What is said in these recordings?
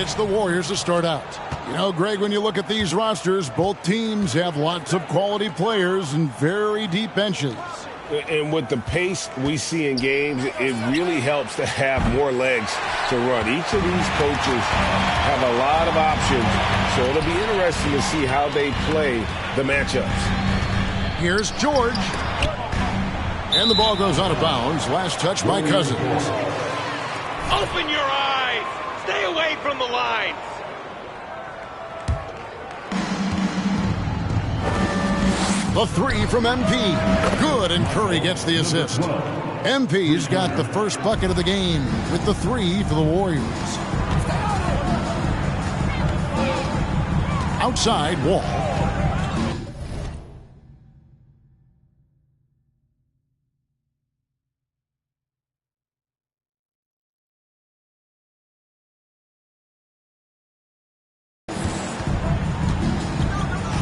It's the Warriors to start out. You know, Greg, when you look at these rosters, both teams have lots of quality players and very deep benches. And with the pace we see in games, it really helps to have more legs to run. Each of these coaches have a lot of options, so it'll be interesting to see how they play the matchups. Here's George. And the ball goes out of bounds. Last touch by Cousins. Open your eyes. Stay away from the line. The three from MP. Good, and Curry gets the assist. MP's got the first bucket of the game with the three for the Warriors. Outside, Wall.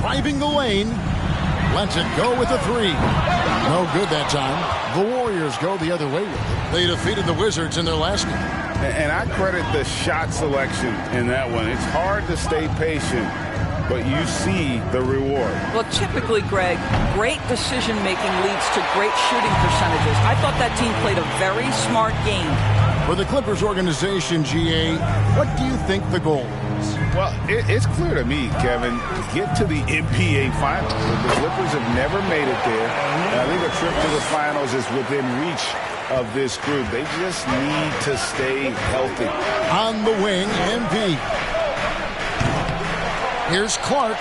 Driving the lane. Lets it go with a three. No good that time. The Warriors go the other way with it. They defeated the Wizards in their last game. And I credit the shot selection in that one. It's hard to stay patient, but you see the reward. Well, typically, Greg, great decision-making leads to great shooting percentages. I thought that team played a very smart game. For the Clippers organization, GA, what do you think the goal is? Well, it's clear to me, Kevin, get to the NBA Finals. The Clippers have never made it there. And I think a trip to the Finals is within reach of this group. They just need to stay healthy. On the wing, MP. Here's Clark.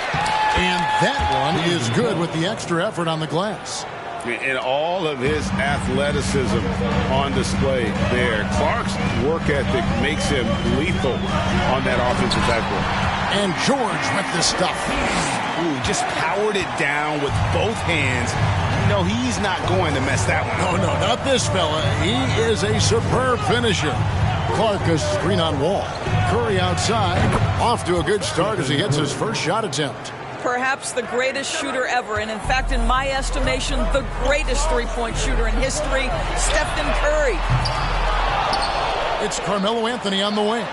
And that one is good with the extra effort on the glass. And all of his athleticism on display there. Clark's work ethic makes him lethal on that offensive backboard. And George with the stuff. Ooh, just powered it down with both hands. No, he's not going to mess that one up. No, not this fella. He is a superb finisher. Clark a screen on Wall. Curry outside. Off to a good start as he hits his first shot attempt. Perhaps the greatest shooter ever, and in fact, in my estimation, the greatest three-point shooter in history, Stephen Curry. It's Carmelo Anthony on the wing.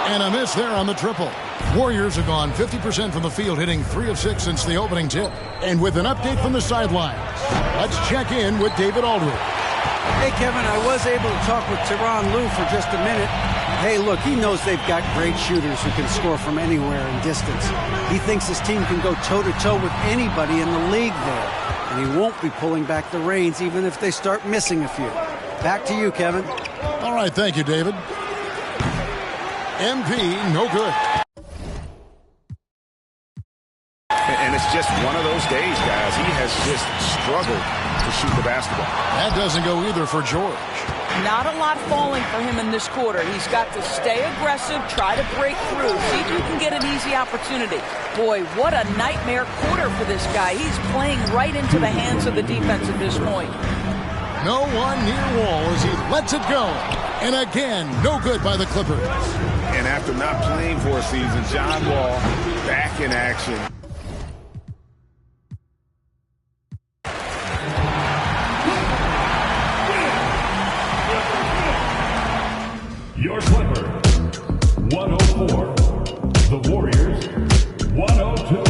And a miss there on the triple. Warriors have gone 50% from the field, hitting 3 of 6 since the opening tip. And with an update from the sidelines, let's check in with David Aldridge. Hey, Kevin, I was able to talk with Tyronn Lue for just a minute. Hey, look, he knows they've got great shooters who can score from anywhere in distance. He thinks his team can go toe-to-toe with anybody in the league there. And he won't be pulling back the reins even if they start missing a few. Back to you, Kevin. All right, thank you, David. MP, no good. And it's just one of those days, guys. He has just struggled to shoot the basketball. That doesn't go either for George. Not a lot falling for him in this quarter. He's got to stay aggressive, try to break through, see if you can get an easy opportunity. Boy, what a nightmare quarter for this guy. He's playing right into the hands of the defense at this point. No one near Wall as he lets it go. And again, no good by the Clippers. And after not playing for a season, John Wall back in action. Your Clipper, 104. The Warriors, 102.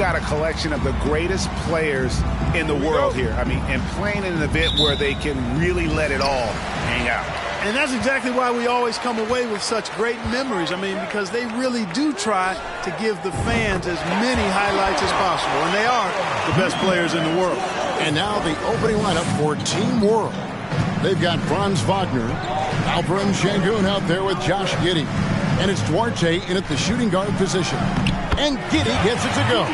got a collection of the greatest players in the world here. I mean, and playing in an event where they can really let it all hang out. And that's exactly why we always come away with such great memories. I mean, because they really do try to give the fans as many highlights as possible. And they are the best players in the world. And now the opening lineup for Team World. They've got Franz Wagner, Alperen Şengün out there with Josh Giddey. And it's Duarte in at the shooting guard position. And Giddey gets it to go.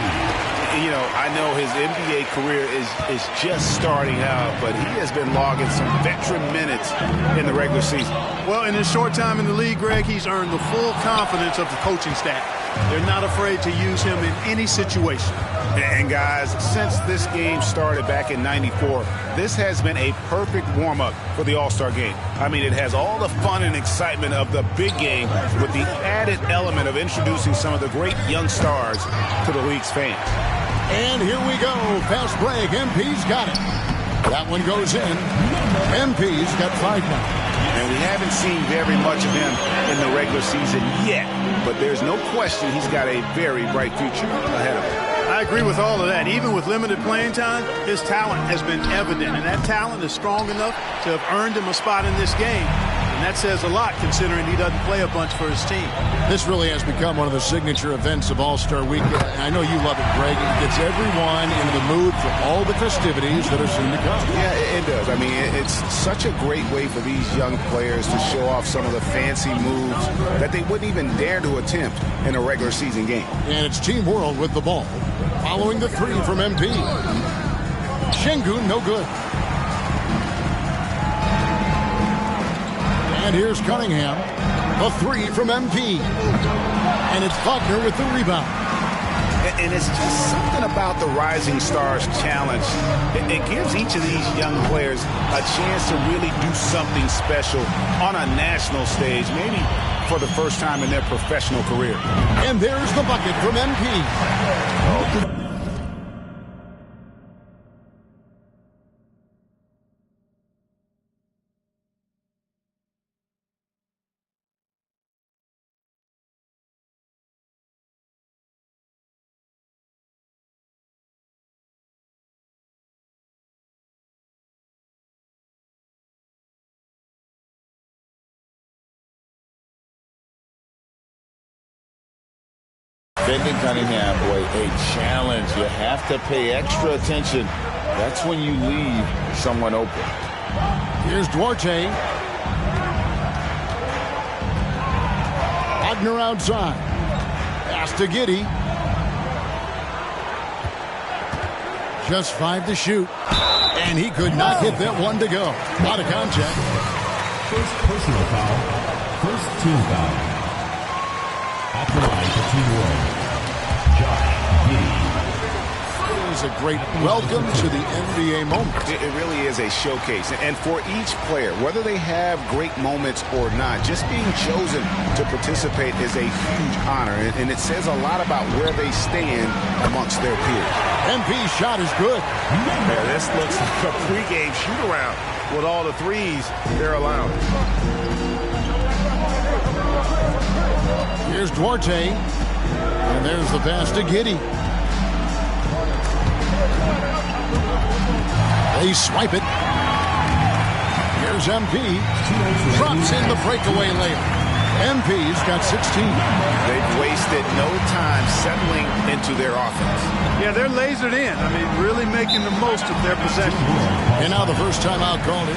You know, I know his NBA career is just starting out, but he has been logging some veteran minutes in the regular season. Well, in his short time in the league, Greg, he's earned the full confidence of the coaching staff. They're not afraid to use him in any situation. And guys, since this game started back in '94, this has been a perfect warm-up for the All-Star game. I mean, it has all the fun and excitement of the big game with the added element of introducing some of the great young stars to the league's fans. And here we go. Fast break. MP's got it. That one goes in. MP's got 5 now. And we haven't seen very much of him in the regular season yet, but there's no question he's got a very bright future ahead of him. I agree with all of that. Even with limited playing time, his talent has been evident, and that talent is strong enough to have earned him a spot in this game. And that says a lot considering he doesn't play a bunch for his team. This really has become one of the signature events of All-Star Weekend. I know you love it, Greg. It gets everyone into the mood for all the festivities that are soon to come. Yeah, it does. I mean, it's such a great way for these young players to show off some of the fancy moves that they wouldn't even dare to attempt in a regular season game. And it's Team World with the ball. Following the 3 from MP. Şengün, no good. And here's Cunningham. A 3 from MP. And it's Wagner with the rebound. And it's just something about the Rising Stars Challenge. It gives each of these young players a chance to really do something special on a national stage, maybe for the first time in their professional career. And there's the bucket from MP. Defending Cunningham, boy, a challenge. You have to pay extra attention. That's when you leave someone open. Here's Duarte. Wagner outside. Pass to Giddey. Just 5 to shoot. And he could not hit that one to go. Out of contact. First personal foul. First team foul. At the line for Team World, Josh Giddey. It is a great welcome to the NBA moment. It really is a showcase. And for each player, whether they have great moments or not, just being chosen to participate is a huge honor. And it says a lot about where they stand amongst their peers. MP's shot is good. Yeah, this looks like a pregame shoot-around with all the threes they're allowing. Here's Duarte. And there's the pass to Giddey. They swipe it. Here's MP. Drops in the breakaway layup. MP's got 16. They've wasted no time settling into their offense. Yeah, they're lasered in. I mean, really making the most of their possession. And now the first time out called it.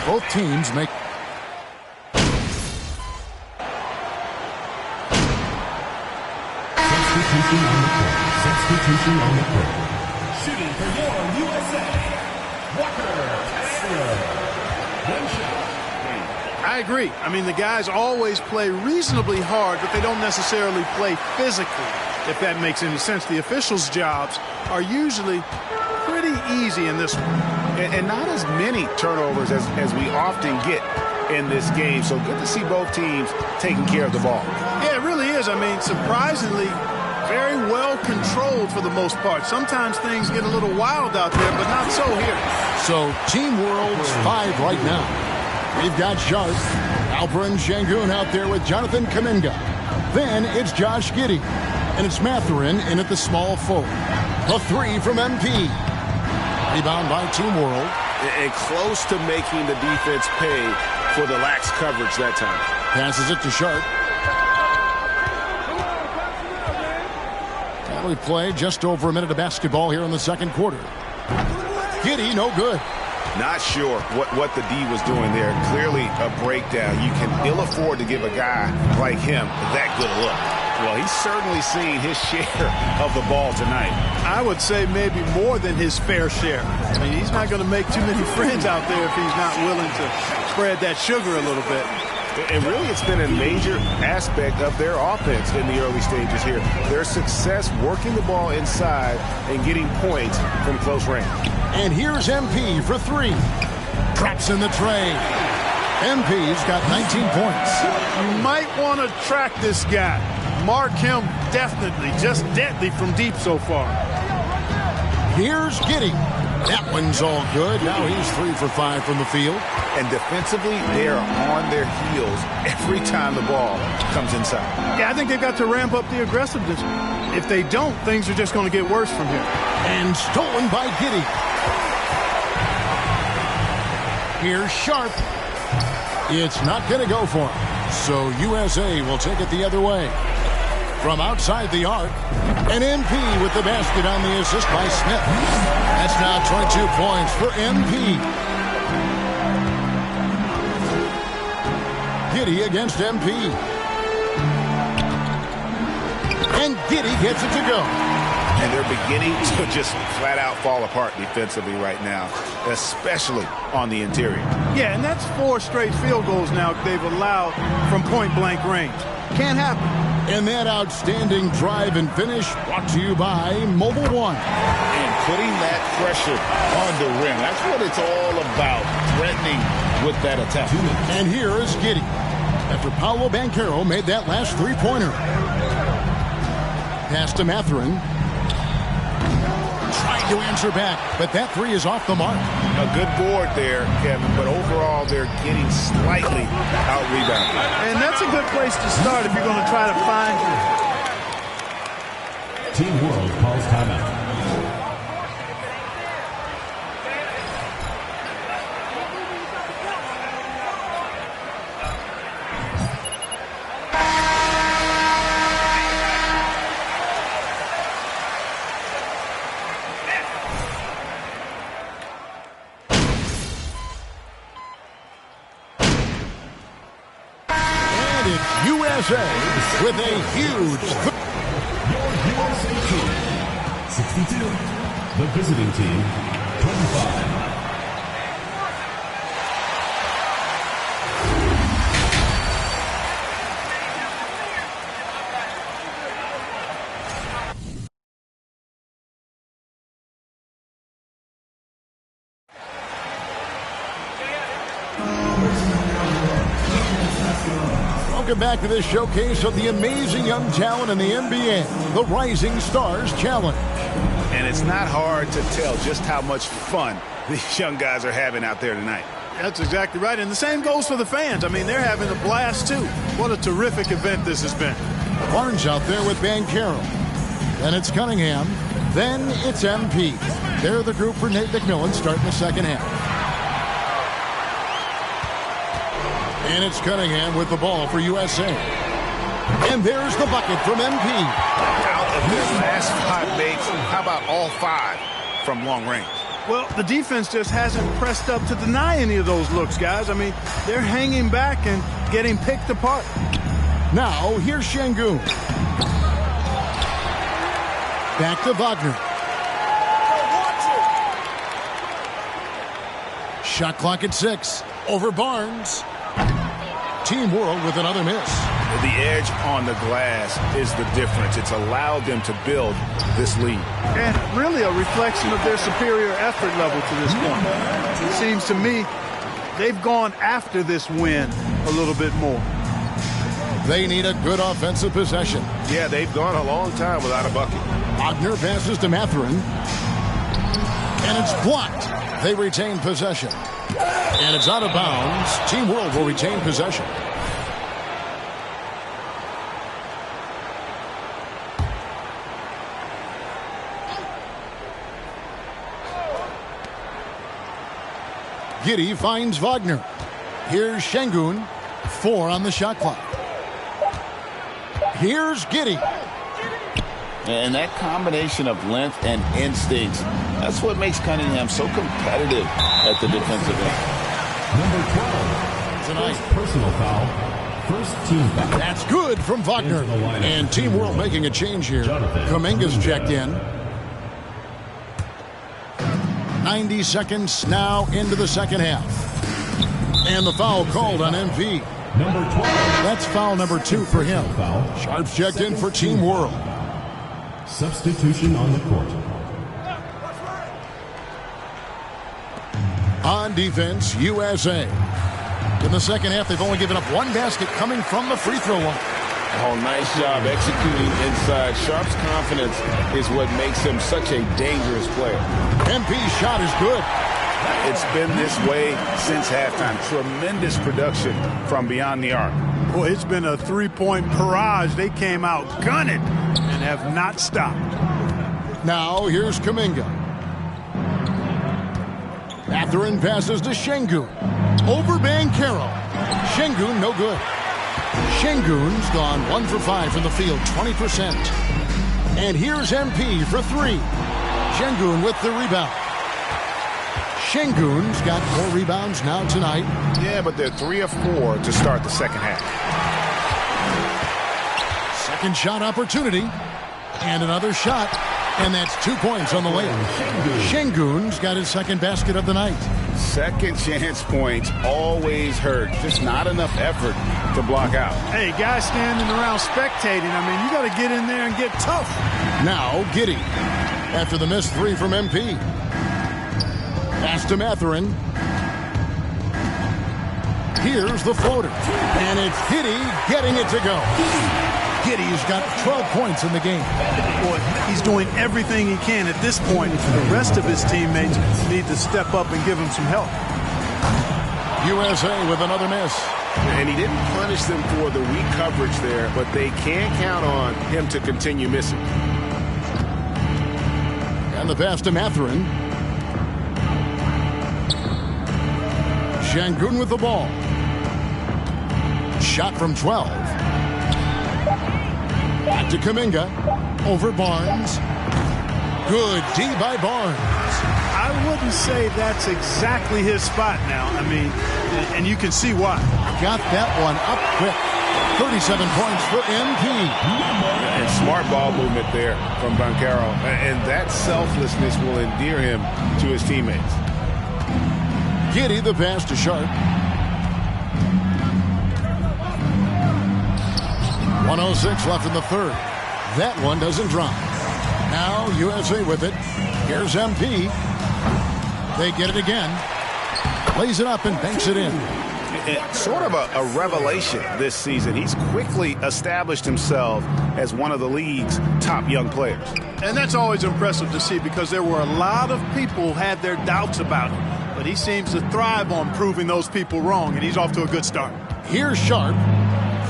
Both teams make Substitution on the court. Shooting for your USA. Walker Kessler. One shot. I agree. I mean, the guys always play reasonably hard, but they don't necessarily play physically, if that makes any sense. The officials' jobs are usually pretty easy in this one. And not as many turnovers as we often get in this game. So good to see both teams taking care of the ball. Yeah, it really is. I mean, surprisingly very well controlled for the most part. Sometimes things get a little wild out there, but not so here. So Team World's 5 right now. We've got Sharp, Alperen Şengün out there with Jonathan Kuminga. Then it's Josh Giddey. And it's Mathurin in at the small forward. A 3 from MP. Rebound by Team World. And close to making the defense pay for the lax coverage that time. Passes it to Sharp. We play just over a minute of basketball here in the second quarter. Giddey, no good. Not sure what the D was doing there. Clearly a breakdown. You can ill afford to give a guy like him that good a look. Well, he's certainly seen his share of the ball tonight. I would say maybe more than his fair share. I mean, he's not going to make too many friends out there if he's not willing to spread that sugar a little bit. And really, it's been a major aspect of their offense in the early stages here. Their success working the ball inside and getting points from close range. And here's MP for 3. Drops in the tray. MP's got 19 points. You might want to track this guy. Mark him definitely. Just deadly from deep so far. Here's Giddey. That one's all good. Now he's 3 for 5 from the field. And defensively, they are on their heels every time the ball comes inside. Yeah, I think they've got to ramp up the aggressiveness. If they don't, things are just going to get worse from here. And stolen by Giddey. Here's Sharp. It's not going to go for him. So USA will take it the other way. From outside the arc, and MP with the basket on the assist by Smith. That's now 22 points for MP. Giddey against MP. And Giddey gets it to go. And they're beginning to just flat out fall apart defensively right now, especially on the interior. Yeah, and that's 4 straight field goals now they've allowed from point-blank range. Can't happen. And that outstanding drive and finish brought to you by Mobile One. And putting that pressure on the rim. That's what it's all about, threatening with that attack. And here is Giddey. After Paolo Banchero made that last three-pointer. Pass to Mathurin. Trying to answer back, but that 3 is off the mark. A good board there, Kevin, but overall they're getting slightly out-rebounded. And that's a good place to start if you're going to try to find Team World calls timeout. USA with a huge... Your USA team, 62. The visiting team, 25. Welcome back to this showcase of the amazing young talent in the NBA, the Rising Stars Challenge. And it's not hard to tell just how much fun these young guys are having out there tonight. That's exactly right. And the same goes for the fans. I mean, they're having a blast, too. What a terrific event this has been. Barnes out there with Banchero. Then it's Cunningham. Then it's MP. They're the group for Nate McMillan starting the second half. And it's Cunningham with the ball for USA. And there's the bucket from MP. Out of their last 5 makes, how about all 5 from long range? Well, the defense just hasn't pressed up to deny any of those looks, guys. I mean, they're hanging back and getting picked apart. Now, here's Şengün. Back to Wagner. Shot clock at 6. Over Barnes. Team World with another miss. The edge on the glass is the difference. It's allowed them to build this lead. And really a reflection of their superior effort level to this point. It seems to me they've gone after this win a little bit more. They need a good offensive possession. Yeah, they've gone a long time without a bucket. Wagner passes to Mathurin. And it's blocked. They retain possession. And it's out of bounds. Team World will retain possession. Giddey finds Wagner. Here's Şengün. 4 on the shot clock. Here's Giddey. And that combination of length and instincts, that's what makes Cunningham so competitive at the defensive end. Number 12. Tonight. First personal foul. First team foul. That's good from Wagner. And Team World making a change here. Kuminga's checked in. 90 seconds now into the second half. And the foul called on MP. Number 12. That's foul number 2 for him. Foul. Sharps checked in for Team World. Substitution on the court. On defense, USA. In the second half, they've only given up 1 basket coming from the free throw line. Oh, nice job executing inside. Sharp's confidence is what makes him such a dangerous player. MP's shot is good. It's been this way since halftime. Tremendous production from beyond the arc. Boy, it's been a three-point barrage. They came out gunning and have not stopped. Now, here's Kuminga. Mathurin passes to Şengün. Over Banchero. Şengün, no good. Şengün's gone 1 for 5 from the field, 20%. And here's MP for 3. Şengün with the rebound. Şengün's got 4 rebounds now tonight. Yeah, but they're 3 of 4 to start the second half. Second shot opportunity. And another shot. And that's 2 points on the layup. Şengün's got his second basket of the night. Second chance points always hurt. Just not enough effort to block out. Hey, guys standing around spectating. I mean, you got to get in there and get tough. Now, Giddey. After the missed 3 from MP. Pass to Mathurin. Here's the floater. And it's Giddey getting it to go. Giddey's got 12 points in the game. Boy, he's doing everything he can at this point. The rest of his teammates need to step up and give him some help. USA with another miss. And he didn't punish them for the weak coverage there, but they can't count on him to continue missing. And the pass to Mathurin. Şengün with the ball. Shot from 12. Back to Kuminga. Over Barnes. Good D by Barnes. I wouldn't say that's exactly his spot now. I mean, and you can see why. Got that one up quick. 37 points for MP. And smart ball movement there from Banchero. And that selflessness will endear him to his teammates. Giddey the pass to Sharp. 1:06 left in the third. That one doesn't drop. Now USA with it. Here's MP. They get it again. Lays it up and banks it in. Sort of a revelation this season. He's quickly established himself as one of the league's top young players. And that's always impressive to see because there were a lot of people who had their doubts about him. But he seems to thrive on proving those people wrong, and he's off to a good start. Here's Sharp.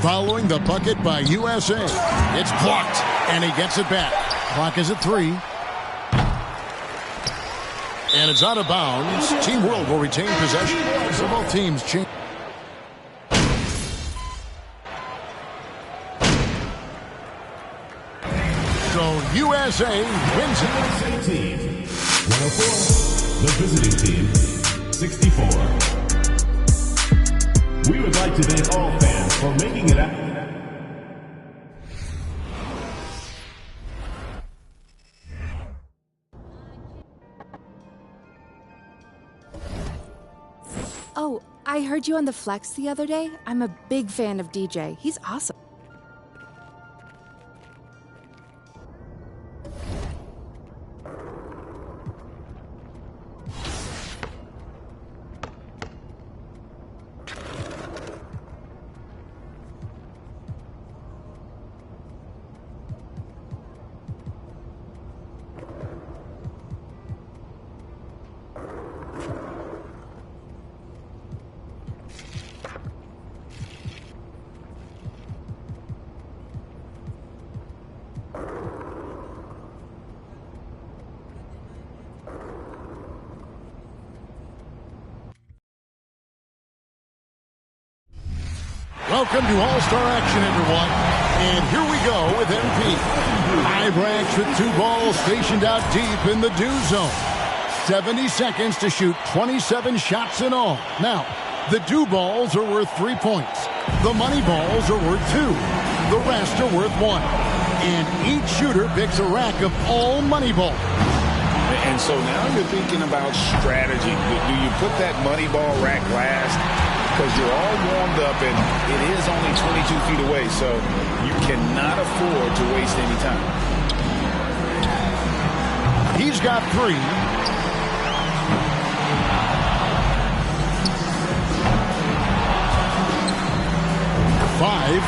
Following the bucket by USA. It's blocked, and he gets it back. Clock is at 3. And it's out of bounds. Team World will retain possession. So both teams change. So USA wins it. USA team 104. The visiting team 64. We would like to thank all fans for making it happen. Oh, I heard you on the Flex the other day. I'm a big fan of DJ. He's awesome. Welcome to All-Star action, everyone. And here we go with MP. 5 racks with 2 balls stationed out deep in the do zone. 70 seconds to shoot 27 shots in all. Now, the do balls are worth 3 points. The money balls are worth 2. The rest are worth 1. And each shooter picks a rack of all money balls. And so now you're thinking about strategy. Do you put that money ball rack last? Because you're all warmed up and it is only 22 feet away, so you cannot afford to waste any time. He's got 3. Five.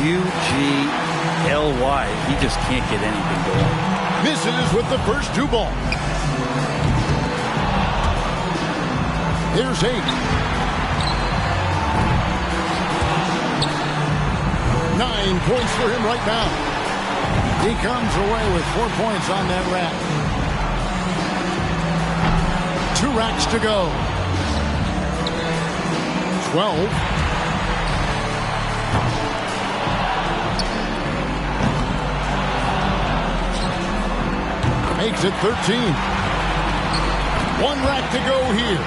U-G-L-Y. He just can't get anything going. Misses with the first 2 balls. Here's 8. 9 points for him right now. He comes away with 4 points on that rack. 2 racks to go. 12. Makes it 13. 1 rack to go here.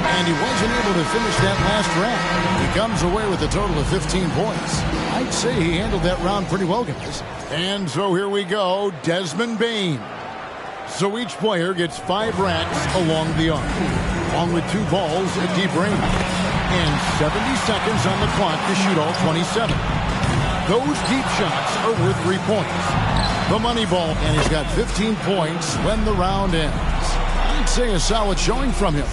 And he wasn't able to finish that last rack. He comes away with a total of 15 points. I'd say he handled that round pretty well, guys. And so here we go, Desmond Bane. So each player gets 5 racks along the arc, along with 2 balls at deep range. And 70 seconds on the clock to shoot all 27. Those deep shots are worth 3 points. The money ball, and he's got 15 points when the round ends. I'd say a solid showing from him.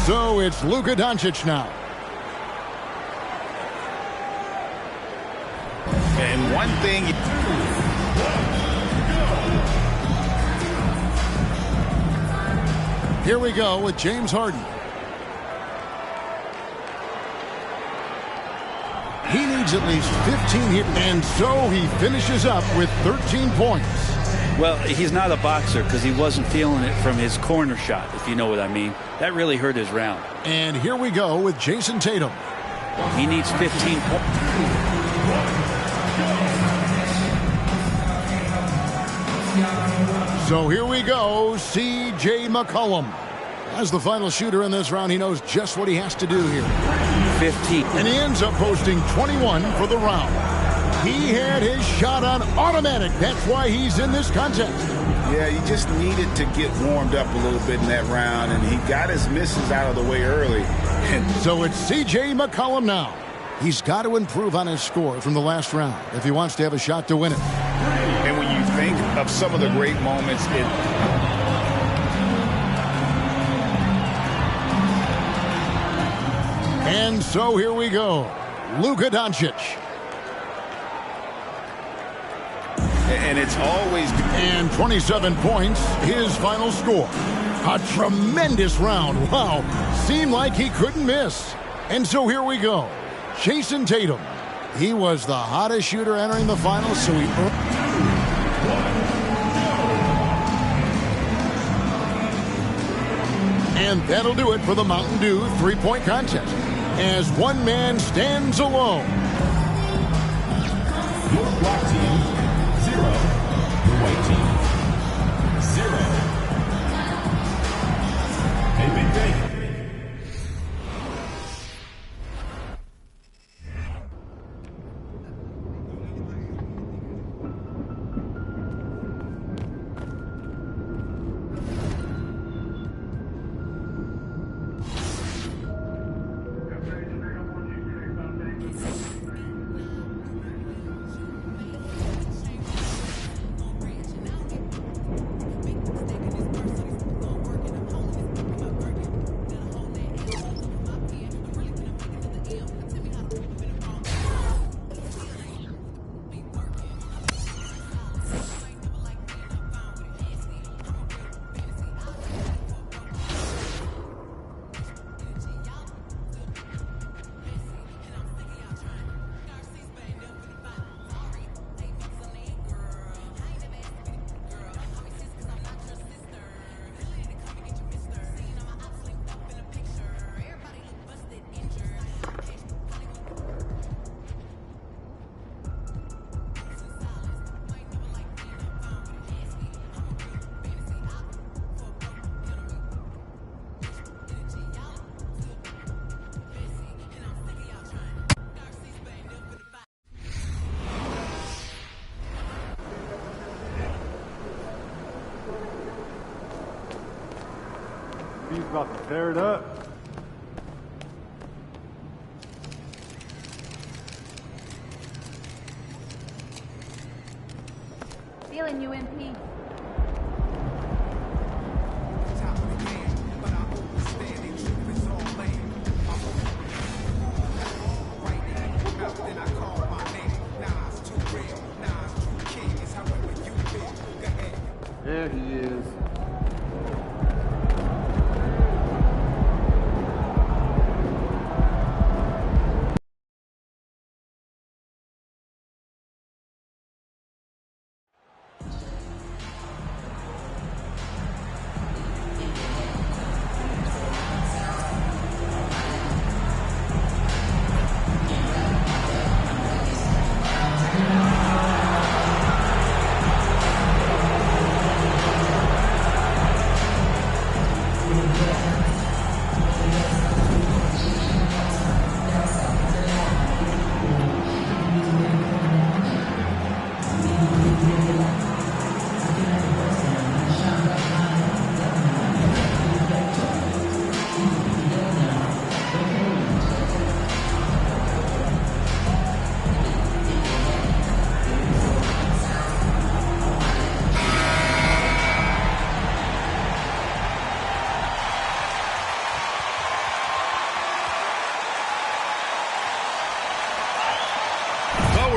So it's Luka Doncic now. And one thing... Here we go with James Harden. He needs at least 15 here, and so he finishes up with 13 points. Well, he's not a boxer because he wasn't feeling it from his corner shot, if you know what I mean. That really hurt his round. And here we go with Jason Tatum. He needs 15 points. So here we go, C.J. McCollum. As the final shooter in this round, he knows just what he has to do here. 15. And he ends up posting 21 for the round. He had his shot on automatic. That's why he's in this contest. Yeah, he just needed to get warmed up a little bit in that round, and he got his misses out of the way early. So it's C.J. McCollum now. He's got to improve on his score from the last round if he wants to have a shot to win it. And when you think of some of the great moments in... And so here we go. Luka Doncic. And it's always... And 27 points, his final score. A tremendous round. Wow. Seemed like he couldn't miss. And so here we go. Jason Tatum. He was the hottest shooter entering the finals, so he... And that'll do it for the Mountain Dew 3-point contest. As one man stands alone. Your black team, 0. Your white team, 0. A big day. about to tear it up. Feeling you, MP. There he is.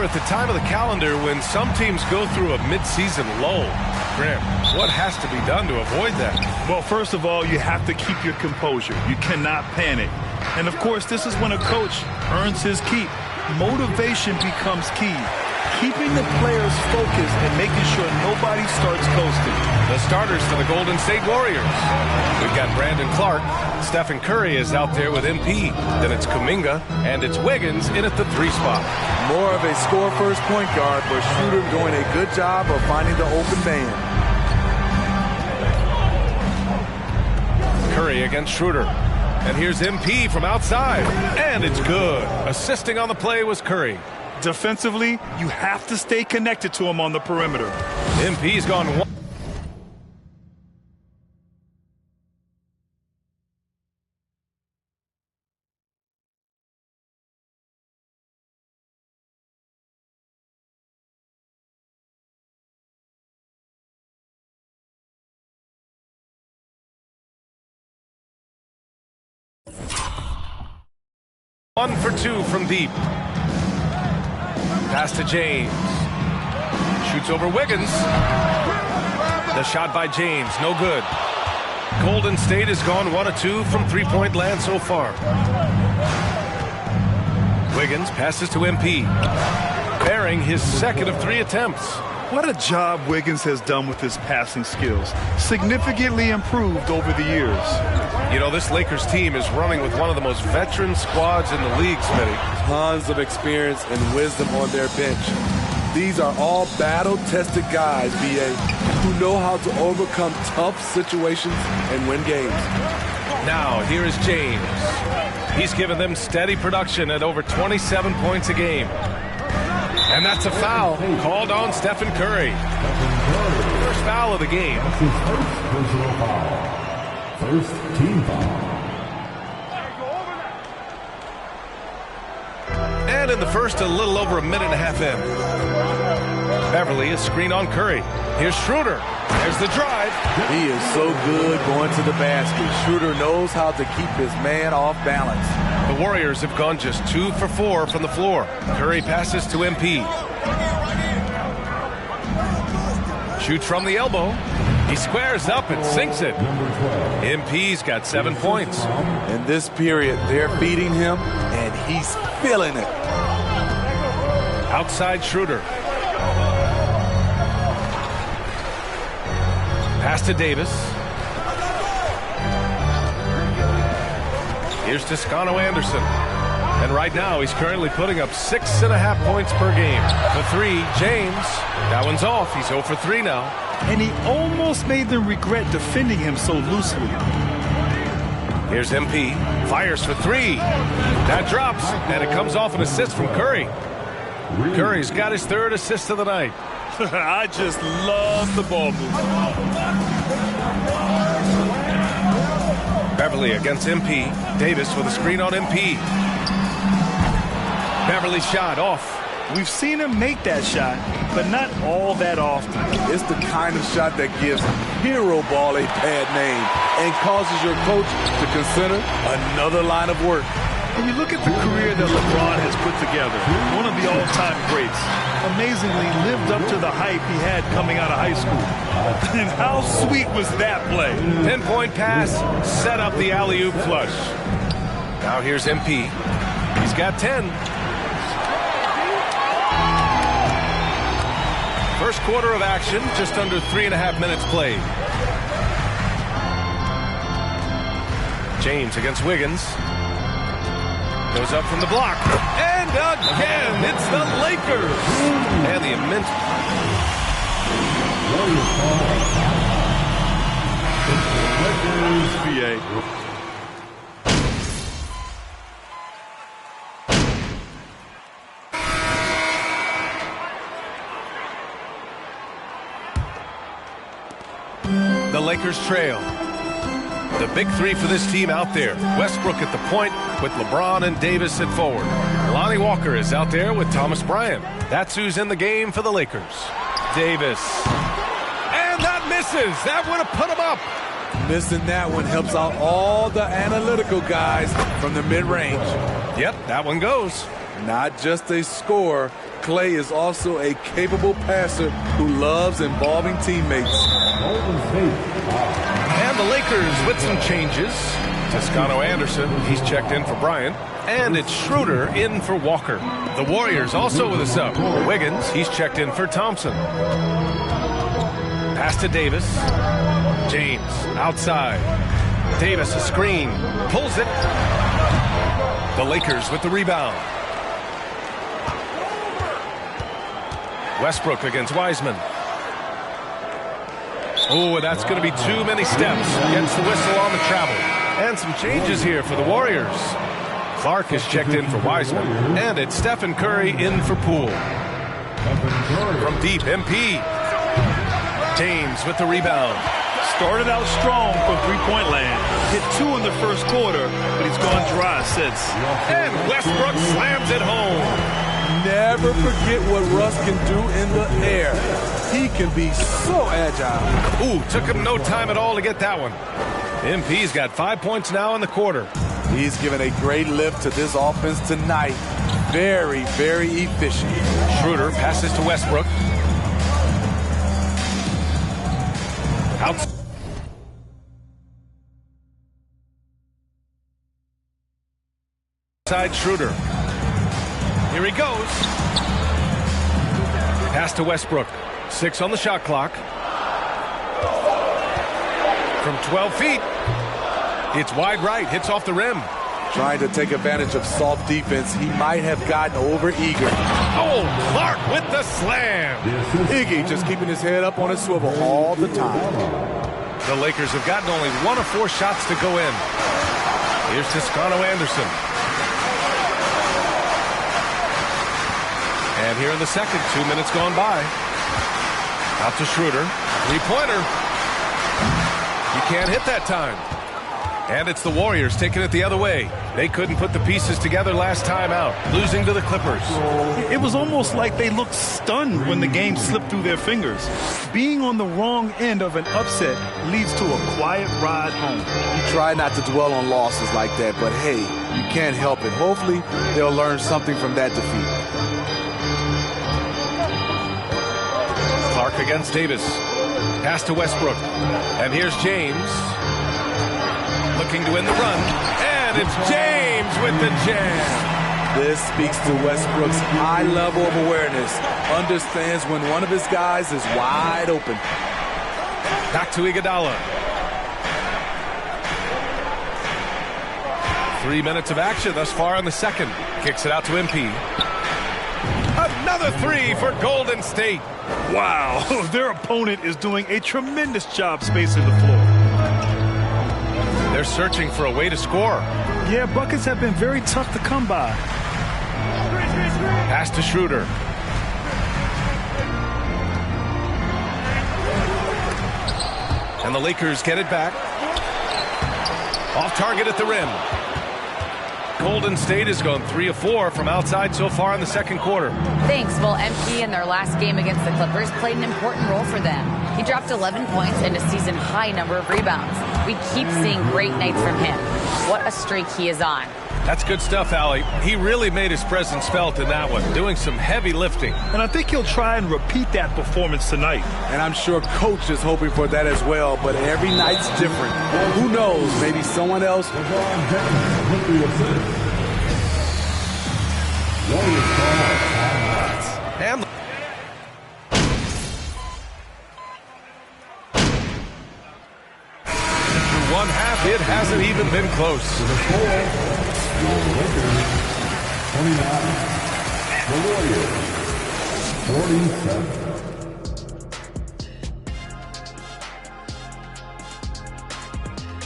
At the time of the calendar when some teams go through a midseason lull. Graham, what has to be done to avoid that? Well, first of all, you have to keep your composure. You cannot panic. And, of course, this is when a coach earns his keep. Motivation becomes key. Keeping the players focused and making sure nobody starts coasting. The starters for the Golden State Warriors. We've got Brandon Clark. Stephen Curry is out there with MP. Then it's Kuminga, and it's Wiggins in at the 3 spot. More of a score-first point guard, but Schroeder doing a good job of finding the open man. Curry against Schroeder. And here's MP from outside. And it's good. Assisting on the play was Curry. Defensively, you have to stay connected to him on the perimeter. MP's gone one. One for 2 from deep. Pass to James. Shoots over Wiggins. The shot by James, no good. Golden State has gone 1 of 2 from three-point land so far. Wiggins passes to MP. Bearing his second of 3 attempts. What a job Wiggins has done with his passing skills. Significantly improved over the years. You know, this Lakers team is running with one of the most veteran squads in the league, Smitty. Tons of experience and wisdom on their bench. These are all battle-tested guys, B.A., who know how to overcome tough situations and win games. Now, here is James. He's given them steady production at over 27 points a game. And that's a foul called on Stephen Curry. First foul of the game. Personal foul. First team foul. And in the first, a little over a minute and a half in. Beverly is screened on Curry. Here's Schroeder. There's the drive. He is so good going to the basket. Schroeder knows how to keep his man off balance. The Warriors have gone just 2 for 4 from the floor. Curry passes to MP. Shoots from the elbow. He squares up and sinks it. MP's got 7 points. In this period, they're feeding him, and he's feeling it. Outside Schroeder. Pass to Davis. Here's Toscano Anderson. And right now, he's currently putting up 6.5 points per game. The 3, James. That one's off. He's 0 for 3 now. And he almost made them regret defending him so loosely. Here's MP. Fires for 3. That drops, and it comes off an assist from Curry. Curry's got his 3rd assist of the night. I just love the ball movement. Beverly against MP. Davis with a screen on MP. Beverly shot off. We've seen him make that shot, but not all that often. It's the kind of shot that gives hero ball a bad name and causes your coach to consider another line of work. When you look at the career that LeBron has put together, one of the all-time greats, amazingly lived up to the hype he had coming out of high school. And how sweet was that play? Pinpoint pass, set up the alley-oop flush. Now here's MP. He's got 10. First quarter of action, just under 3.5 minutes played. James against Wiggins. Goes up from the block. And again, it's the Lakers. And the immense... VA. The Lakers trail. The big three for this team out there. Westbrook at the point with LeBron and Davis at forward. Lonnie Walker is out there with Thomas Bryant. That's who's in the game for the Lakers. Davis. And that misses. That would have put him up. Missing that one helps out all the analytical guys from the mid-range. Yep, that one goes. Not just a scorer, Clay is also a capable passer who loves involving teammates. And the Lakers with some changes. Toscano Anderson, he's checked in for Bryant. And it's Schroeder in for Walker. The Warriors also with a sub. Wiggins, he's checked in for Thompson. Pass to Davis. James outside. Davis a screen. Pulls it. The Lakers with the rebound. Westbrook against Wiseman. Oh, that's going to be too many steps. Gets the whistle on the travel. And some changes here for the Warriors. Clark is checked in for Wiseman. And it's Stephen Curry in for Poole. From deep, MP. James with the rebound. Started out strong for three-point land. Hit 2 in the first quarter, but he's gone dry since. And Westbrook slams it home. Never forget what Russ can do in the air. He can be so agile. Ooh, took him no time at all to get that one. MP's got 5 points now in the quarter. He's given a great lift to this offense tonight. Very, very efficient. Schroeder passes to Westbrook. Outside Schroeder. Here he goes. Pass to Westbrook. 6 on the shot clock. From 12 feet. It's wide right. Hits off the rim. Trying to take advantage of soft defense. He might have gotten over-eager. Oh, Clark with the slam. Iggy just keeping his head up on his swivel all the time. The Lakers have gotten only 1 of 4 shots to go in. Here's Toscano Anderson. And here in the second, 2 minutes gone by. Out to Schroeder. Three-pointer. You can't hit that time. And it's the Warriors taking it the other way. They couldn't put the pieces together last time out, losing to the Clippers. It was almost like they looked stunned when the game slipped through their fingers. Being on the wrong end of an upset leads to a quiet ride home. You try not to dwell on losses like that, but hey, you can't help it. Hopefully, they'll learn something from that defeat. Clark against Davis. Pass to Westbrook. And here's James. Looking to win the run. And it's James with the jam. This speaks to Westbrook's high level of awareness. Understands when one of his guys is wide open. Back to Iguodala. 3 minutes of action thus far in the second. Kicks it out to MP. Another 3 for Golden State. Wow, their opponent is doing a tremendous job spacing the floor. They're searching for a way to score. Yeah, buckets have been very tough to come by. Pass to Schroeder. And the Lakers get it back. Off target at the rim. Golden State has gone 3 of 4 from outside so far in the second quarter. Thanks. Well, MP in their last game against the Clippers played an important role for them. He dropped 11 points and a season-high number of rebounds. We keep seeing great nights from him. What a streak he is on. That's good stuff, Allie. He really made his presence felt in that one, doing some heavy lifting. And I think he'll try and repeat that performance tonight. And I'm sure Coach is hoping for that as well, but every night's different. Who knows? Maybe someone else. And through one half, it hasn't even been close. 47.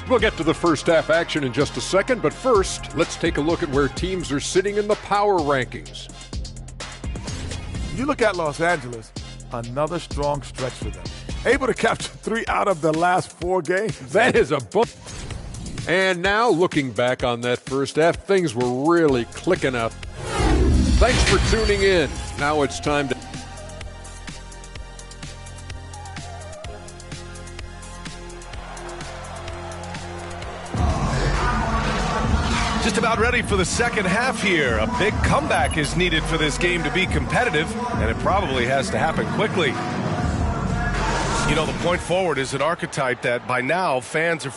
We'll get to the first half action in just a second, but first, let's take a look at where teams are sitting in the power rankings. You look at Los Angeles, another strong stretch for them. Able to capture 3 out of the last 4 games. That is a book. And now, looking back on that first half, things were really clicking up. Thanks for tuning in. Now it's time to... Just about ready for the second half here. A big comeback is needed for this game to be competitive, and it probably has to happen quickly. You know, the point forward is an archetype that by now fans are...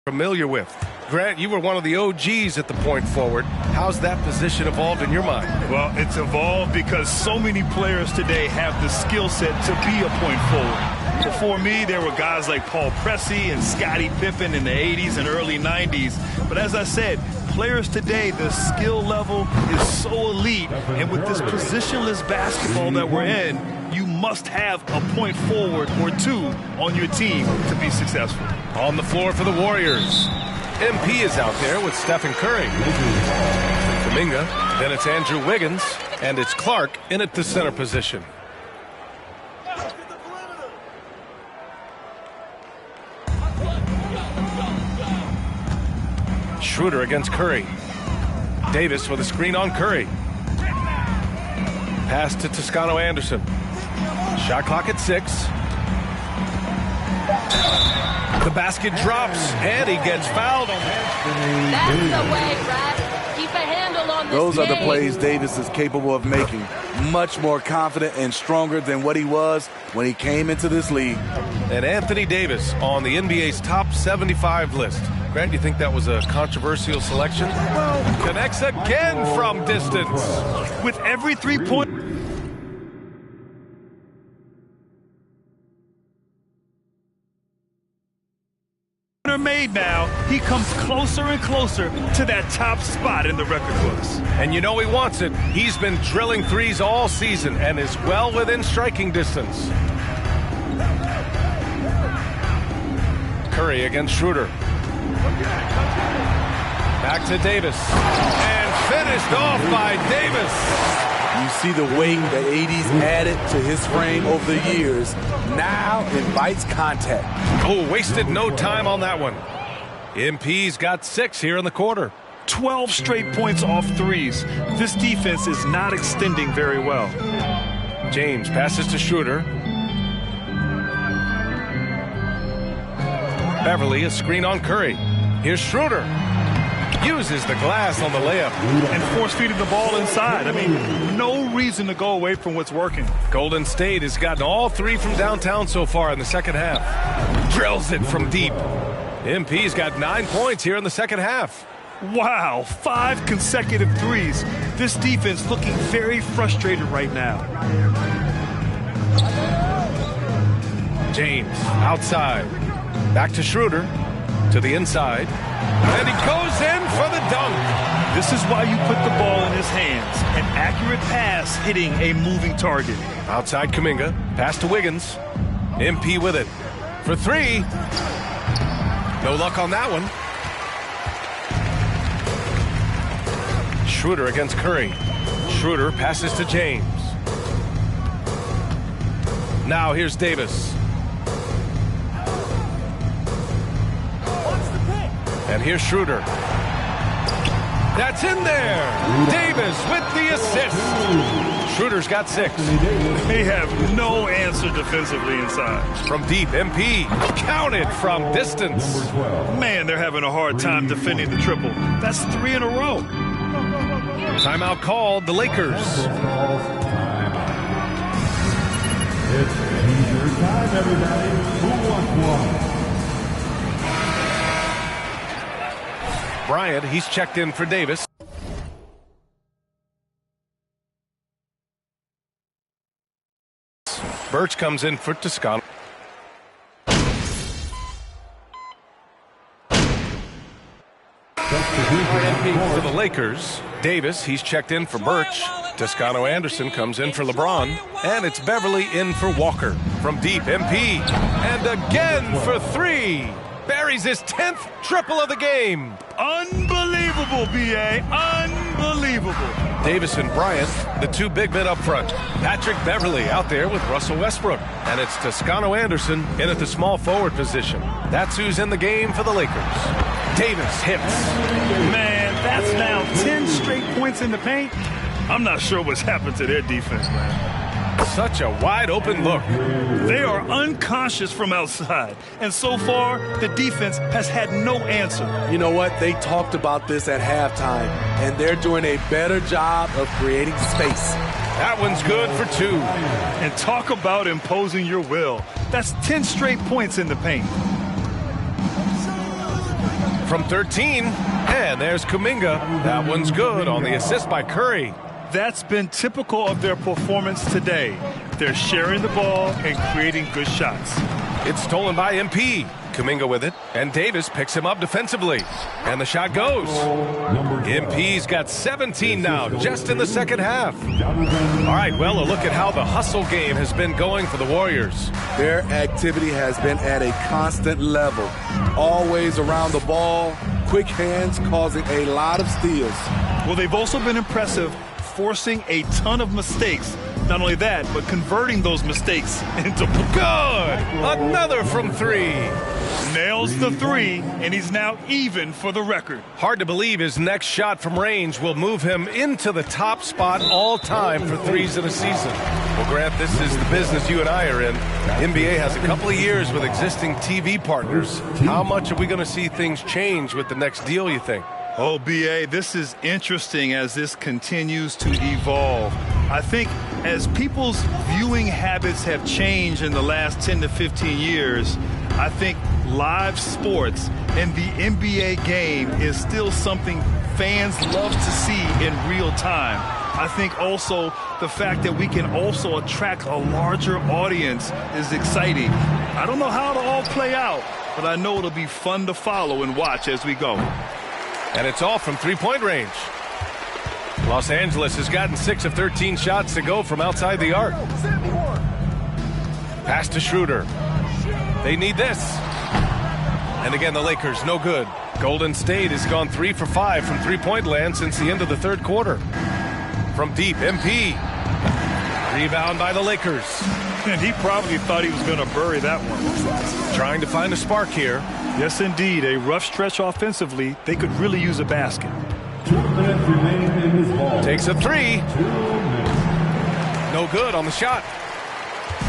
familiar with. Grant, you were one of the OGs at the point forward. How's that position evolved in your mind? Well, it's evolved because so many players today have the skill set to be a point forward. Before me, there were guys like Paul Pressey and Scottie Pippen in the 80s and early 90s. But as I said, players today, the skill level is so elite. And with this positionless basketball that we're in, you must have a point forward or 2 on your team to be successful. On the floor for the Warriors, MP is out there with Stephen Curry. Kuminga, then it's Andrew Wiggins, and it's Clark in at the center position. Schroeder against Curry. Davis with a screen on Curry. Pass to Toscano Anderson. Shot clock at 6. The basket drops, and he gets fouled on that. That's the way, Rat. Keep a handle on this Those are the game. plays Davis is capable of making. Much more confident and stronger than what he was when he came into this league. And Anthony Davis on the NBA's top 75 list. Grant, you think that was a controversial selection? Well, connects again from distance. With every 3-point... made now, he comes closer and closer to that top spot in the record books. And you know he wants it. He's been drilling threes all season and is well within striking distance. Curry against Schroeder. Back to Davis. And finished off by Davis. You see the weight that AD's added to his frame over the years. Now invites contact. Oh, wasted no time on that one. MP's got 6 here in the quarter. 12 straight points off threes. This defense is not extending very well. James passes to Schroeder. Beverly, a screen on Curry. Here's Schroeder. Uses the glass on the layup. And force-feeding the ball inside. I mean, no reason to go away from what's working. Golden State has gotten all 3 from downtown so far in the second half. Drills it from deep. MP's got 9 points here in the second half. Wow, 5 consecutive threes. This defense looking very frustrated right now. James outside. Back to Schroeder. To the inside. And he goes in for the dunk. This is why you put the ball in his hands. An accurate pass hitting a moving target. Outside Kuminga. Pass to Wiggins. MP with it. For 3. No luck on that one. Schroeder against Curry. Schroeder passes to James. Now here's Davis. And here's Schroeder. That's in there. Davis with the assist. Schroeder's got 6. They have no answer defensively inside. From deep, MP counted from distance. Man, they're having a hard time defending the triple. That's 3 in a row. Timeout called, the Lakers. It's leisure time, everybody. Who wants one? Bryant, he's checked in for Davis. Birch comes in for Toscano. For the Lakers, Davis, he's checked in for Birch. Toscano Anderson comes in for LeBron. And it's Beverly in for Walker. From deep, MP. And again for 3. Buries his 10th triple of the game. Unbelievable, B.A. Unbelievable. Davis and Bryant, the 2 big men up front. Patrick Beverly out there with Russell Westbrook. And it's Toscano Anderson in at the small forward position. That's who's in the game for the Lakers. Davis hits. Man, that's now 10 straight points in the paint. I'm not sure what's happened to their defense, man. Such a wide open look. They are unconscious from outside. And so far, the defense has had no answer. You know what? They talked about this at halftime, and they're doing a better job of creating space. That one's good for 2. And talk about imposing your will. That's 10 straight points in the paint. From 13, and there's Kuminga. That one's good on the assist by Curry. That's been typical of their performance today. They're sharing the ball and creating good shots. It's stolen by MP. Kuminga with it, and Davis picks him up defensively. And the shot goes. MP's got 17 now, just in the second half. All right, well, a look at how the hustle game has been going for the Warriors. Their activity has been at a constant level. Always around the ball, quick hands causing a lot of steals. Well, they've also been impressive, forcing a ton of mistakes. Not only that, but converting those mistakes into good. Another from 3. Nails the 3, and he's now even for the record. Hard to believe his next shot from range will move him into the top spot all time for 3s in a season. Well, Grant, this is the business you and I are in. NBA has a couple of years with existing TV partners. How much are we going to see things change with the next deal, you think? Oh, B.A., this is interesting as this continues to evolve. I think as people's viewing habits have changed in the last 10 to 15 years, I think live sports and the NBA game is still something fans love to see in real time. I think also the fact that we can also attract a larger audience is exciting. I don't know how it'll all play out, but I know it'll be fun to follow and watch as we go. And it's all from 3-point range. Los Angeles has gotten 6 of 13 shots to go from outside the arc. Pass to Schroeder. They need this. And again, the Lakers, no good. Golden State has gone 3 for 5 from 3-point land since the end of the third quarter. From deep, MP. Rebound by the Lakers. And he probably thought he was going to bury that one. Trying to find a spark here. Yes, indeed. A rough stretch offensively. They could really use a basket. 2 minutes remaining in this ball. Takes a 3. 2 minutes. No good on the shot.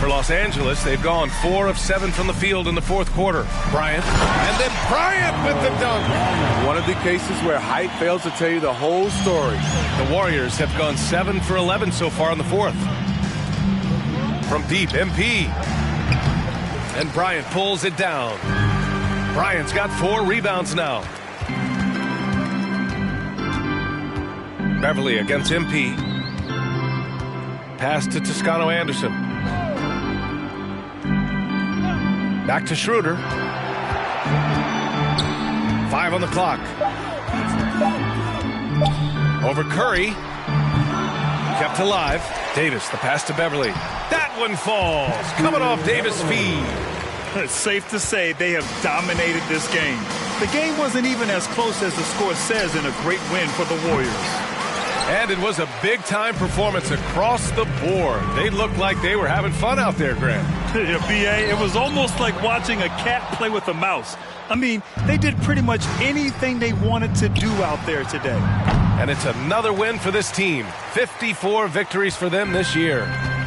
For Los Angeles, they've gone 4 of 7 from the field in the fourth quarter. Bryant. And then Bryant with the dunk. One of the cases where height fails to tell you the whole story. The Warriors have gone 7 for 11 so far in the fourth. From deep, MP. And Bryant pulls it down. Bryant's got 4 rebounds now. Beverly against MP. Pass to Toscano Anderson. Back to Schroeder. 5 on the clock. Over Curry. Kept alive. Davis, the pass to Beverly. That one falls. Coming off Davis' feed. It's safe to say they have dominated this game. The game wasn't even as close as the score says in a great win for the Warriors. And it was a big-time performance across the board. They looked like they were having fun out there, Grant. Yeah, B.A., it was almost like watching a cat play with a mouse. I mean, they did pretty much anything they wanted to do out there today. And it's another win for this team. 54 victories for them this year.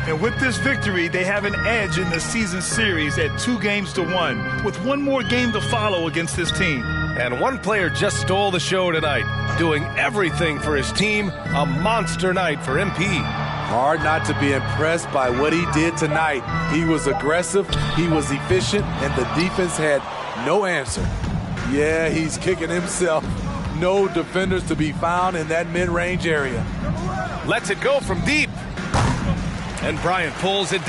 And with this victory, they have an edge in the season series at 2-1, with one more game to follow against this team. And one player just stole the show tonight, doing everything for his team. A monster night for MP. Hard not to be impressed by what he did tonight. He was aggressive, he was efficient, and the defense had no answer. Yeah, he's kicking himself. No defenders to be found in that mid-range area. Lets it go from deep. And Bryant pulls it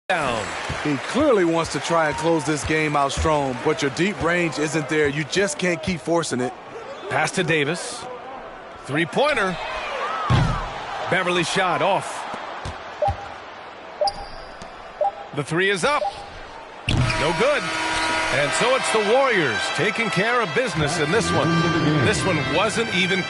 down. He clearly wants to try and close this game out strong, but your deep range isn't there. You just can't keep forcing it. Pass to Davis. Three-pointer. Beverly shot off. The three is up. No good. And so it's the Warriors taking care of business in this one. This one wasn't even...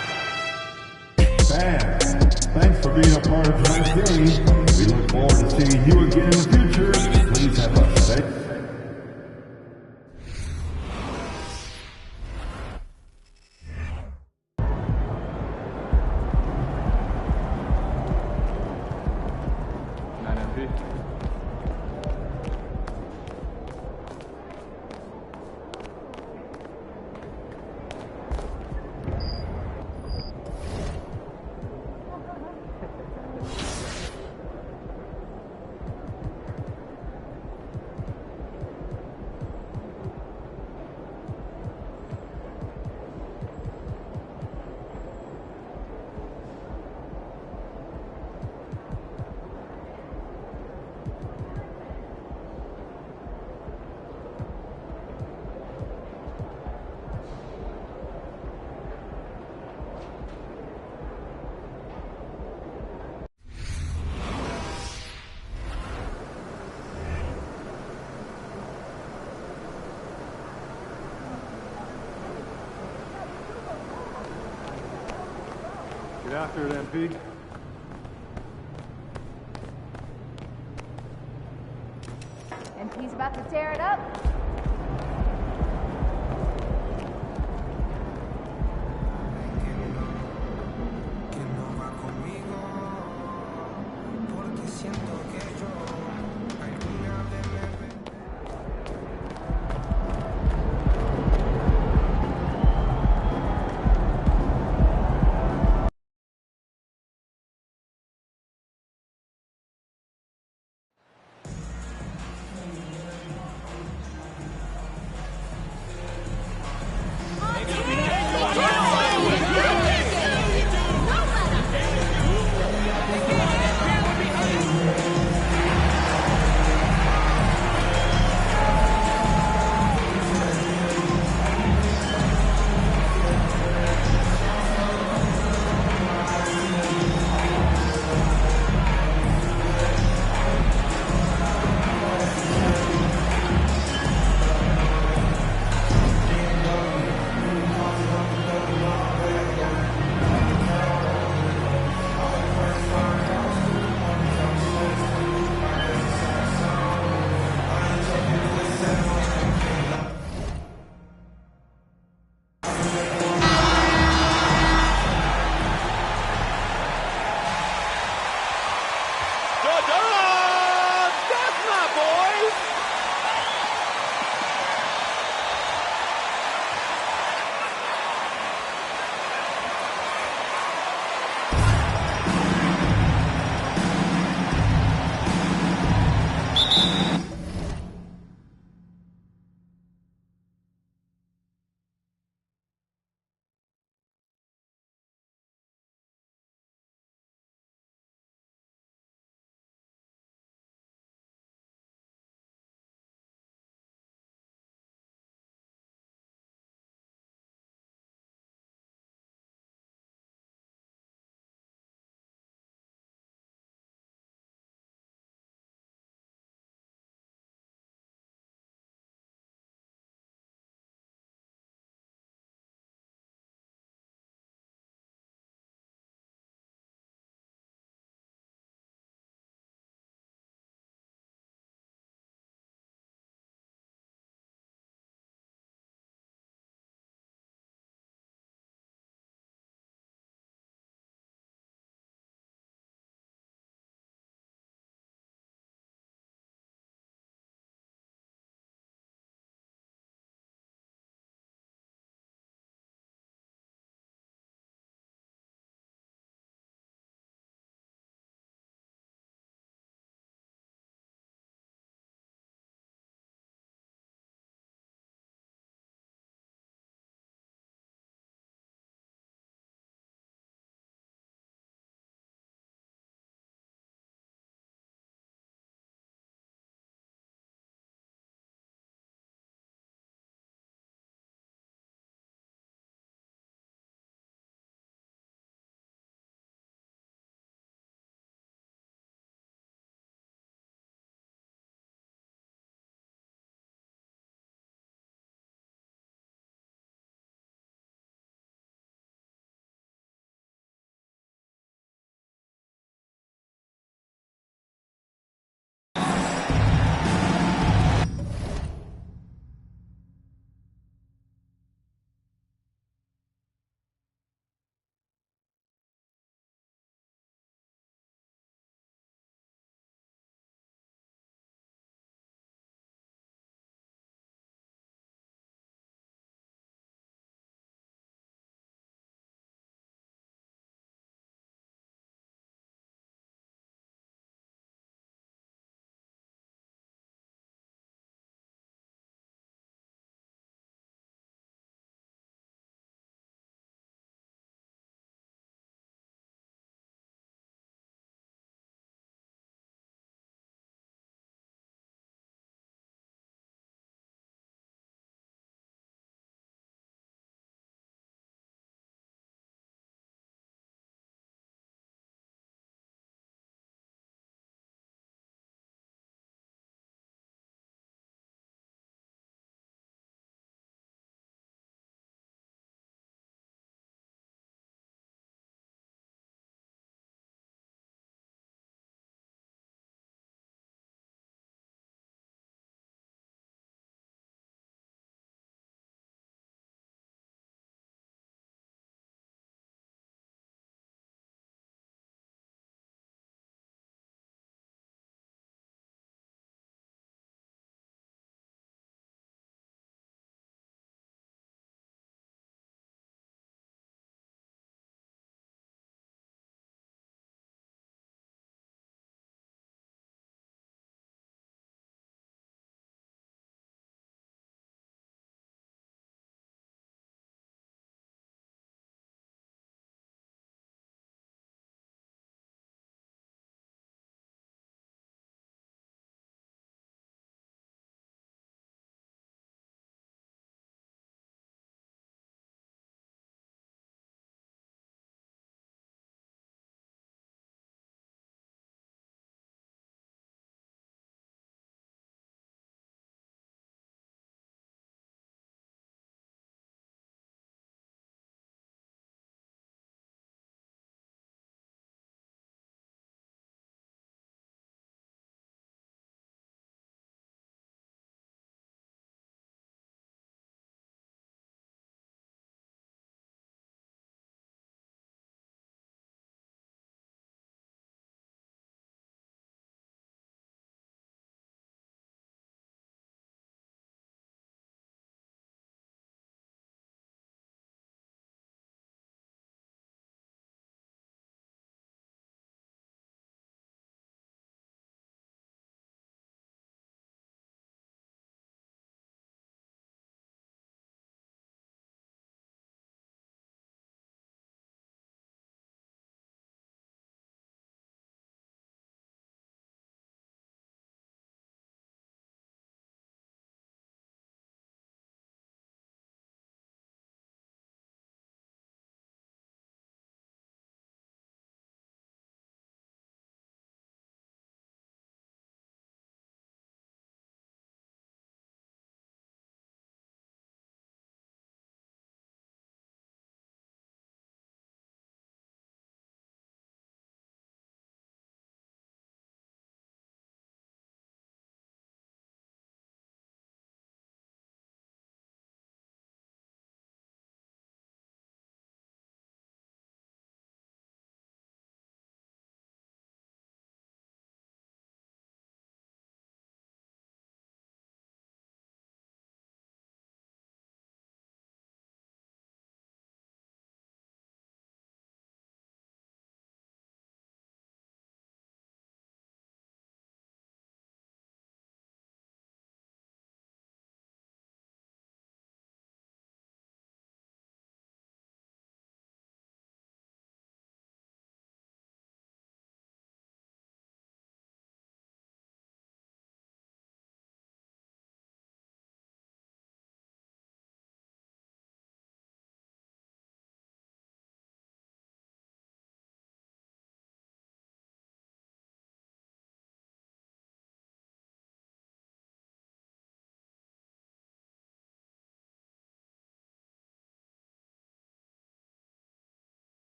Fans, thanks for being a part of tonight's game. We look forward to seeing you again in the future. Please have a safe. Get after it, MP. MP's about to tear it up.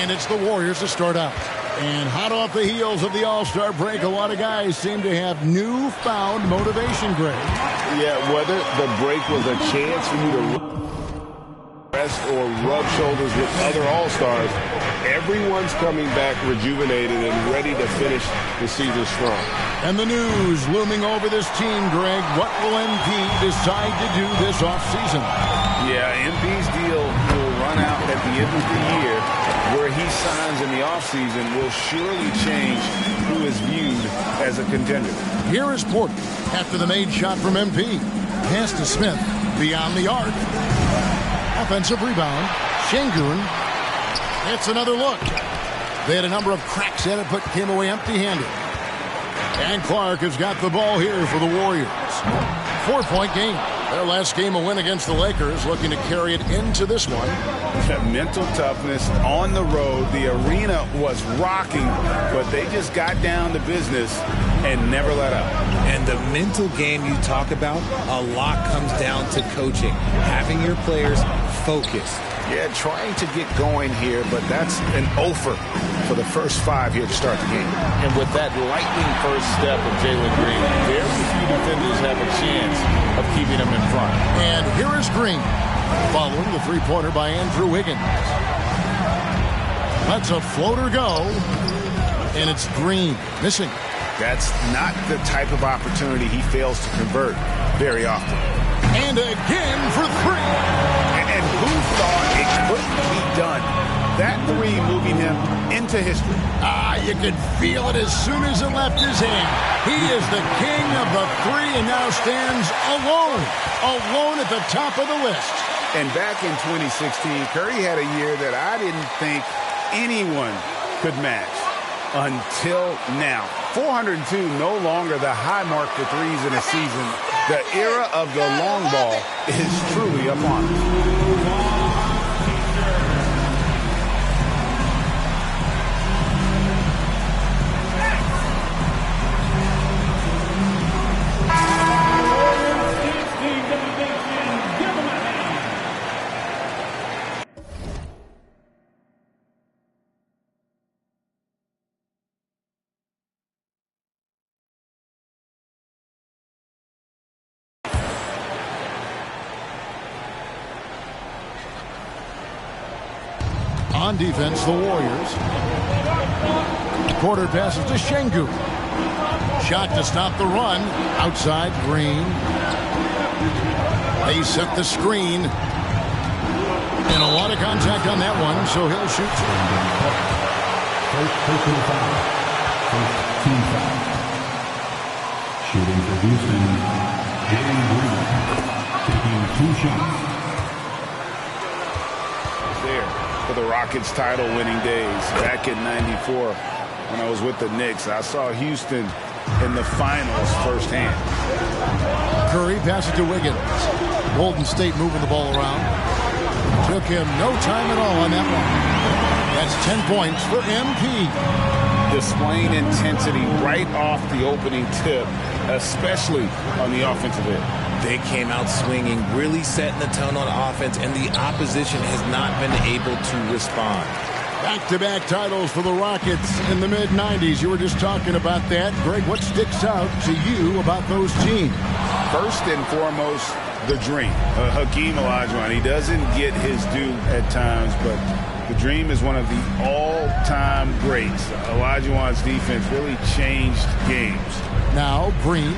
And it's the Warriors to start out. And hot off the heels of the All-Star break, a lot of guys seem to have newfound motivation, Greg. Yeah, whether the break was a chance for you to rest or rub shoulders with other All-Stars, everyone's coming back rejuvenated and ready to finish the season strong. And the news looming over this team, Greg. What will MP decide to do this offseason? Yeah, MP's deal will run out at the end of the year. Where he signs in the offseason will surely change who is viewed as a contender. Here is Porter after the made shot from MP. Pass to Smith beyond the arc. Offensive rebound. Şengün. It's another look. They had a number of cracks at it, but came away empty-handed. And Clark has got the ball here for the Warriors. 4-point game. Their last game, a win against the Lakers, looking to carry it into this one. Mental toughness on the road. The arena was rocking, but they just got down to business and never let up. And the mental game you talk about, a lot comes down to coaching, having your players focused. Yeah, trying to get going here, but that's an offer for the first 5 here to start the game. And with that lightning first step of Jalen Green, very few defenders have a chance of keeping him in front. And here is Green, following the three-pointer by Andrew Wiggins. Lets a floater go, and it's Green missing. That's not the type of opportunity he fails to convert very often. And again for three. And who thought it couldn't be done? That three moving him into history. You could feel it as soon as it left his hand. He is the king of the three and now stands alone at the top of the list. And back in 2016, Curry had a year that I didn't think anyone could match until now. 402, no longer the high mark for threes in a season. The era of the long ball is truly upon us. On defense, the Warriors. Porter passes to Şengün. Shot to stop the run. Outside, Green. They set the screen. And a lot of contact on that one, so he'll shoot. First personal foul. First team foul. Shooting for Houston, Jalen Green. Taking 2 shots. For the Rockets title-winning days back in '94 when I was with the Knicks. I saw Houston in the finals firsthand. Curry passes to Wiggins. Golden State moving the ball around. Took him no time at all on that one. That's 10 points for MP. Displaying intensity right off the opening tip, especially on the offensive end. They came out swinging, really setting the tone on offense, and the opposition has not been able to respond. Back-to-back titles for the Rockets in the mid-'90s. You were just talking about that. Greg, what sticks out to you about those teams? First and foremost, the dream. Hakeem Olajuwon, he doesn't get his due at times, but the dream is one of the all-time greats. Olajuwon's defense really changed games. Now Green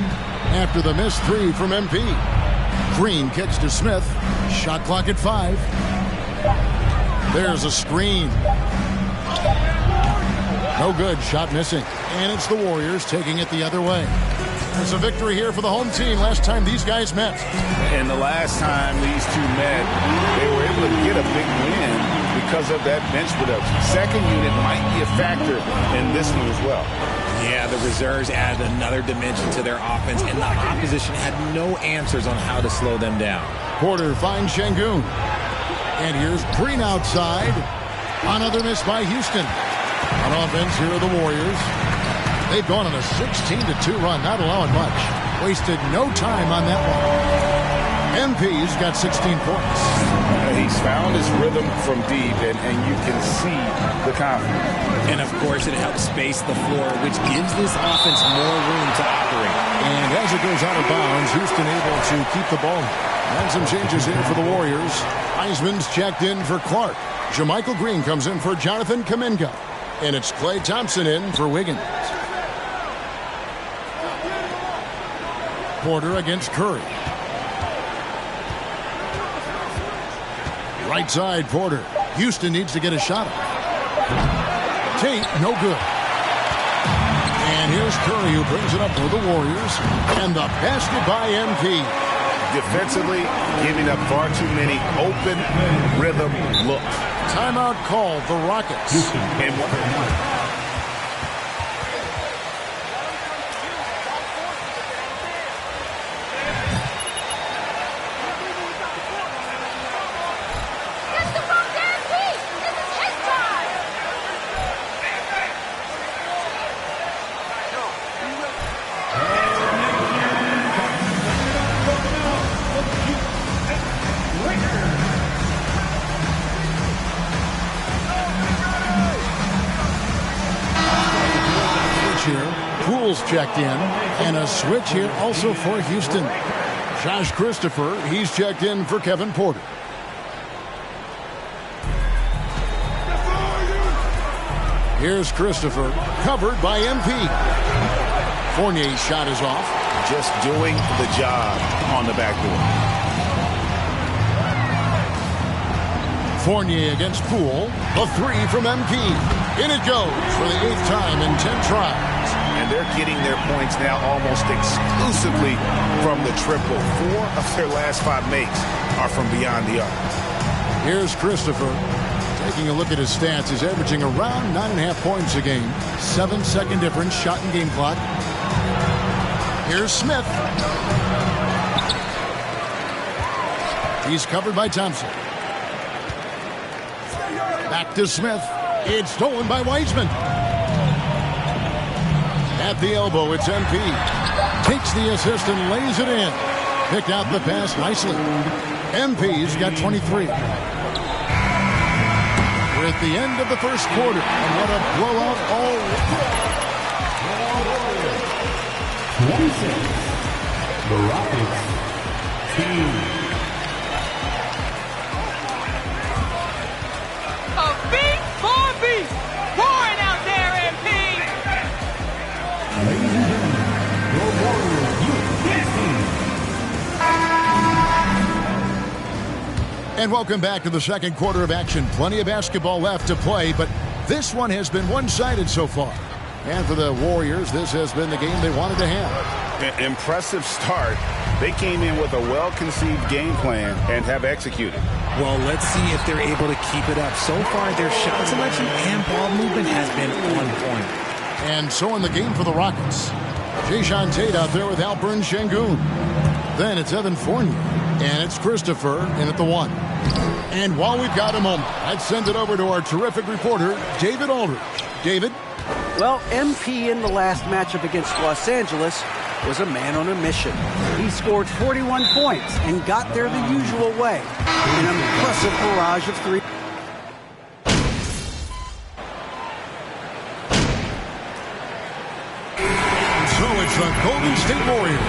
after the missed three from MP. Green kicks to Smith. Shot clock at 5. There's a screen. No good. Shot missing. And it's the Warriors taking it the other way. It's a victory here for the home team. Last time these guys met. And the last time these two met, they were able to get a big win because of that bench production. Second unit might be a factor in this one as well. Yeah, the reserves added another dimension to their offense, and the opposition had no answers on how to slow them down. Porter finds Şengün. And here's Green outside. Another miss by Houston. On offense, here are the Warriors. They've gone on a 16-2 run, not allowing much. Wasted no time on that one. MP's got 16 points. He's found his rhythm from deep, and you can see the confidence. And, of course, it helps space the floor, which gives this offense more room to operate. And as it goes out of bounds, Houston able to keep the ball. And some changes here for the Warriors. Heisman's checked in for Clark. Jermichael Green comes in for Jonathan Kuminga. And it's Klay Thompson in for Wiggins. Porter against Curry. Right side, Porter. Houston needs to get a shot up. Tate, no good. And here's Curry who brings it up for the Warriors. And the basket by MP. Defensively, giving up far too many open rhythm looks. Timeout called, the Rockets. Checked in, and a switch here also for Houston. Josh Christopher, he's checked in for Kevin Porter. Here's Christopher, covered by MP. Fournier's shot is off. Just doing the job on the backboard. Fournier against Poole. A three from MP. In it goes for the 8th time in 10 tries. And they're getting their points now almost exclusively from the triple. 4 of their last 5 makes are from beyond the arc. Here's Christopher. Taking a look at his stats, he's averaging around 9.5 points a game. 7-second difference, shot and game clock. Here's Smith. He's covered by Thompson. Back to Smith. It's stolen by Weissman. At the elbow, it's MP. Takes the assist and lays it in. Picked out the pass nicely. MP's got 23. We're at the end of the first quarter. And what a blowout all. 26. The Rockets team. A beat for a beat. Pouring out there, MP. Ladies and gentlemen, your Warriors youth team. And welcome back to the second quarter of action. Plenty of basketball left to play, but this one has been one-sided so far. And for the Warriors, this has been the game they wanted to have. An impressive start. They came in with a well-conceived game plan and have executed. Well, let's see if they're able to keep it up. So far, their shot selection and ball movement has been on point. And so in the game for the Rockets. Jae'Sean Tate out there with Alperen Sengun. Then it's Evan Fournier. And it's Christopher in at the 1. And while we've got a moment, I'd send it over to our terrific reporter, David Aldridge. David? Well, MP in the last matchup against Los Angeles was a man on a mission. He scored 41 points and got there the usual way. An impressive barrage of 3. So it's the Golden State Warriors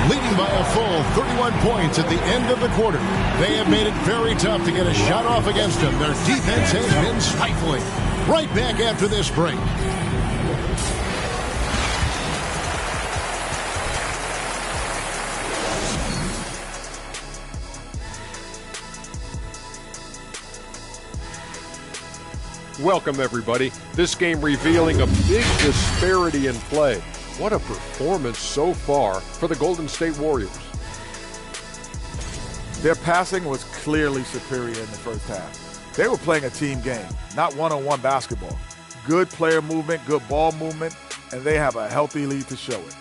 leading by a full 31 points at the end of the quarter. They have made it very tough to get a shot off against them. Their defense has been stifling. Right back after this break. Welcome, everybody. This game revealing a big disparity in play. What a performance so far for the Golden State Warriors. Their passing was clearly superior in the first half. They were playing a team game, not one-on-one basketball. Good player movement, good ball movement, and they have a healthy lead to show it.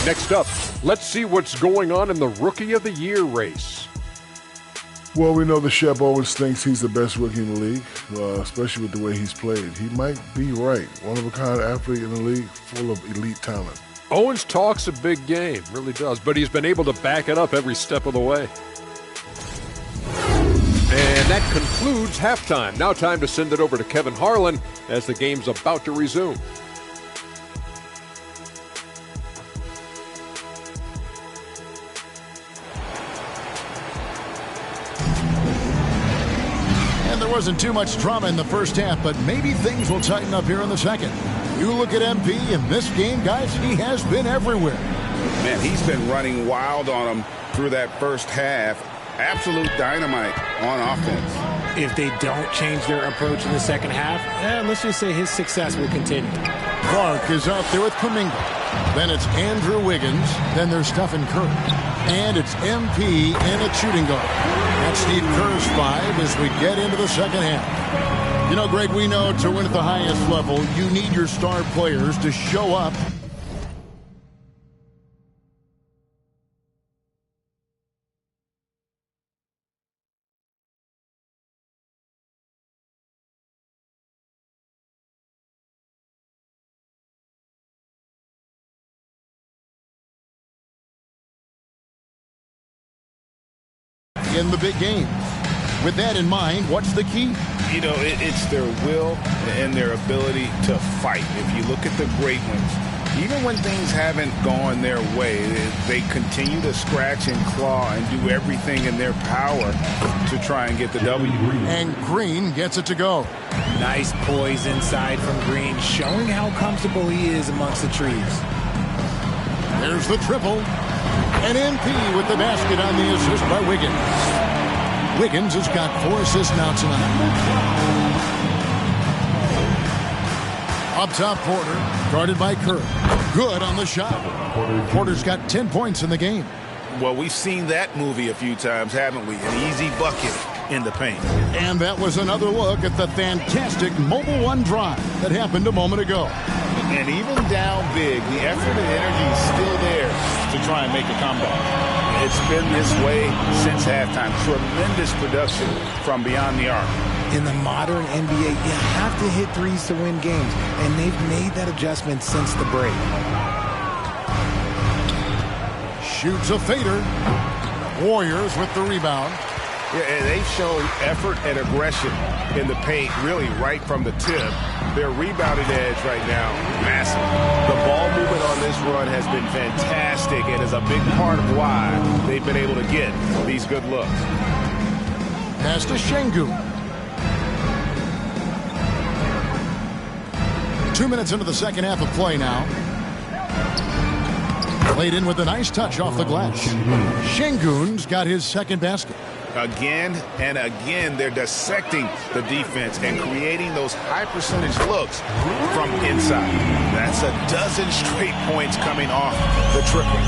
Next up, let's see what's going on in the Rookie of the Year race. Well, we know that Shep always thinks he's the best rookie in the league, especially with the way he's played. He might be right. One-of-a-kind athlete in the league, full of elite talent. Owens talks a big game, really does, but he's been able to back it up every step of the way. And that concludes halftime. Now time to send it over to Kevin Harlan as the game's about to resume. And there wasn't too much drama in the first half, but maybe things will tighten up here in the second. You look at MP in this game, guys, he has been everywhere. Man, he's been running wild on them through that first half. Absolute dynamite on offense. If they don't change their approach in the second half, let's just say his success will continue. Clark is out there with Kuminga. Then it's Andrew Wiggins. Then there's Stephen Curry. And it's MP in a shooting guard. That's Steve Kerr's 5 as we get into the second half. You know, Greg, we know to win at the highest level, you need your star players to show up. In the big game. With that in mind, what's the key? You know, it's their will and their ability to fight. If you look at the great ones, even when things haven't gone their way, they continue to scratch and claw and do everything in their power to try and get the W. And Green gets it to go. Nice poise inside from Green, showing how comfortable he is amongst the trees. There's the triple. And MP with the basket on the assist by Wiggins. Wiggins has got 4 assists now tonight. Up top, Porter, guarded by Curry. Good on the shot. Porter's got 10 points in the game. Well, we've seen that movie a few times, haven't we? An easy bucket in the paint. And that was another look at the fantastic Mobile One drive that happened a moment ago. And even down big, the effort and energy is still there to try and make a comeback. It's been this way since halftime. Tremendous production from beyond the arc. In the modern NBA, you have to hit threes to win games, and they've made that adjustment since the break. Shoots a fader. Warriors with the rebound. Yeah, and they've shown effort and aggression in the paint, really right from the tip. Their rebounding edge right now, massive. The ball movement on this run has been fantastic and is a big part of why they've been able to get these good looks. Pass to Şengün. 2 minutes into the second half of play now. Played in with a nice touch off the glass. Şengün's got his second basket. Again and again, they're dissecting the defense and creating those high-percentage looks from inside. That's a dozen straight points coming off the triple.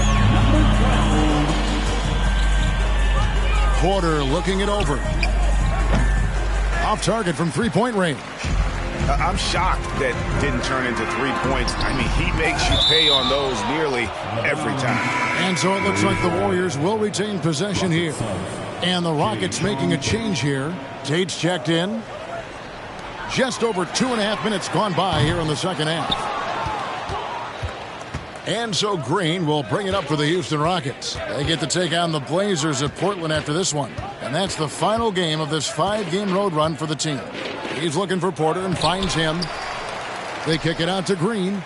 Porter looking it over. Off target from three-point range. I'm shocked that didn't turn into 3 points. I mean, he makes you pay on those nearly every time. And so it looks like the Warriors will retain possession here. And the Rockets making a change here. Tate's checked in. Just over 2.5 minutes gone by here in the second half. And so Green will bring it up for the Houston Rockets. They get to take on the Blazers at Portland after this one. And that's the final game of this 5-game road run for the team. He's looking for Porter and finds him. They kick it out to Green.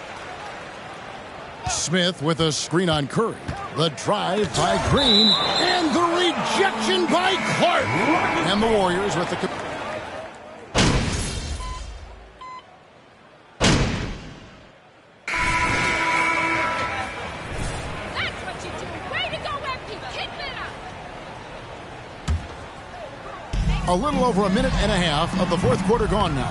Smith with a screen on Curry. The drive by Green. And the rejection by Clark. And the Warriors with the... A little over 1.5 minutes of the fourth quarter gone now.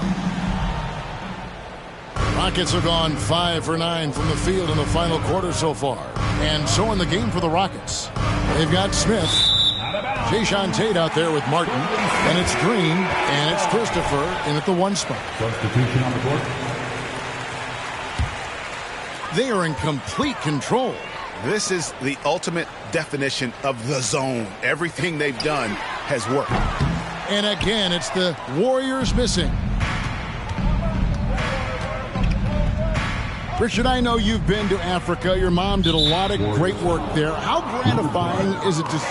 Rockets have gone 5 for 9 from the field in the final quarter so far. And so in the game for the Rockets. They've got Smith. Jason Tate out there with Martin. And it's Green. And it's Christopher in at the 1 spot. Substitution on the court. They are in complete control. This is the ultimate definition of the zone. Everything they've done has worked. And again, it's the Warriors missing. Richard, I know you've been to Africa. Your mom did a lot of great work there. How gratifying is it to see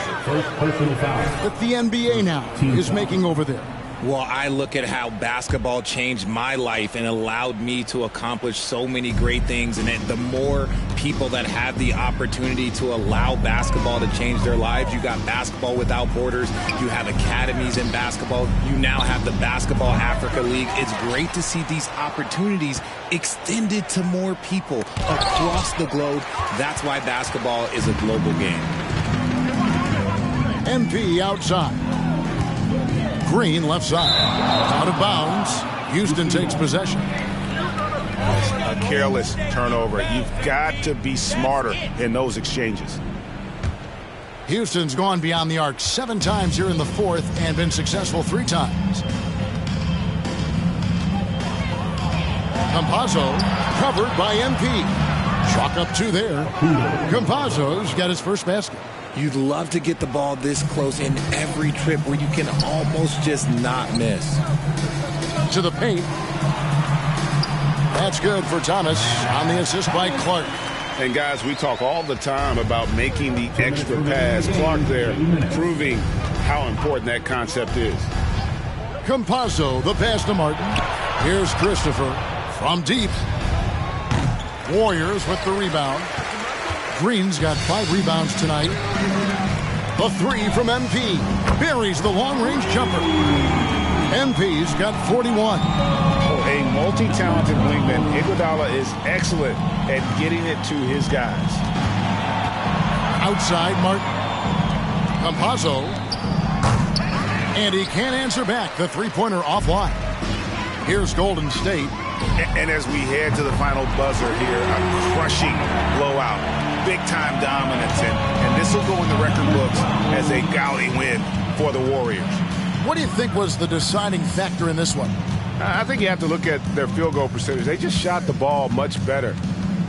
that the NBA now is making over there? Well, I look at how basketball changed my life and allowed me to accomplish so many great things. And the more people that have the opportunity to allow basketball to change their lives, you got Basketball Without Borders, you have academies in basketball, you now have the Basketball Africa League. It's great to see these opportunities extended to more people across the globe. That's why basketball is a global game. MP outside. Green left side. Out of bounds. Houston takes possession. A careless turnover. You've got to be smarter in those exchanges. Houston's gone beyond the arc 7 times here in the fourth and been successful 3 times. Campazzo covered by MP. Chalk up 2 there. Campazzo's got his first basket. You'd love to get the ball this close in every trip where you can almost just not miss. To the paint. That's good for Thomas on the assist by Clark. And guys, we talk all the time about making the extra pass. Clark there proving how important that concept is. Campazzo, the pass to Martin. Here's Christopher from deep. Warriors with the rebound. Green's got 5 rebounds tonight. A 3 from MP. Buries the long-range jumper. MP's got 41. A multi-talented wingman. Iguodala is excellent at getting it to his guys. Outside, Martin. Campazzo. And he can't answer back. The three-pointer offline. Here's Golden State. And as we head to the final buzzer here, a crushing blowout. Big-time dominance, and this will go in the record books as a gaudy win for the Warriors. What do you think was the deciding factor in this one? I think you have to look at their field goal percentage. They just shot the ball much better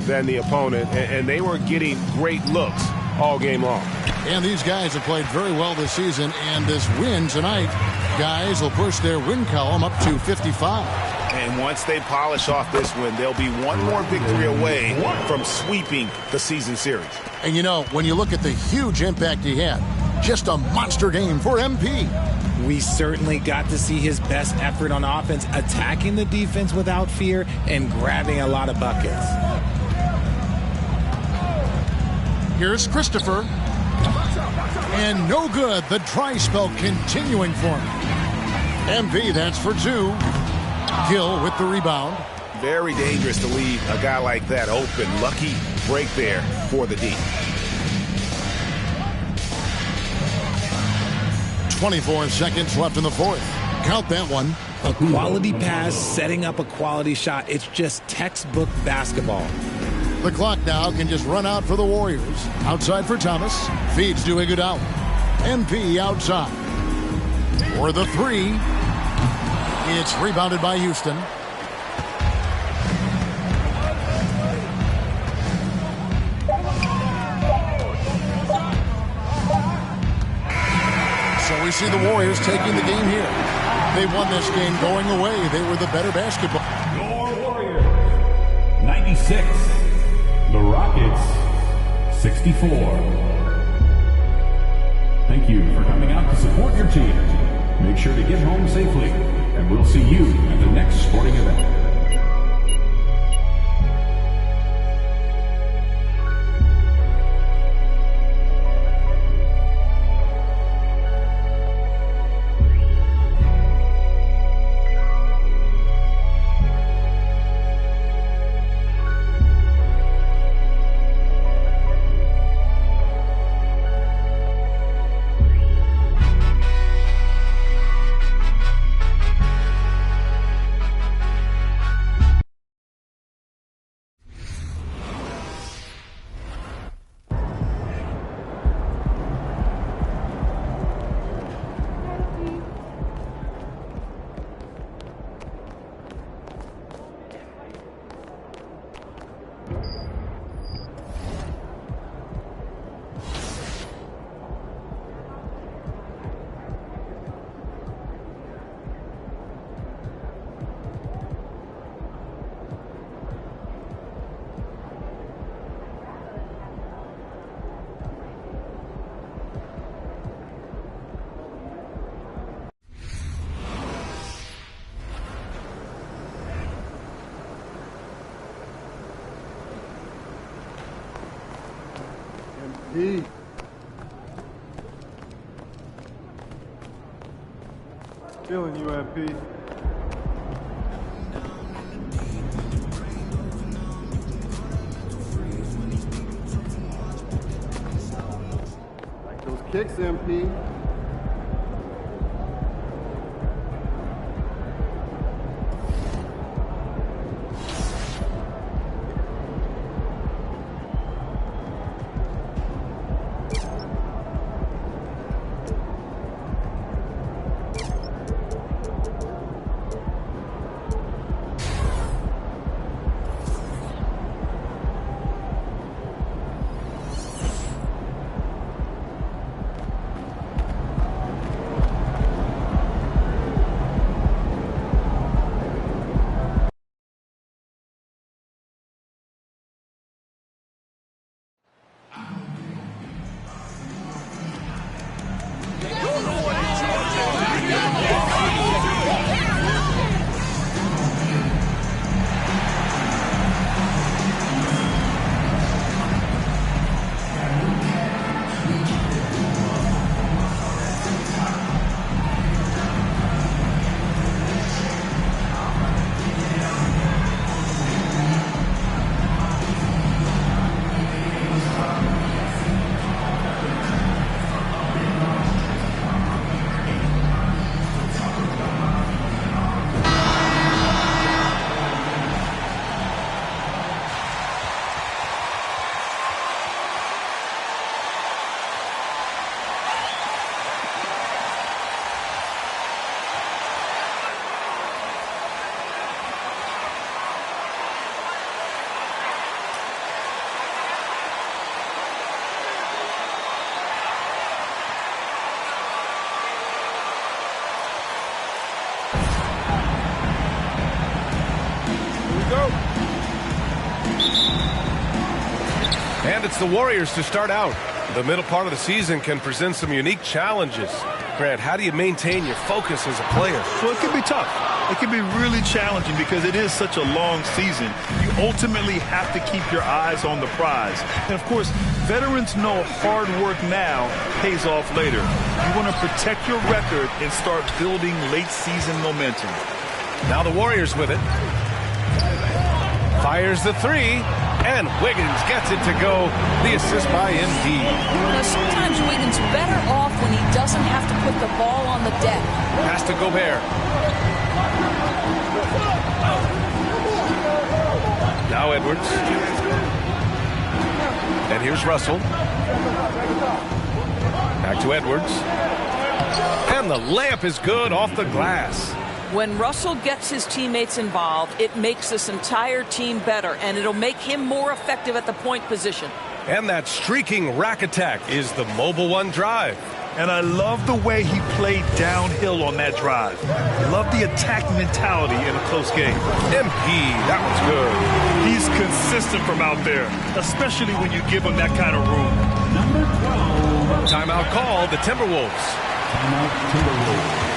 than the opponent, and they were getting great looks all game long. And these guys have played very well this season, and this win tonight, guys will push their win column up to 55. And once they polish off this win, they'll be one more victory away from sweeping the season series. And you know, when you look at the huge impact he had, just a monster game for MP. We certainly got to see his best effort on offense, attacking the defense without fear and grabbing a lot of buckets. Here's Christopher. And no good. The dry spell continuing for him. MP, that's for 2. Gill with the rebound. Very dangerous to leave a guy like that open. Lucky break there for the D. 24 seconds left in the fourth. Count that one. A quality pass, setting up a quality shot. It's just textbook basketball. The clock now can just run out for the Warriors. Outside for Thomas. Feeds to Iguodala. MP outside. For the 3. It's rebounded by Houston. So we see the Warriors taking the game here. They won this game going away. They were the better basketball. Your Warriors, 96. The Rockets, 64. Thank you for coming out to support your team. Make sure to get home safely, and we'll see you at the next sporting event. MP. Feeling you, MP. Like those kicks, MP. And it's the Warriors to start out. The middle part of the season can present some unique challenges. Grant, how do you maintain your focus as a player? Well, it can be tough. It can be really challenging because it is such a long season. You ultimately have to keep your eyes on the prize. And, of course, veterans know hard work now pays off later. You want to protect your record and start building late-season momentum. Now the Warriors with it. Fires the three, and Wiggins gets it to go. The assist by Embiid. Sometimes Wiggins better off when he doesn't have to put the ball on the deck. Pass to Gobert. Now Edwards. And here's Russell. Back to Edwards. And the layup is good off the glass. When Russell gets his teammates involved, it makes this entire team better, and it'll make him more effective at the point position. And that streaking rack attack is the Mobile One drive. And I love the way he played downhill on that drive. Love the attack mentality in a close game. MP, that was good. He's consistent from out there, especially when you give him that kind of room. Number 12. Timeout called, the Timberwolves. Timeout Timberwolves.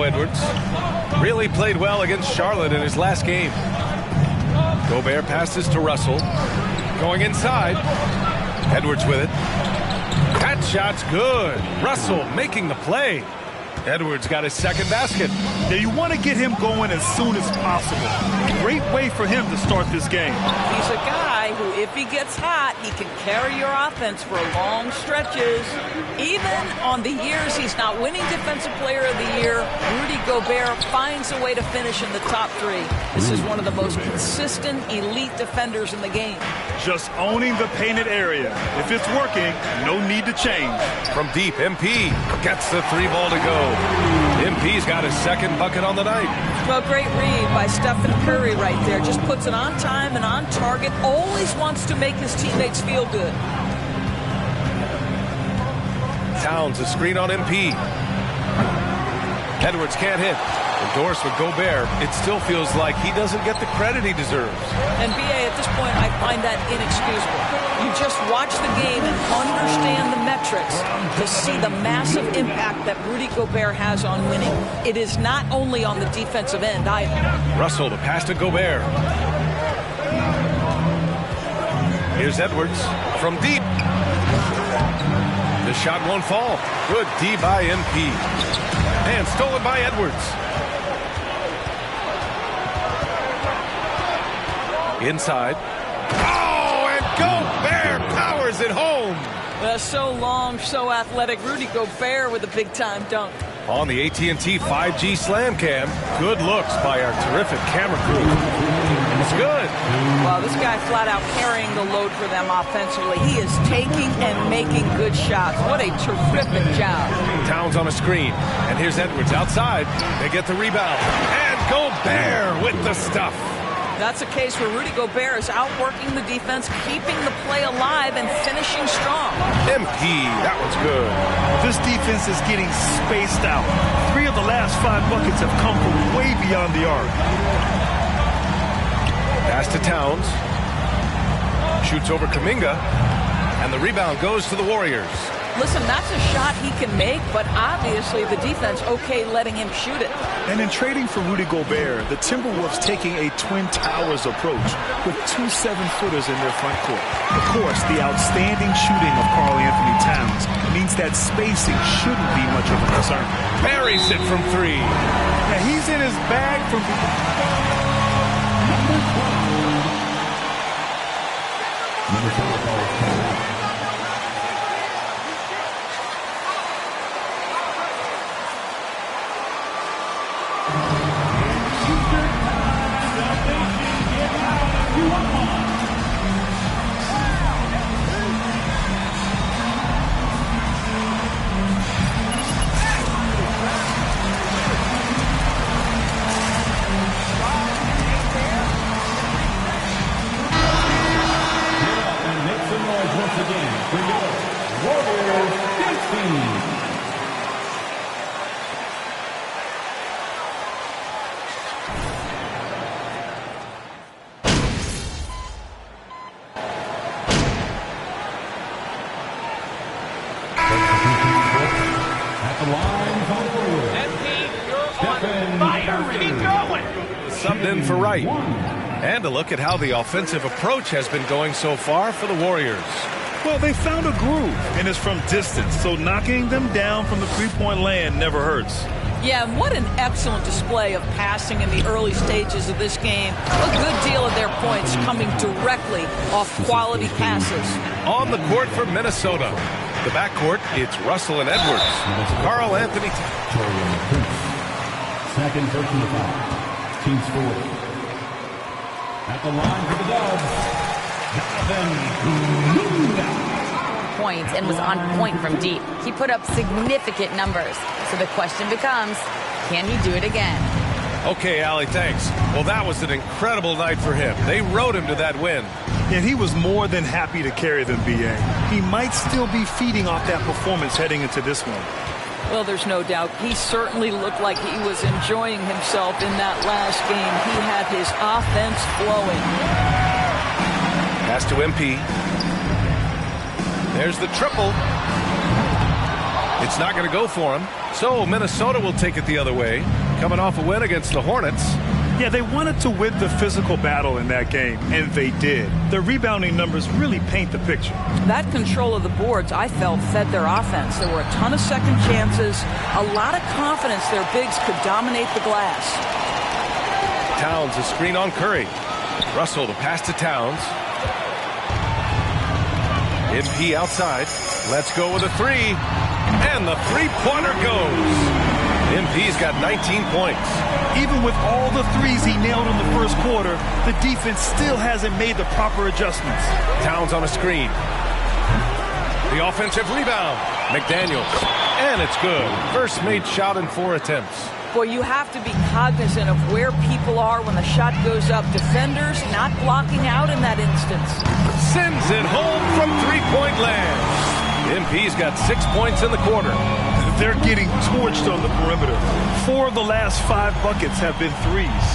Edwards really played well against Charlotte in his last game. Gobert passes to Russell. Going inside. Edwards with it. That shot's good. Russell making the play. Edwards got his second basket. Now you want to get him going as soon as possible. Great way for him to start this game. He's a guy guy who, if he gets hot, he can carry your offense for long stretches. Even on the years he's not winning Defensive Player of the Year, Rudy Gobert finds a way to finish in the top 3. This is one of the most consistent, elite defenders in the game. Just owning the painted area. If it's working, no need to change. From deep, MP gets the 3-ball to go. MP's got his second bucket on the night. Well, great read by Stephen Curry right there. Just puts it on time and on target. Always wants to make his teammates feel good. Towns, a screen on MP. Edwards can't hit. Endorsed with Gobert. It still feels like he doesn't get the credit he deserves. And BA, at this point, I find that inexcusable. You just watch the game and understand the metrics to see the massive impact that Rudy Gobert has on winning. It is not only on the defensive end either. Russell, the pass to Gobert. Here's Edwards from deep. The shot won't fall. Good D by MP. And stolen by Edwards. Inside. Oh, and Gobert powers it home. So long, so athletic. Rudy Gobert with a big-time dunk. On the AT&T 5G Slam Cam, good looks by our terrific camera crew. It's good. Well, this guy flat out carrying the load for them offensively. He is taking and making good shots. What a terrific job. Towns on a screen. And here's Edwards outside. They get the rebound. And Gobert with the stuff. That's a case where Rudy Gobert is outworking the defense, keeping the play alive, and finishing strong. MP, that one's good. This defense is getting spaced out. 3 of the last 5 buckets have come from way beyond the arc. Pass to Towns. Shoots over Kuminga. And the rebound goes to the Warriors. Listen, that's a shot he can make, but obviously the defense okay letting him shoot it. And in trading for Rudy Gobert, the Timberwolves taking a Twin Towers approach with 2 7-footers in their front court. Of course, the outstanding shooting of Karl-Anthony Towns means that spacing shouldn't be much of a concern. Buries it from 3. Yeah, he's in his bag from... Subbed in for Wright. And a look at how the offensive approach has been going so far for the Warriors. Well, they found a groove, and it's from distance, so knocking them down from the three-point land never hurts. Yeah, and what an excellent display of passing in the early stages of this game. A good deal of their points coming directly off quality passes. On the court for Minnesota. The backcourt, it's Russell and Edwards. Karl-Anthony. Second personal foul. Team score. At the line for the Dubs. Points and was on point from deep. He put up significant numbers. So the question becomes, can he do it again? Okay, Allie, thanks. Well, that was an incredible night for him. They rode him to that win. And he was more than happy to carry them, B.A. He might still be feeding off that performance heading into this one. Well, there's no doubt. He certainly looked like he was enjoying himself in that last game. He had his offense flowing. Pass to MP. There's the triple. It's not going to go for him. So Minnesota will take it the other way, coming off a win against the Hornets. Yeah, they wanted to win the physical battle in that game, and they did. Their rebounding numbers really paint the picture. That control of the boards, I felt, fed their offense. There were a ton of second chances, a lot of confidence their bigs could dominate the glass. Towns, a screen on Curry. Russell, the pass to Towns. MP outside. Let's go with a three. And the three-pointer goes. MP's got 19 points. Even with all the threes he nailed in the first quarter, the defense still hasn't made the proper adjustments. Towns on a screen. The offensive rebound. McDaniels. And it's good. First made shot in 4 attempts. Boy, you have to be cognizant of where people are when the shot goes up. Defenders not blocking out in that instance. Sends it home from three-point land. MP's got 6 points in the quarter. They're getting torched on the perimeter. 4 of the last 5 buckets have been threes.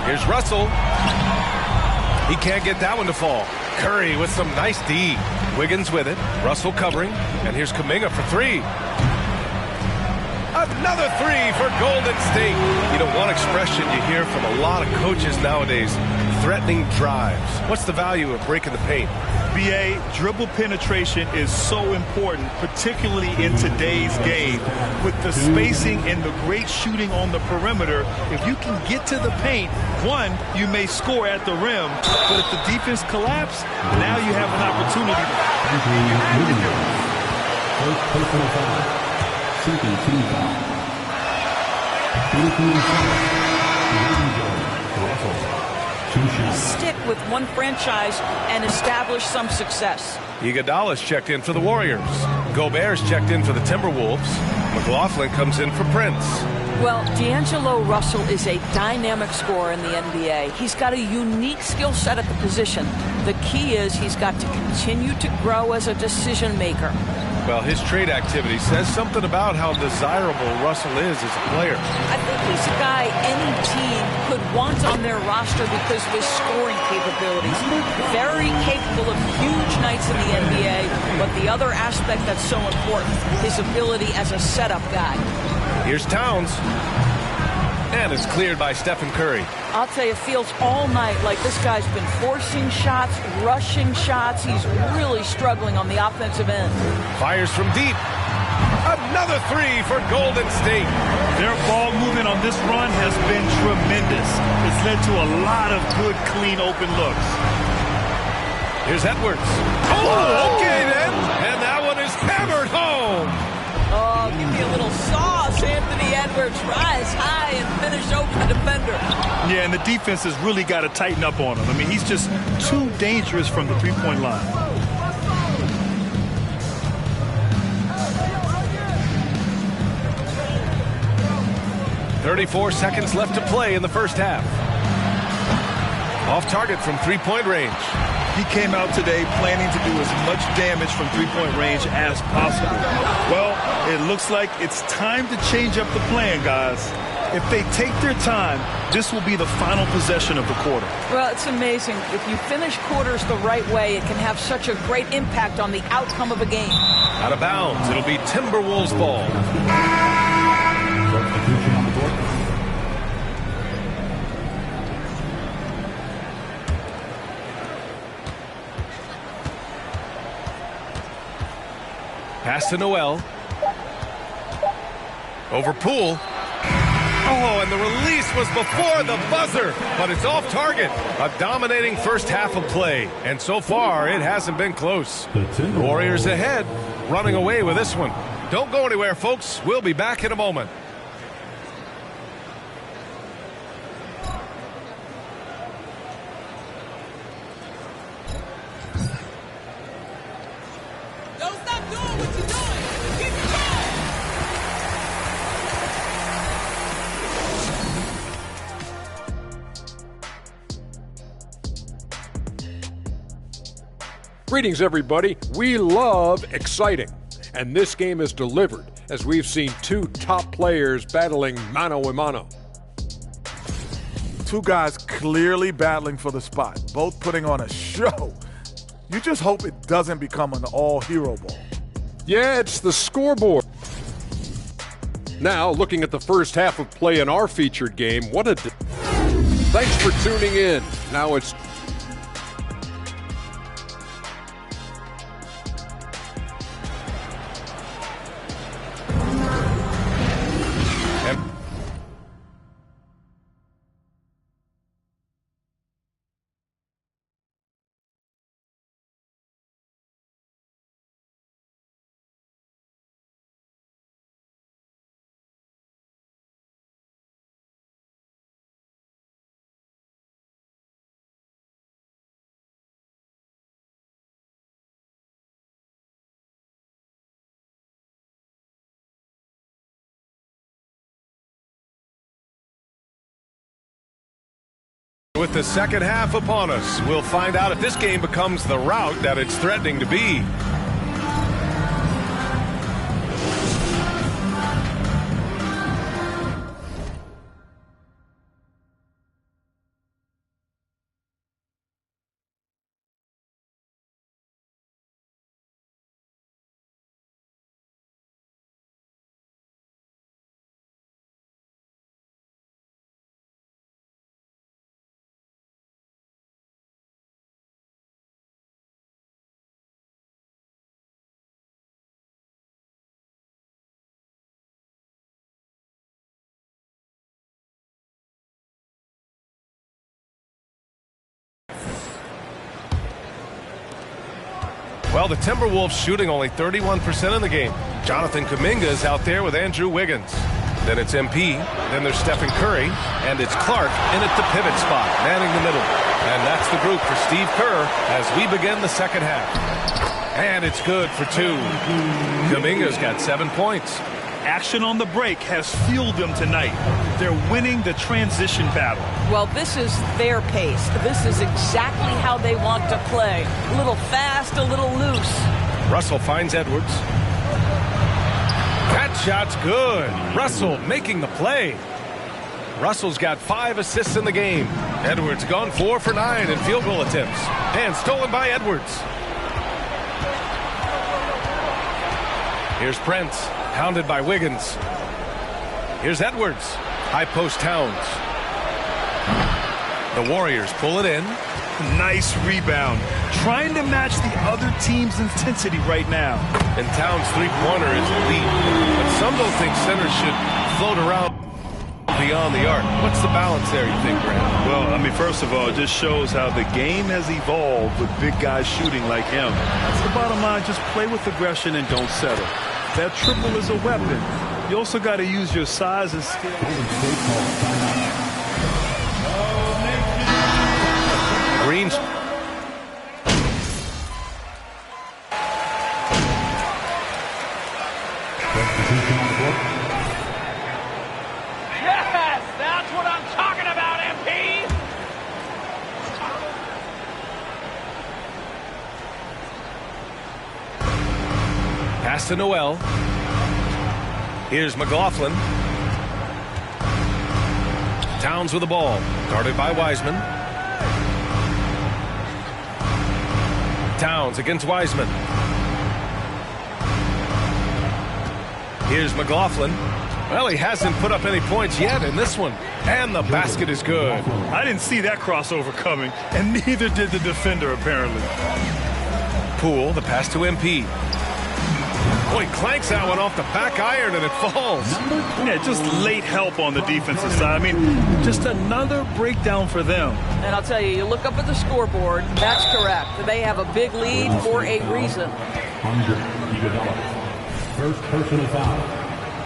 Here's Russell. He can't get that one to fall. Curry with some nice D. Wiggins with it. Russell covering. And here's Kuminga for 3. Another 3 for Golden State. You know, one expression you hear from a lot of coaches nowadays, threatening drives. What's the value of breaking the paint? BA, dribble penetration is so important, particularly in today's game. With the spacing and the great shooting on the perimeter, if you can get to the paint, one, you may score at the rim, but if the defense collapse, now you have an opportunity. Stick with one franchise and establish some success. Iguodala's checked in for the Warriors. Gobert's checked in for the Timberwolves. McLaughlin comes in for Prince. Well, D'Angelo Russell is a dynamic scorer in the NBA. He's got a unique skill set at the position. The key is he's got to continue to grow as a decision maker. Well, his trade activity says something about how desirable Russell is as a player. I think he's a guy any team could want on their roster because of his scoring capabilities. Very capable of huge nights in the NBA, but the other aspect that's so important, his ability as a setup guy. Here's Towns. And it's cleared by Stephen Curry. I'll tell you, it feels all night like this guy's been forcing shots, rushing shots. He's really struggling on the offensive end. Fires from deep. Another 3 for Golden State. Their ball movement on this run has been tremendous. It's led to a lot of good, clean, open looks. Here's Edwards. Oh, okay then. And that one is hammered home. Oh, give me a little sauce, Anthony Edwards. Rise high and finish over the defender. Yeah, and the defense has really got to tighten up on him. I mean, he's just too dangerous from the three-point line. "34 seconds left to play in the first half. Off target from three-point range. He came out today planning to do as much damage from three-point range as possible. Well, it looks like it's time to change up the plan, guys. If they take their time, this will be the final possession of the quarter. Well, it's amazing. If you finish quarters the right way, it can have such a great impact on the outcome of a game. Out of bounds. It'll be Timberwolves ball. Pass to Noel. Over Poole. Oh, and the release was before the buzzer, but it's off target. A dominating first half of play, and so far it hasn't been close. Warriors ahead, running away with this one. Don't go anywhere, folks. We'll be back in a moment. Greetings, everybody. We love exciting, and this game is delivered as we've seen 2 top players battling mano a mano. 2 guys clearly battling for the spot, both putting on a show. You just hope it doesn't become an all-hero ball. Yeah, it's the scoreboard. Now, looking at the first half of play in our featured game, Thanks for tuning in. Now it's With the second half upon us, we'll find out if this game becomes the rout that it's threatening to be. Well, the Timberwolves shooting only 31% in the game. Jonathan Kuminga is out there with Andrew Wiggins. Then it's MP. Then there's Stephen Curry. And it's Clark in at the pivot spot, manning the middle. And that's the group for Steve Kerr as we begin the second half. And it's good for 2. Kuminga's got 7 points. Action on the break has fueled them tonight. They're winning the transition battle. Well, this is their pace. This is exactly how they want to play. A little fast, a little loose. Russell finds Edwards. That shot's good. Russell making the play. Russell's got 5 assists in the game. Edwards gone 4 for 9 in field goal attempts. And stolen by Edwards. Here's Prince. Hounded by Wiggins. Here's Edwards. High post Towns. The Warriors pull it in. Nice rebound. Trying to match the other team's intensity right now. And Towns' three-pointer is elite. But some don't think centers should float around beyond the arc. What's the balance there, you think, Brad? Well, I mean, first of all, it just shows how the game has evolved with big guys shooting like him. That's the bottom line. Just play with aggression and don't settle. That triple is a weapon. You also got to use your size and skill. Green's. Yes, that's what I'm talking about, MP. Pass to Noel. Here's McLaughlin. Towns with the ball. Guarded by Wiseman. Towns against Wiseman. Here's McLaughlin. Well, he hasn't put up any points yet in this one. And the basket is good. I didn't see that crossover coming, and neither did the defender, apparently. Poole, the pass to MP. Boy, clanks that one off the back iron and it falls. Yeah, just late help on the defensive side. I mean, just another breakdown for them. And I'll tell you, you look up at the scoreboard, that's correct. They have a big lead for a reason. First personal foul.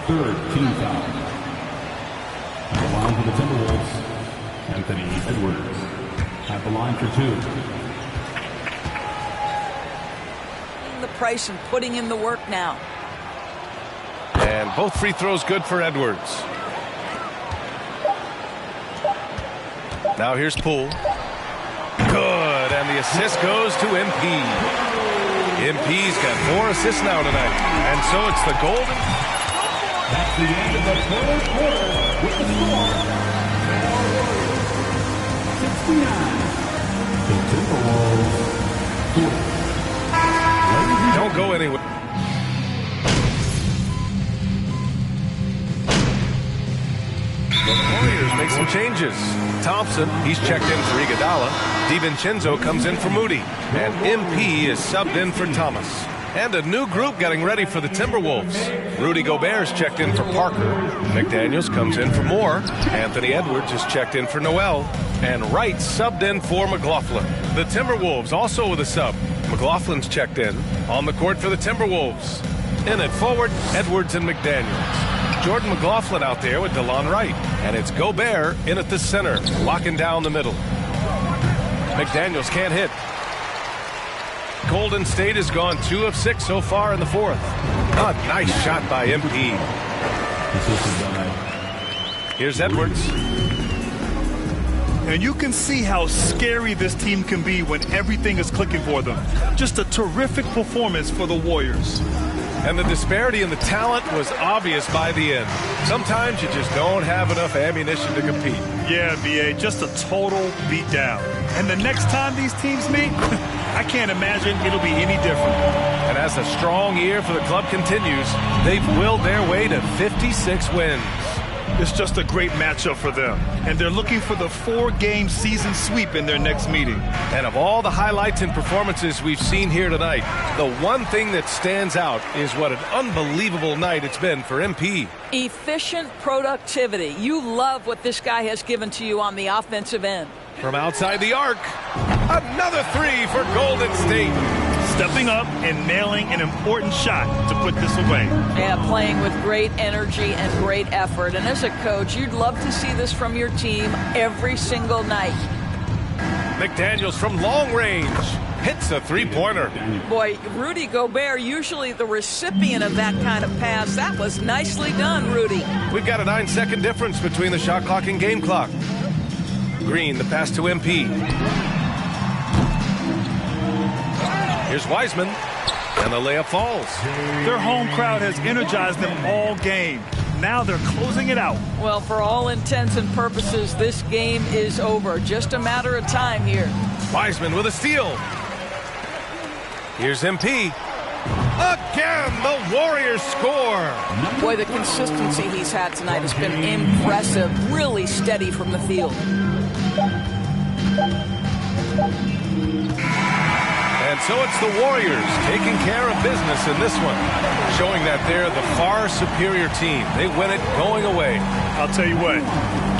Third team foul. At the line for the Timberwolves, Anthony Edwards. At the line for 2. The price and putting in the work now. And both free throws good for Edwards. Now here's Poole. Good, and the assist goes to MP. MP's got 4 assists now tonight. And so it's the golden. That's the end of the third quarter with the score. 69. The Timberwolves 40. Don't go anywhere. The Warriors make some changes. Thompson, he's checked in for Iguodala. DiVincenzo comes in for Moody. And MP is subbed in for Thomas. And a new group getting ready for the Timberwolves. Rudy Gobert's checked in for Parker. McDaniels comes in for Moore. Anthony Edwards is checked in for Noel. And Wright subbed in for McLaughlin. The Timberwolves also with a sub. McLaughlin's checked in. On the court for the Timberwolves. In at forward, Edwards and McDaniels. Jordan McLaughlin out there with DeLon Wright. And it's Gobert in at the center, locking down the middle. McDaniels can't hit. Golden State has gone 2 of 6 so far in the fourth. A nice shot by MP. Here's Edwards. And you can see how scary this team can be when everything is clicking for them. Just a terrific performance for the Warriors. And the disparity in the talent was obvious by the end. Sometimes you just don't have enough ammunition to compete. Yeah, B.A., just a total beatdown. And the next time these teams meet, I can't imagine it'll be any different. And as the strong year for the club continues, they've willed their way to 56 wins. It's just a great matchup for them. And they're looking for the 4-game season sweep in their next meeting. And of all the highlights and performances we've seen here tonight, the one thing that stands out is what an unbelievable night it's been for MP. Efficient productivity. You love what this guy has given to you on the offensive end. From outside the arc, another three for Golden State. Stepping up and nailing an important shot to put this away. Yeah, playing with great energy and great effort. And as a coach, you'd love to see this from your team every single night. McDaniels from long range hits a three-pointer. Boy, Rudy Gobert, usually the recipient of that kind of pass. That was nicely done, Rudy. We've got a 9-second difference between the shot clock and game clock. Green, the pass to MP. Here's Wiseman, and the layup falls. Their home crowd has energized them all game. Now they're closing it out. Well, for all intents and purposes, this game is over. Just a matter of time here. Wiseman with a steal. Here's MP. Again, the Warriors score. Boy, the consistency he's had tonight has been impressive. Really steady from the field. And so it's the Warriors taking care of business in this one, showing that they're the far superior team. They win it going away. I'll tell you what,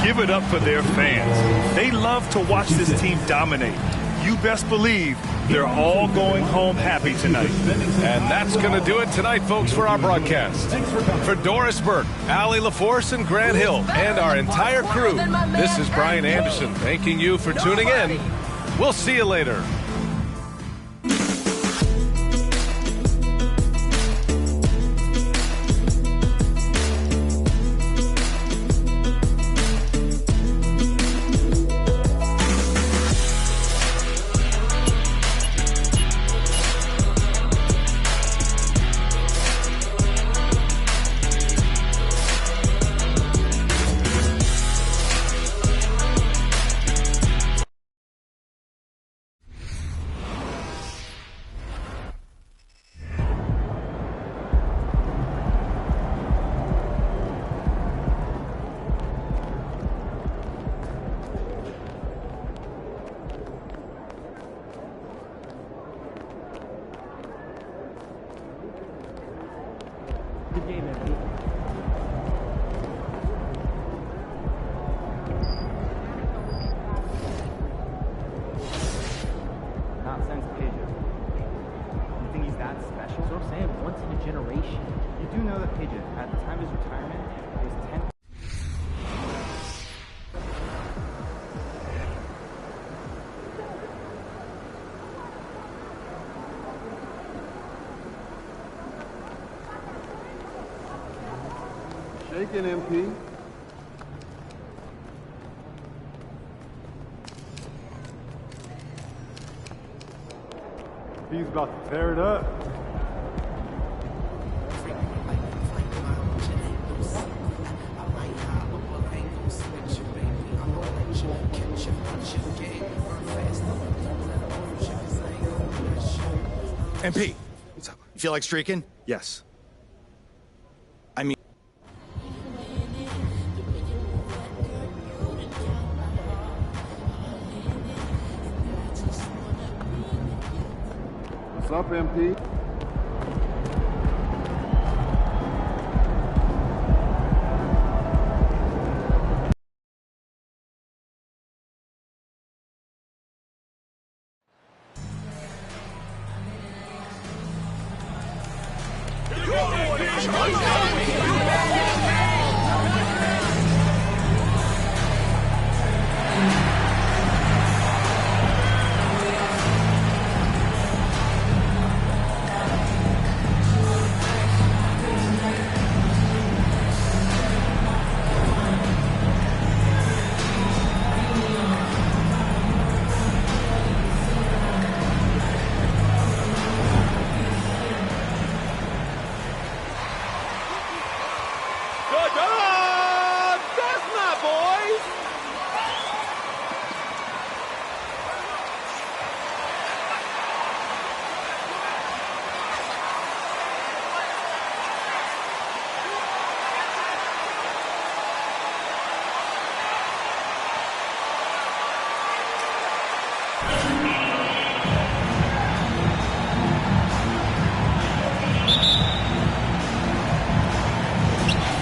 give it up for their fans. They love to watch this team dominate. You best believe they're all going home happy tonight. And that's going to do it tonight, folks, for our broadcast. For Doris Burke, Allie LaForce, and Grant Hill, and our entire crew, this is Brian Anderson thanking you for tuning in. We'll see you later. Good game, MP. Nonsense pages. You think he's that special? So I'm saying, once in a generation. You do know that Pages, at the time of his retirement, was 10. Shaking, MP. He's about to tear it up. MP, what's up? You feel like streaking? Yes. I mean... What's up, MP?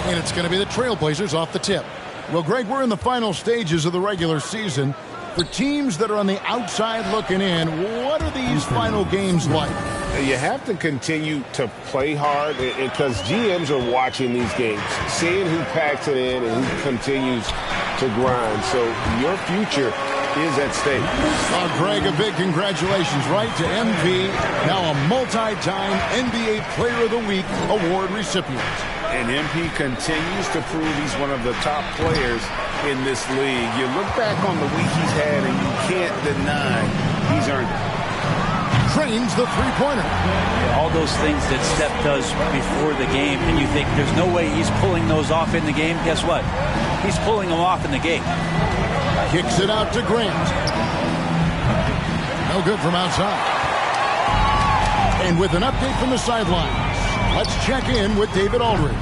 And it's going to be the Trailblazers off the tip. Well, Greg, we're in the final stages of the regular season. For teams that are on the outside looking in, what are these final games like? You have to continue to play hard because GMs are watching these games, seeing who packs it in and who continues to grind. So your future is at stake. Greg, a big congratulations, right, to MP, now a multi-time NBA Player of the Week award recipient. And MP continues to prove he's one of the top players in this league. You look back on the week he's had, and you can't deny he's earned it. Trains the three-pointer. All those things that Steph does before the game, and you think there's no way he's pulling those off in the game. Guess what? He's pulling them off in the game. Kicks it out to Grant. No good from outside. And with an update from the sidelines, let's check in with David Aldridge.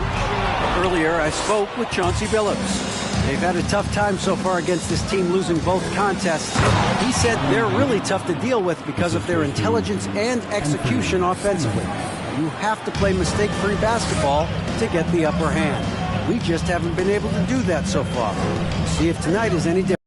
Earlier, I spoke with Chauncey Billups. They've had a tough time so far against this team, losing both contests. He said they're really tough to deal with because of their intelligence and execution offensively. You have to play mistake-free basketball to get the upper hand. We just haven't been able to do that so far. See if tonight is any different.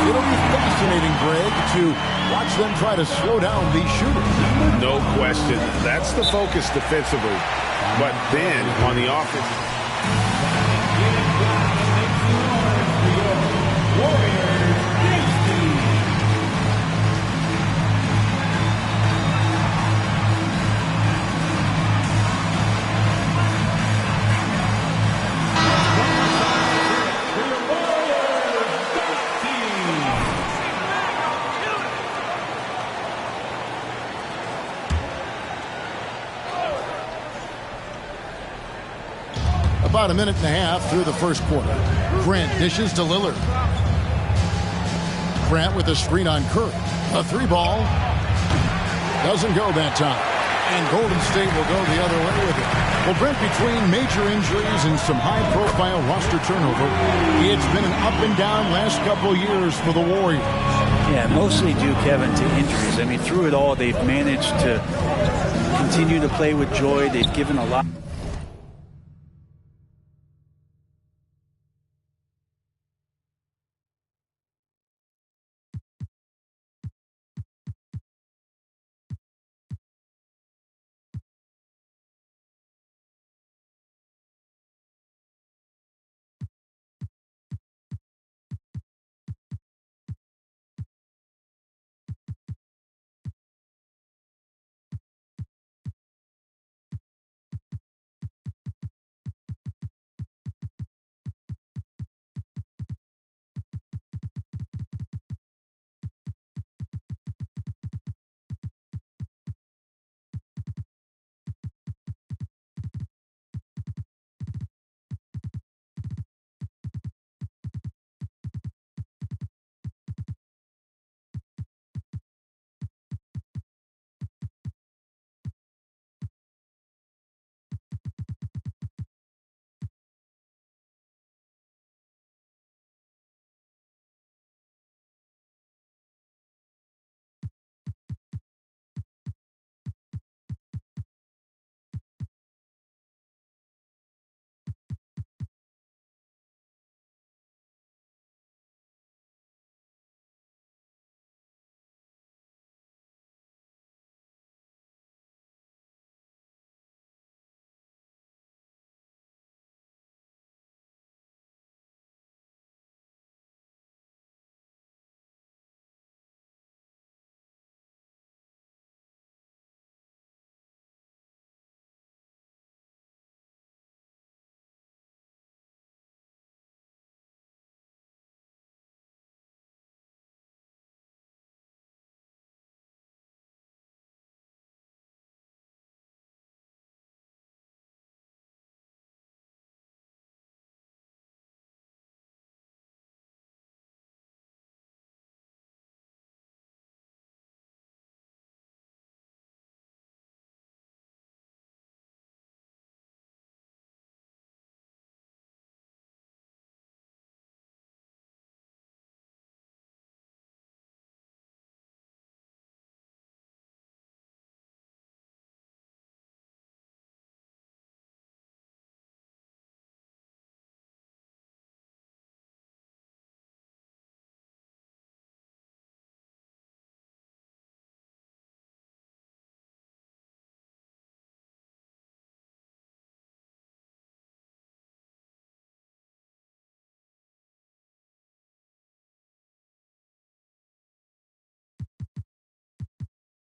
It'll be fascinating, Greg, to watch them try to slow down these shooters. No question. That's the focus defensively. But then on the offense. About a minute and a half through the first quarter. Grant dishes to Lillard. Grant with a screen on Curry. A three ball. Doesn't go that time. And Golden State will go the other way with it. Well, Brent, between major injuries and some high-profile roster turnover, it's been an up and down last couple years for the Warriors. Yeah, mostly due, Kevin, to injuries. I mean, through it all, they've managed to continue to play with joy. They've given a lot.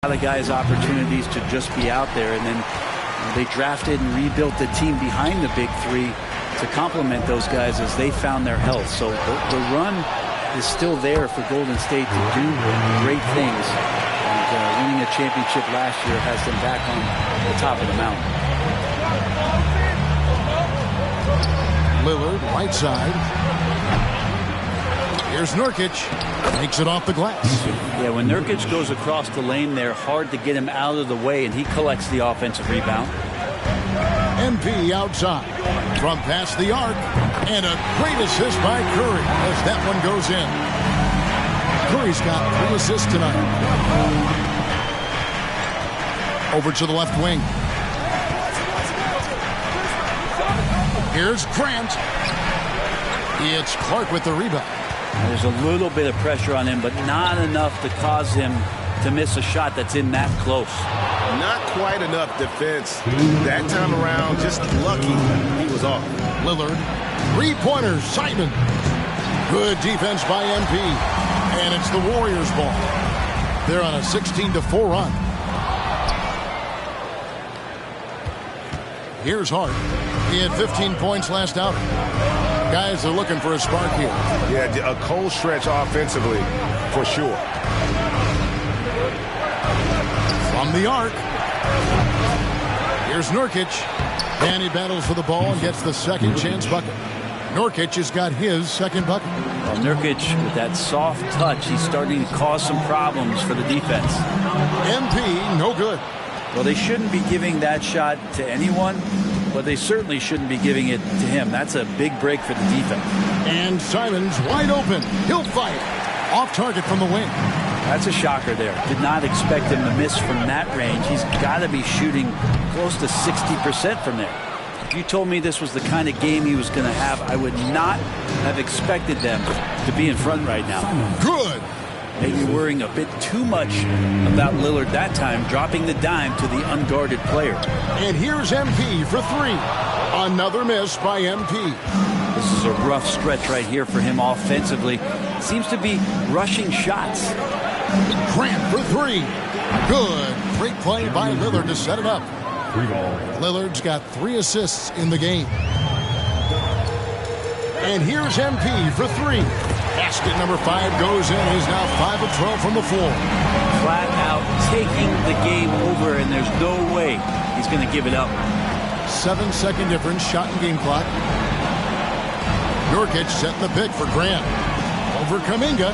A lot of guys opportunities to just be out there, and then they drafted and rebuilt the team behind the big three to complement those guys as they found their health. So the run is still there for Golden State to do great things. And winning a championship last year has them back on the top of the mountain. Lillard, right side. Here's Nurkic. Makes it off the glass. Yeah, when Nurkic goes across the lane, they're hard to get him out of the way, and he collects the offensive rebound. MP outside. From past the arc. And a great assist by Curry as that one goes in. Curry's got 3 assists tonight. Over to the left wing. Here's Grant. It's Clark with the rebound. There's a little bit of pressure on him, but not enough to cause him to miss a shot that's in that close. Not quite enough defense that time around. Just lucky he was off. Lillard. 3-pointer. Simon. Good defense by MP. And it's the Warriors' ball. They're on a 16-4 run. Here's Hart. He had 15 points last outing. Guys are looking for a spark here. Yeah, a cold stretch offensively, for sure. From the arc. Here's Nurkic. And he battles for the ball and gets the second chance bucket. Nurkic has got his second bucket. Well, Nurkic, with that soft touch, he's starting to cause some problems for the defense. MP, no good. Well, they shouldn't be giving that shot to anyone, but they certainly shouldn't be giving it to him. That's a big break for the defense. And Simon's wide open. He'll fight. Off target from the wing. That's a shocker there. Did not expect him to miss from that range. He's got to be shooting close to 60% from there. If you told me this was the kind of game he was going to have, I would not have expected them to be in front right now. Good. Maybe worrying a bit too much about Lillard that time, dropping the dime to the unguarded player. And here's MP for 3. Another miss by MP. This is a rough stretch right here for him offensively. Seems to be rushing shots. Grant for 3. Good. Great play by Lillard to set it up. Lillard's got 3 assists in the game. And here's MP for 3. Basket number 5 goes in. He's now 5 of 12 from the floor. Flat out taking the game over, and there's no way he's going to give it up. 7-second difference, shot and game clock. Nurkic setting the pick for Grant. Over Kuminga.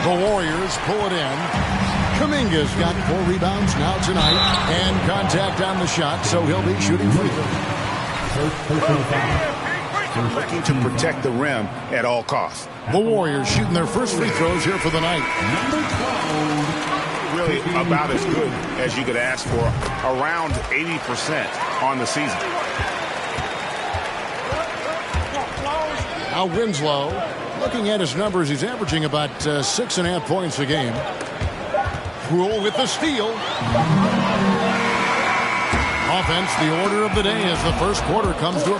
The Warriors pull it in. Kuminga's got 4 rebounds now tonight. And contact on the shot, so he'll be shooting free. Looking to protect the rim at all costs. The Warriors shooting their first free throws here for the night. Really about as good as you could ask for. Around 80% on the season. Now Winslow, looking at his numbers, he's averaging about 6.5 points a game. Poole with the steal. Offense, the order of the day as the first quarter comes to a...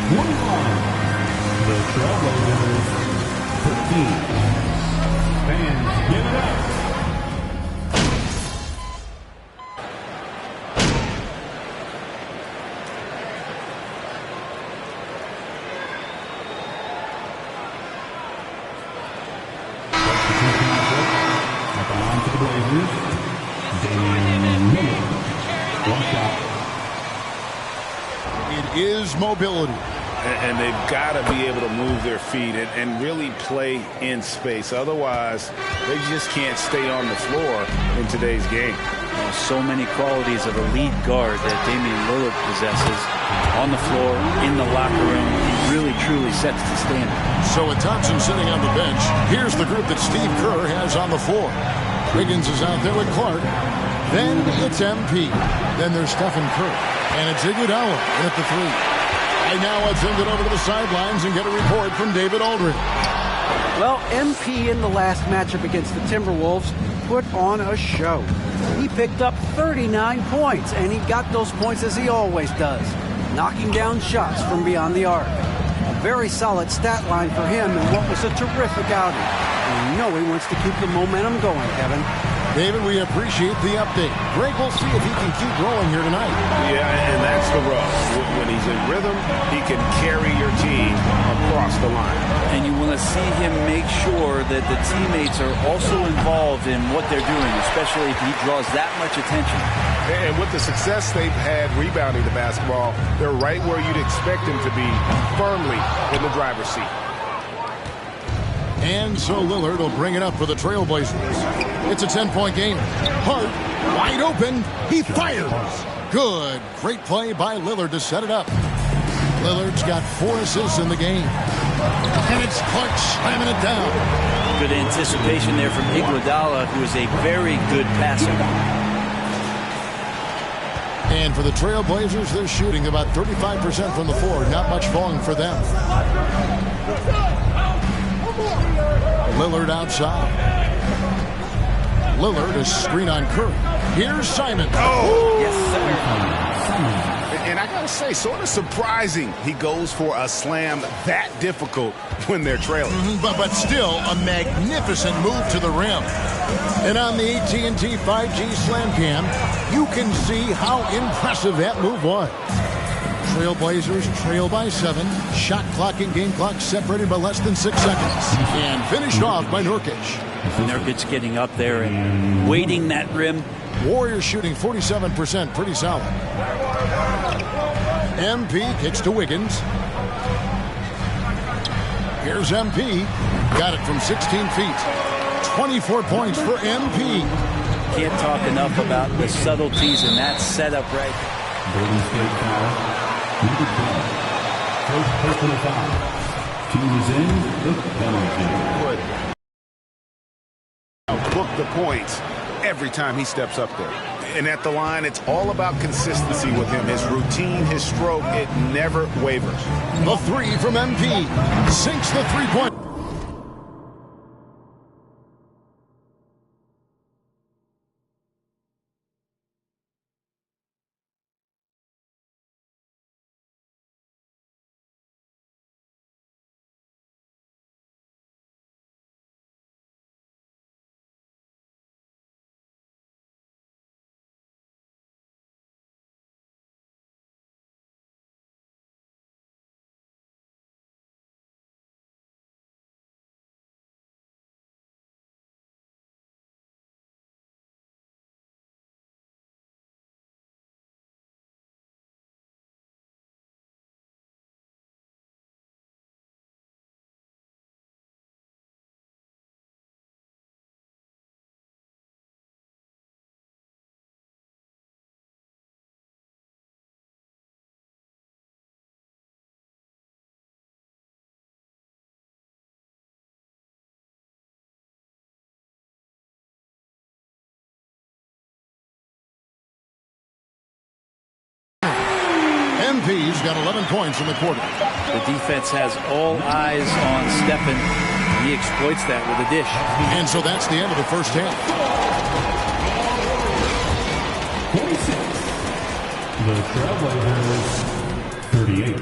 The Trailblazers 13. Fans, give it up. At the line for the Blazers, Damian Lillard. One shot. It is mobility. And they've got to be able to move their feet and really play in space. Otherwise, they just can't stay on the floor in today's game. So many qualities of a lead guard that Damian Lillard possesses on the floor, in the locker room. He really, truly sets the standard. So with Thompson sitting on the bench, here's the group that Steve Kerr has on the floor. Wiggins is out there with Clark. Then it's MP. Then there's Stephen Curry. And it's Iguodala in at the 3. And now let's send it over to the sidelines and get a report from David Aldridge. Well, MP in the last matchup against the Timberwolves put on a show. He picked up 39 points, and he got those points as he always does, knocking down shots from beyond the arc. A very solid stat line for him in what was a terrific outing. You know he wants to keep the momentum going, Kevin. David, we appreciate the update. Greg, we'll see if he can keep rolling here tonight. Yeah, and that's the rub. When he's in rhythm, he can carry your team across the line. And you want to see him make sure that the teammates are also involved in what they're doing, especially if he draws that much attention. And with the success they've had rebounding the basketball, they're right where you'd expect them to be, firmly in the driver's seat. And so Lillard will bring it up for the Trailblazers. It's a 10-point game. Hart, wide open. He fires. Good. Great play by Lillard to set it up. Lillard's got 4 assists in the game. And it's Clark slamming it down. Good anticipation there from Iguodala, who is a very good passer. And for the Trailblazers, they're shooting about 35% from the floor. Not much falling for them. Lillard outside. Lillard is screen on Curry. Here's Simon. Oh! Yes, sir. And I got to say, sort of surprising he goes for a slam that difficult when they're trailing. But still a magnificent move to the rim. And on the AT&T 5G Slam Cam, you can see how impressive that move was. Trailblazers trail by 7. Shot clock and game clock separated by less than 6 seconds. And finished off by Nurkic. Nurkic getting up there and waiting that rim. Warriors shooting 47%, pretty solid. MP kicks to Wiggins. Here's MP. Got it from 16 feet. 24 points for MP. Can't talk enough about the subtleties in that setup right there. Golden State foul. Number 12. First personal foul. Team is in the penalty. Book the points every time he steps up there. And at the line, it's all about consistency with him. His routine, his stroke, it never wavers. The 3 from MP. Sinks the 3-point. MP's got 11 points in the quarter. The defense has all eyes on Stephen. He exploits that with a dish. And so that's the end of the first half. 46. The Trailblazers 38.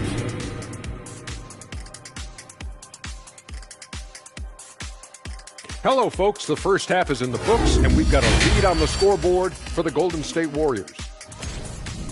Hello, folks. The first half is in the books, and we've got a lead on the scoreboard for the Golden State Warriors.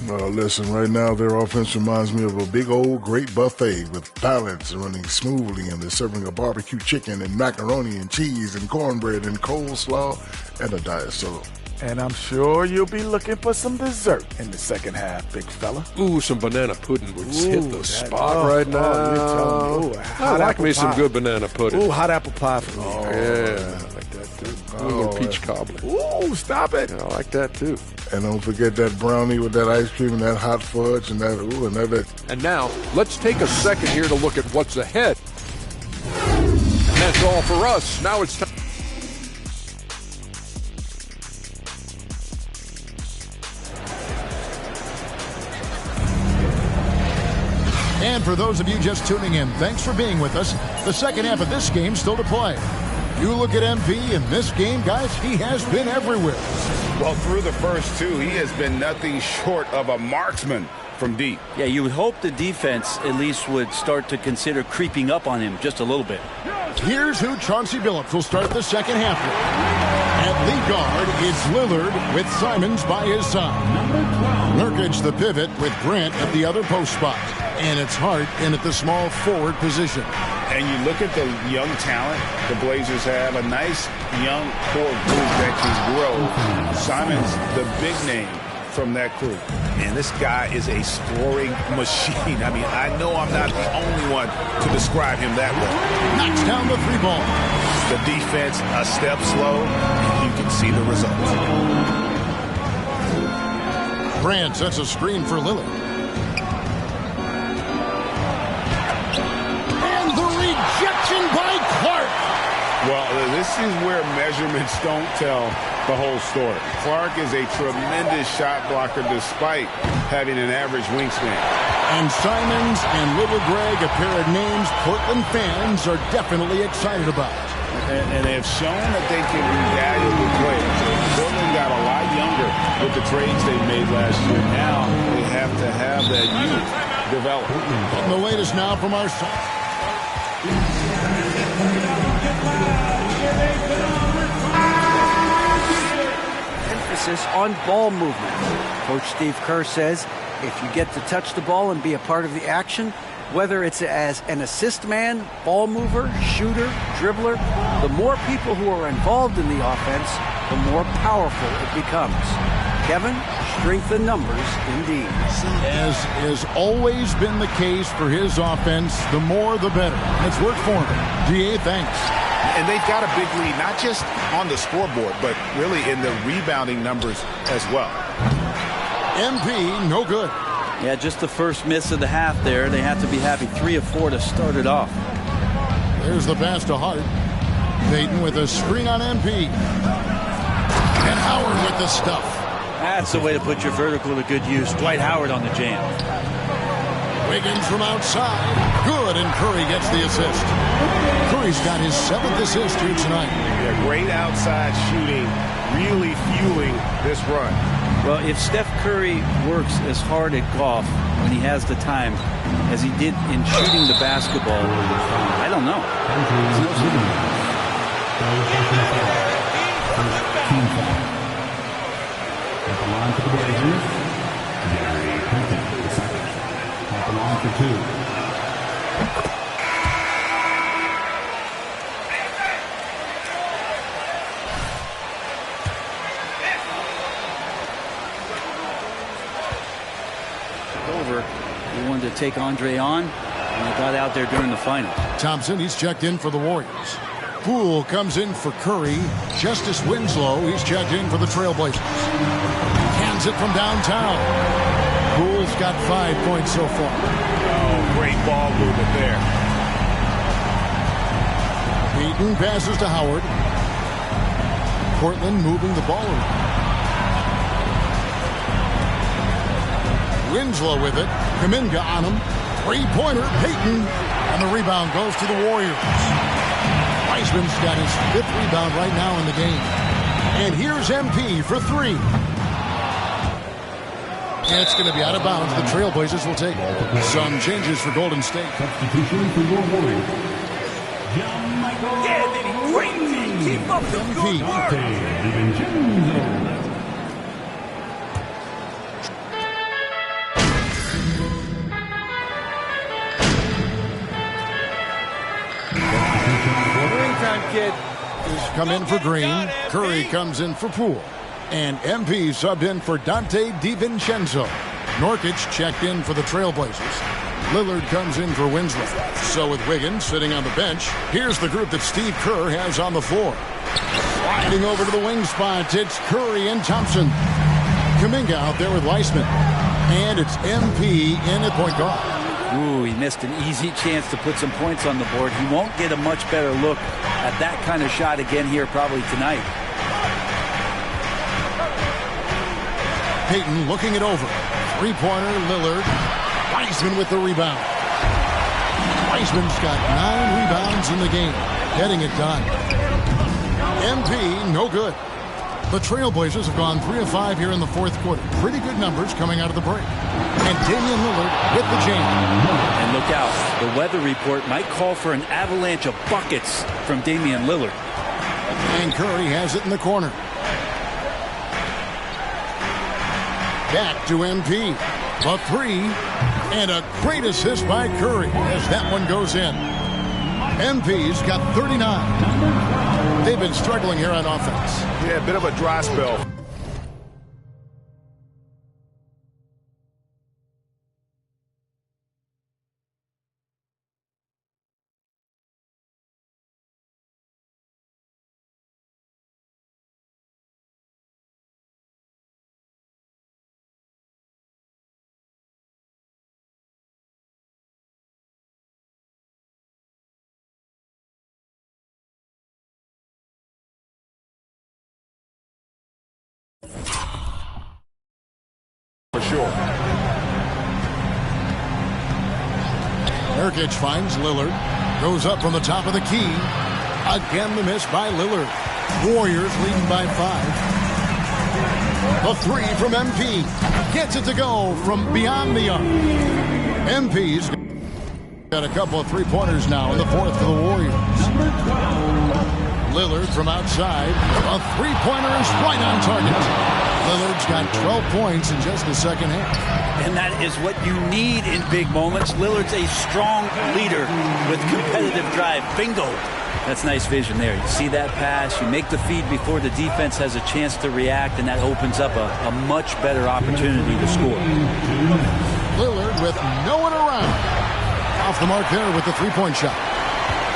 Listen, right now their offense reminds me of a big old great buffet with balance running smoothly, and they're serving a barbecue chicken and macaroni and cheese and cornbread and coleslaw and a diet soda. And I'm sure you'll be looking for some dessert in the second half, big fella. Ooh, some banana pudding would hit the spot right now. Oh, you're telling me. Ooh, I like me some good banana pudding. Ooh, hot apple pie for me. Yeah, I like that too. A little peach cobbler. Ooh, stop it. Yeah, I like that too. And don't forget that brownie with that ice cream and that hot fudge and that, ooh, and that. And now, let's take a second here to look at what's ahead. And that's all for us. Now it's time. And for those of you just tuning in, thanks for being with us. The second half of this game still to play. You look at MP in this game, guys, he has been everywhere. Well, through the first 2, he has been nothing short of a marksman from deep. Yeah, you would hope the defense at least would start to consider creeping up on him just a little bit. Here's who Chauncey Billups will start the second half with. At lead guard, it's Lillard with Simons by his side. Nurkic the pivot with Grant at the other post spot. And it's Hart in at the small forward position. And you look at the young talent the Blazers have, a nice young core group that can grow. Simons, the big name from that group. And this guy is a scoring machine. I mean, I know I'm not the only one to describe him that way. Knocks down the three ball. The defense a step slow, and you can see the results. Grant sets a screen for Lillard. And the rejection by Clark. Well, this is where measurements don't tell the whole story. Clark is a tremendous shot blocker despite having an average wingspan. And Simons and Little Greg, a pair of names Portland fans are definitely excited about. And they have shown that they can be valuable players. Portland got a lot younger with the trades they made last year. Now they have to have that youth develop. And the latest now from our side. Emphasis on ball movement. Coach Steve Kerr says if you get to touch the ball and be a part of the action, whether it's as an assist man, ball mover, shooter, dribbler, the more people who are involved in the offense, the more powerful it becomes. Kevin, strength in numbers indeed. As has always been the case for his offense, the more the better. It's worked for him. DA, thanks. And they've got a big lead, not just on the scoreboard, but really in the rebounding numbers as well. MP, no good. Yeah, just the first miss of the half there. They have to be happy. 3 of 4 to start it off. There's the pass to Hart. Payton with a screen on MP. And Howard with the stuff. That's the way to put your vertical to good use. Dwight Howard on the jam. Wiggins from outside. Good, and Curry gets the assist. Curry's got his 7th assist here tonight. Yeah, great outside shooting, really fueling this run. Well, if Steph Curry works as hard at golf when he has the time as he did in shooting the basketball, I don't know. At the line for the Blazers, Gary Payton, the second. At the line for 2. He wanted to take Andre on, and he got out there during the final. Thompson, he's checked in for the Warriors. Poole comes in for Curry. Justice Winslow, he's checked in for the Trailblazers. Hands it from downtown. Poole's got 5 points so far. Oh, great ball movement there. Payton passes to Howard. Portland moving the ball around. Winslow with it. Kuminga on him. Three-pointer, Payton. And the rebound goes to the Warriors. Wiseman's got his 5th rebound right now in the game. And here's MP for 3. And it's going to be out of bounds. The Trailblazers will take it. Some changes for Golden State. Substitution for your Warriors. Keep up the MP. Kid. He's come in for Green. Curry comes in for Poole. And MP subbed in for Dante DiVincenzo. Nurkic checked in for the Trailblazers. Lillard comes in for Winslow. So with Wiggins sitting on the bench, here's the group that Steve Kerr has on the floor. Sliding over to the wing spot, it's Curry and Thompson. Kuminga out there with Weissman. And it's MP in at point guard. Ooh, he missed an easy chance to put some points on the board. He won't get a much better look at that kind of shot again here probably tonight. Payton looking it over. Three-pointer, Lillard. Weissman with the rebound. Weissman's got 9 rebounds in the game. Getting it done. MP, no good. The Trailblazers have gone 3 of 5 here in the fourth quarter. Pretty good numbers coming out of the break. And Damian Lillard with the jam. And look out. The weather report might call for an avalanche of buckets from Damian Lillard. And Curry has it in the corner. Back to MP. The three. And a great assist by Curry as that one goes in. MP's got 39. They've been struggling here on offense. Yeah, a bit of a dry spell. For sure. Nurkic finds Lillard. Goes up from the top of the key. Again the miss by Lillard. Warriors leading by 5. The three from MP. Gets it to go from beyond the arc. MP's got a couple of three-pointers now in the fourth for the Warriors. Lillard from outside. A three-pointer is right on target. Lillard's got 12 points in just the second half. And that is what you need in big moments. Lillard's a strong leader with competitive drive. Bingo. That's nice vision there. You see that pass, you make the feed before the defense has a chance to react, and that opens up a much better opportunity to score. Lillard with no one around. Off the mark there with the three-point shot.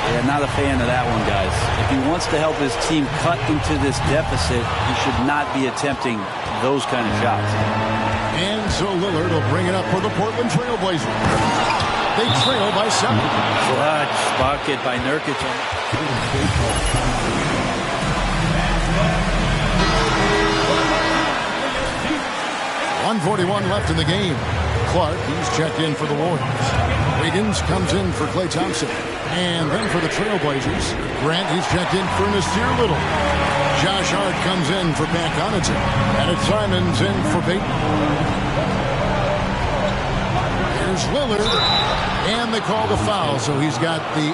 Yeah, not a fan of that one, guys. If he wants to help his team cut into this deficit, he should not be attempting those kind of shots. And so Lillard will bring it up for the Portland Trailblazers. They trail by 7. Clutch bucket by Nurkic. 1:41 left in the game. Clark, he's checked in for the Warriors. Wiggins comes in for Klay Thompson. And then for the Trailblazers, Grant, he's checked in for Nasir Little. Josh Hart comes in for Pat Connaughton. And it's Simons in for Peyton. Here's Lillard. And they call the foul, so he's got the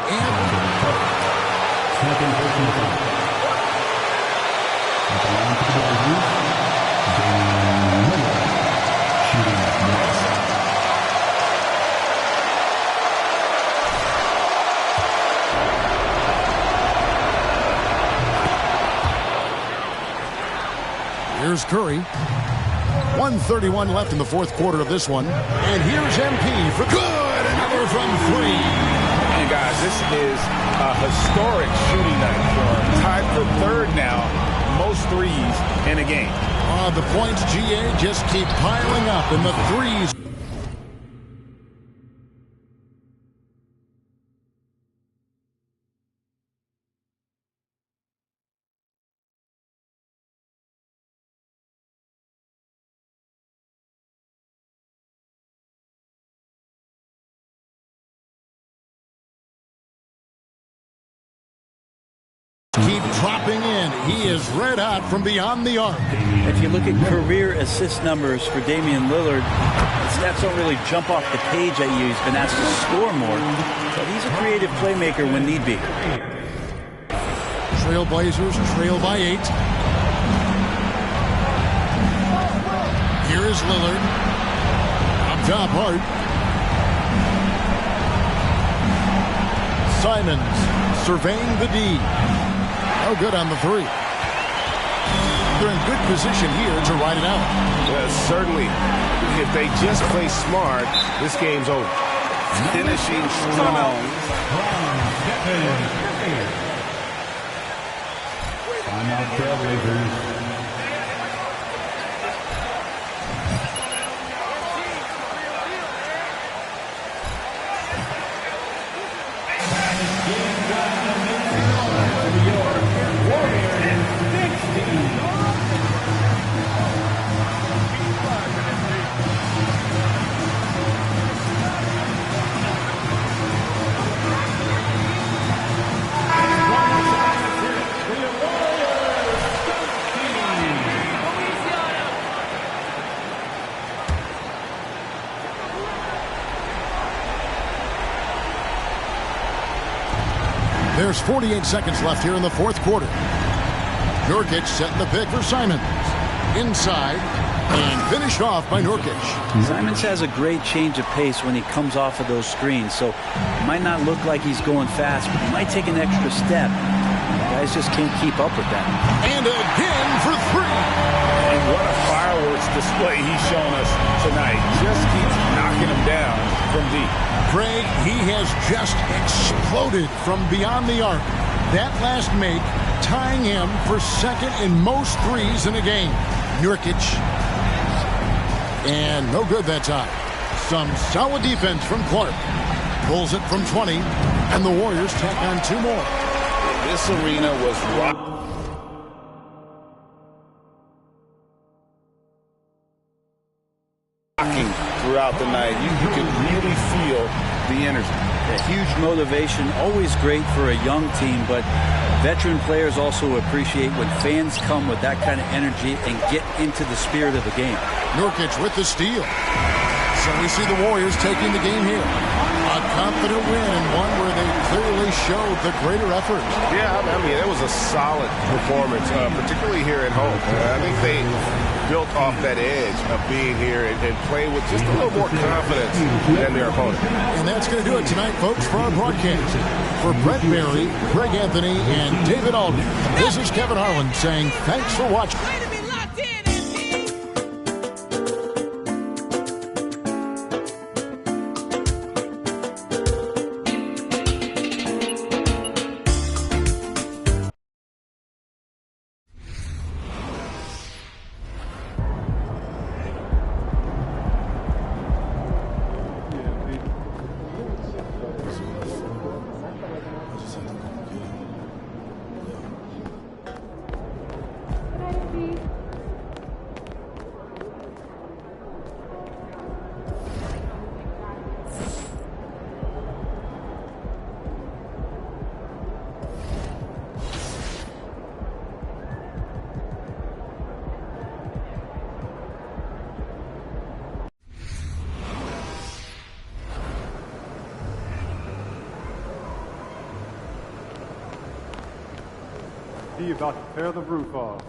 Here's Curry. 1:31 left in the fourth quarter of this one. And here's MP for good. Another from 3. And guys, this is a historic shooting night for him. Tied for third now, most threes in a game. The points, GA, just keep piling up in the threes. Keep dropping in. He is red hot from beyond the arc. If you look at career assist numbers for Damian Lillard, the stats don't really jump off the page at you. He's been asked to score more, but he's a creative playmaker when need be. Trailblazers trail by 8. Here is Lillard. Up top, Hart. Simons surveying the D. No good on the 3. They're in good position here to ride it out. Well, certainly, if they just play smart, this game's over. Finishing strong. Timeout Trailblazers. There's 48 seconds left here in the fourth quarter. Nurkic setting the pick for Simons. Inside and finished off by Nurkic. Simons has a great change of pace when he comes off of those screens, so it might not look like he's going fast, but he might take an extra step. Guys just can't keep up with that. And again for three. And what a fireworks display he's shown us tonight. Just keeps knocking him down from deep. Craig, he has just exploded from beyond the arc. That last make tying him for second in most threes in a game. Nurkic. And no good that time. Some solid defense from Clark. Pulls it from 20. And the Warriors tack on two more. This arena was rocking throughout the night. You could really feel the energy. A huge motivation, always great for a young team, but veteran players also appreciate when fans come with that kind of energy and get into the spirit of the game. Nurkic with the steal. So we see the Warriors taking the game here. A confident win and one where they clearly showed the greater effort. Yeah, I mean, it was a solid performance, particularly here at home. I think they built off that edge of being here and played with just a little more confidence than their opponent. And that's going to do it tonight, folks, for our broadcast. For Brett Barry, Greg Anthony, and David Aldridge, this is Kevin Harlan saying thanks for watching. He about to tear the roof off.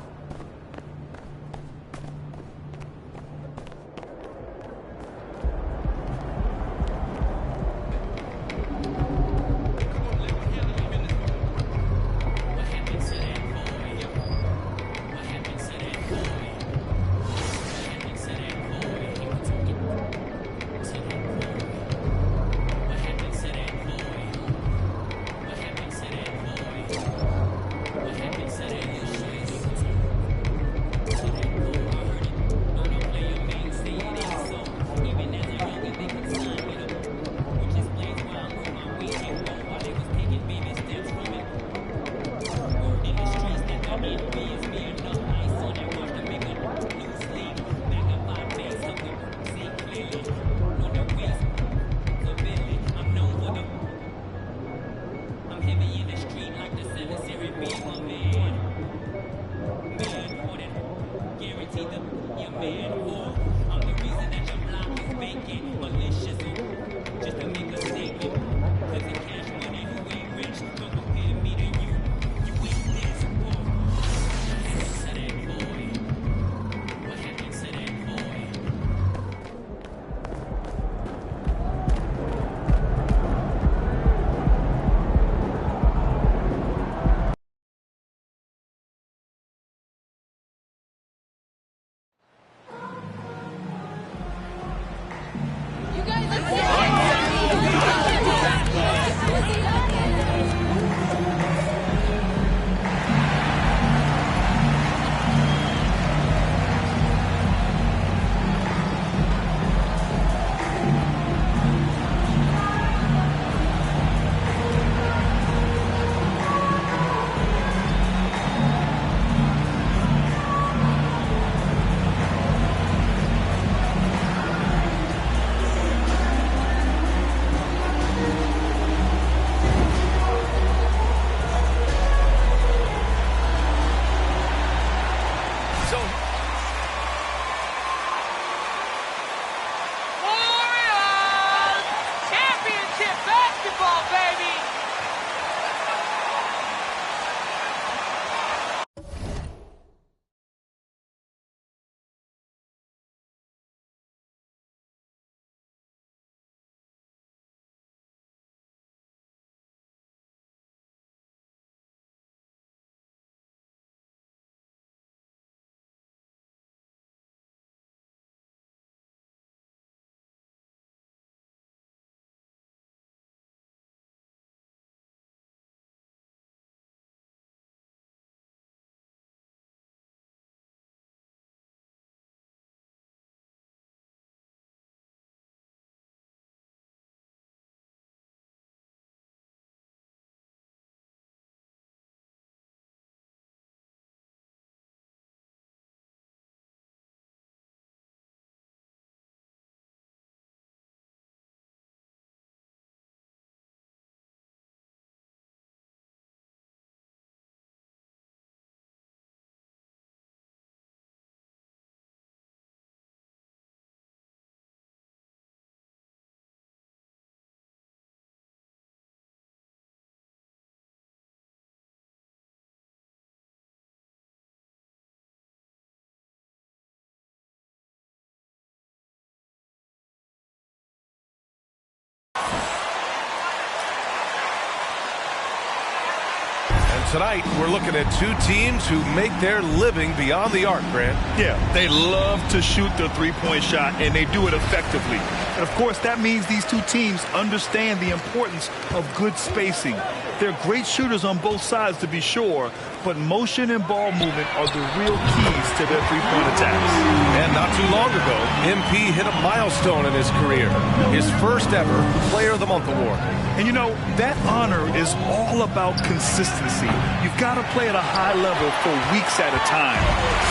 tonight we're looking at two teams who make their living beyond the arc, Grant. Yeah, they love to shoot the three-point shot, and they do it effectively. And, of course, that means these two teams understand the importance of good spacing. They're great shooters on both sides, to be sure, but motion and ball movement are the real keys to their three-point attacks. And not too long ago, MP hit a milestone in his career, his first ever Player of the Month award. And, you know, that honor is all about consistency. You've got to play at a high level for weeks at a time.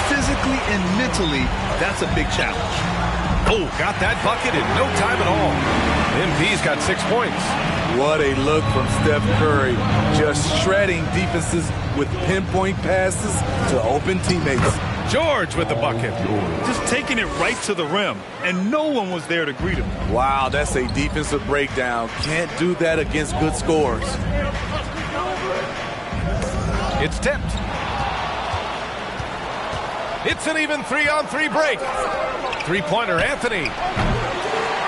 Physically and mentally, that's a big challenge. Oh, got that bucket in no time at all. MP's got 6 points. What a look from Steph Curry. Just shredding defenses with pinpoint passes to open teammates. George with the bucket. Just taking it right to the rim, and no one was there to greet him. Wow, that's a defensive breakdown. Can't do that against good scores. It's tipped. It's an even 3-on-3 break. Three-pointer, Anthony.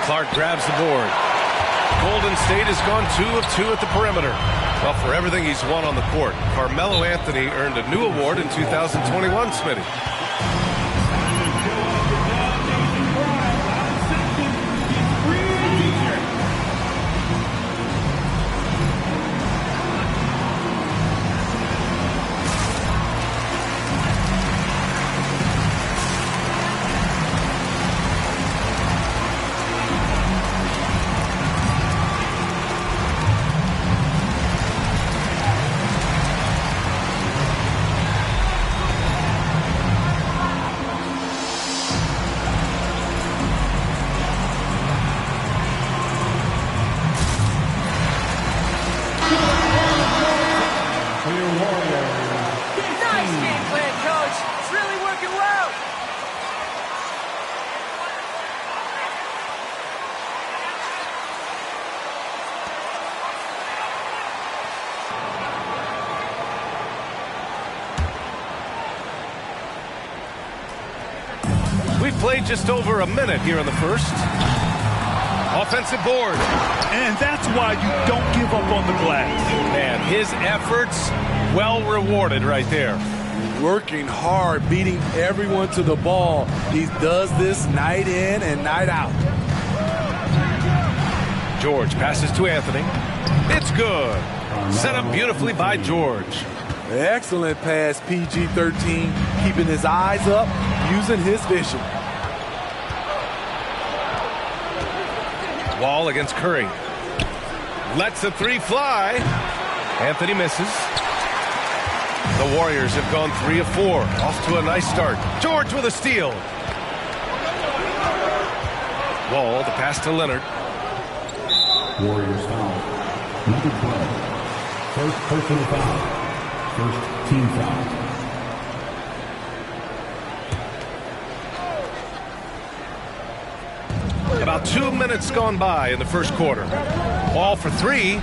Clark grabs the board. Golden State has gone 2 of 2 at the perimeter. Well, for everything he's won on the court, Carmelo Anthony earned a new award in 2021, Smitty. We've played just over a minute here in the first. Offensive board. And that's why you don't give up on the glass. Man, his efforts well rewarded right there. Working hard, beating everyone to the ball. He does this night in and night out. George passes to Anthony. It's good. Set up beautifully by George. Excellent pass, PG-13, keeping his eyes up, using his vision. Wall against Curry. Lets the three fly. Anthony misses. The Warriors have gone 3 of 4. Off to a nice start. George with a steal. Wall, the pass to Leonard. Warriors foul. Number 12. First personal foul. First team foul. About 2 minutes gone by in the first quarter. Ball for 3.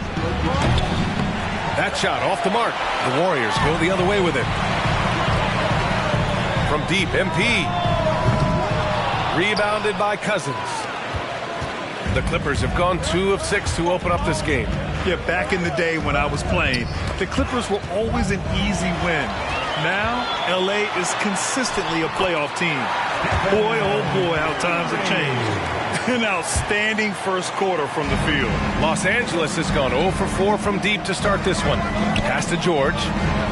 That shot off the mark. The Warriors go the other way with it. From deep, MP. Rebounded by Cousins. The Clippers have gone 2 of 6 to open up this game. Yeah, back in the day when I was playing, the Clippers were always an easy win. Now, LA is consistently a playoff team. Boy, oh boy, how times have changed. An outstanding first quarter from the field. Los Angeles has gone 0 for 4 from deep to start this one. Pass to George.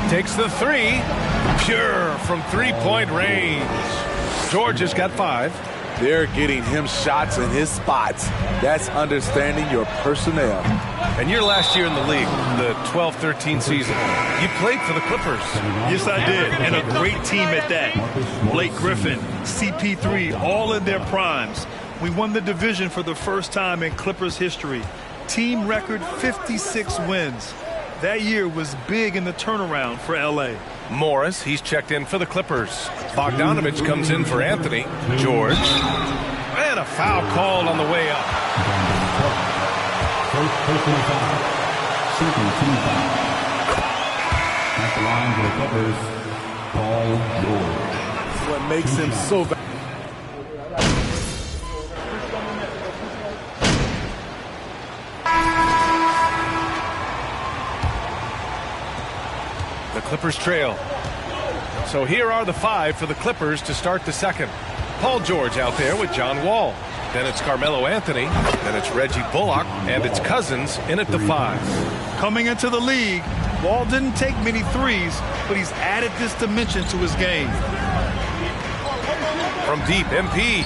Takes the 3. Pure from three-point range. George has got 5. They're getting him shots in his spots. That's understanding your personnel. And your last year in the league, the 12-13 season, you played for the Clippers. Yes, I did, and a great team at that. Blake Griffin, CP3, all in their primes. We won the division for the first time in Clippers history. Team record 56 wins. That year was big in the turnaround for LA. Morris, he's checked in for the Clippers. Bogdanovich comes in for Anthony. George. And a foul called on the way up. First personal foul. Second team foul. At the line for the Clippers, Paul George. What makes him so bad. The Clippers trail. So here are the 5 for the Clippers to start the second. Paul George out there with John Wall. Then it's Carmelo Anthony. Then it's Reggie Bullock. And it's Cousins in at the 5. Coming into the league, Wall didn't take many threes, but he's added this dimension to his game. From deep, MP.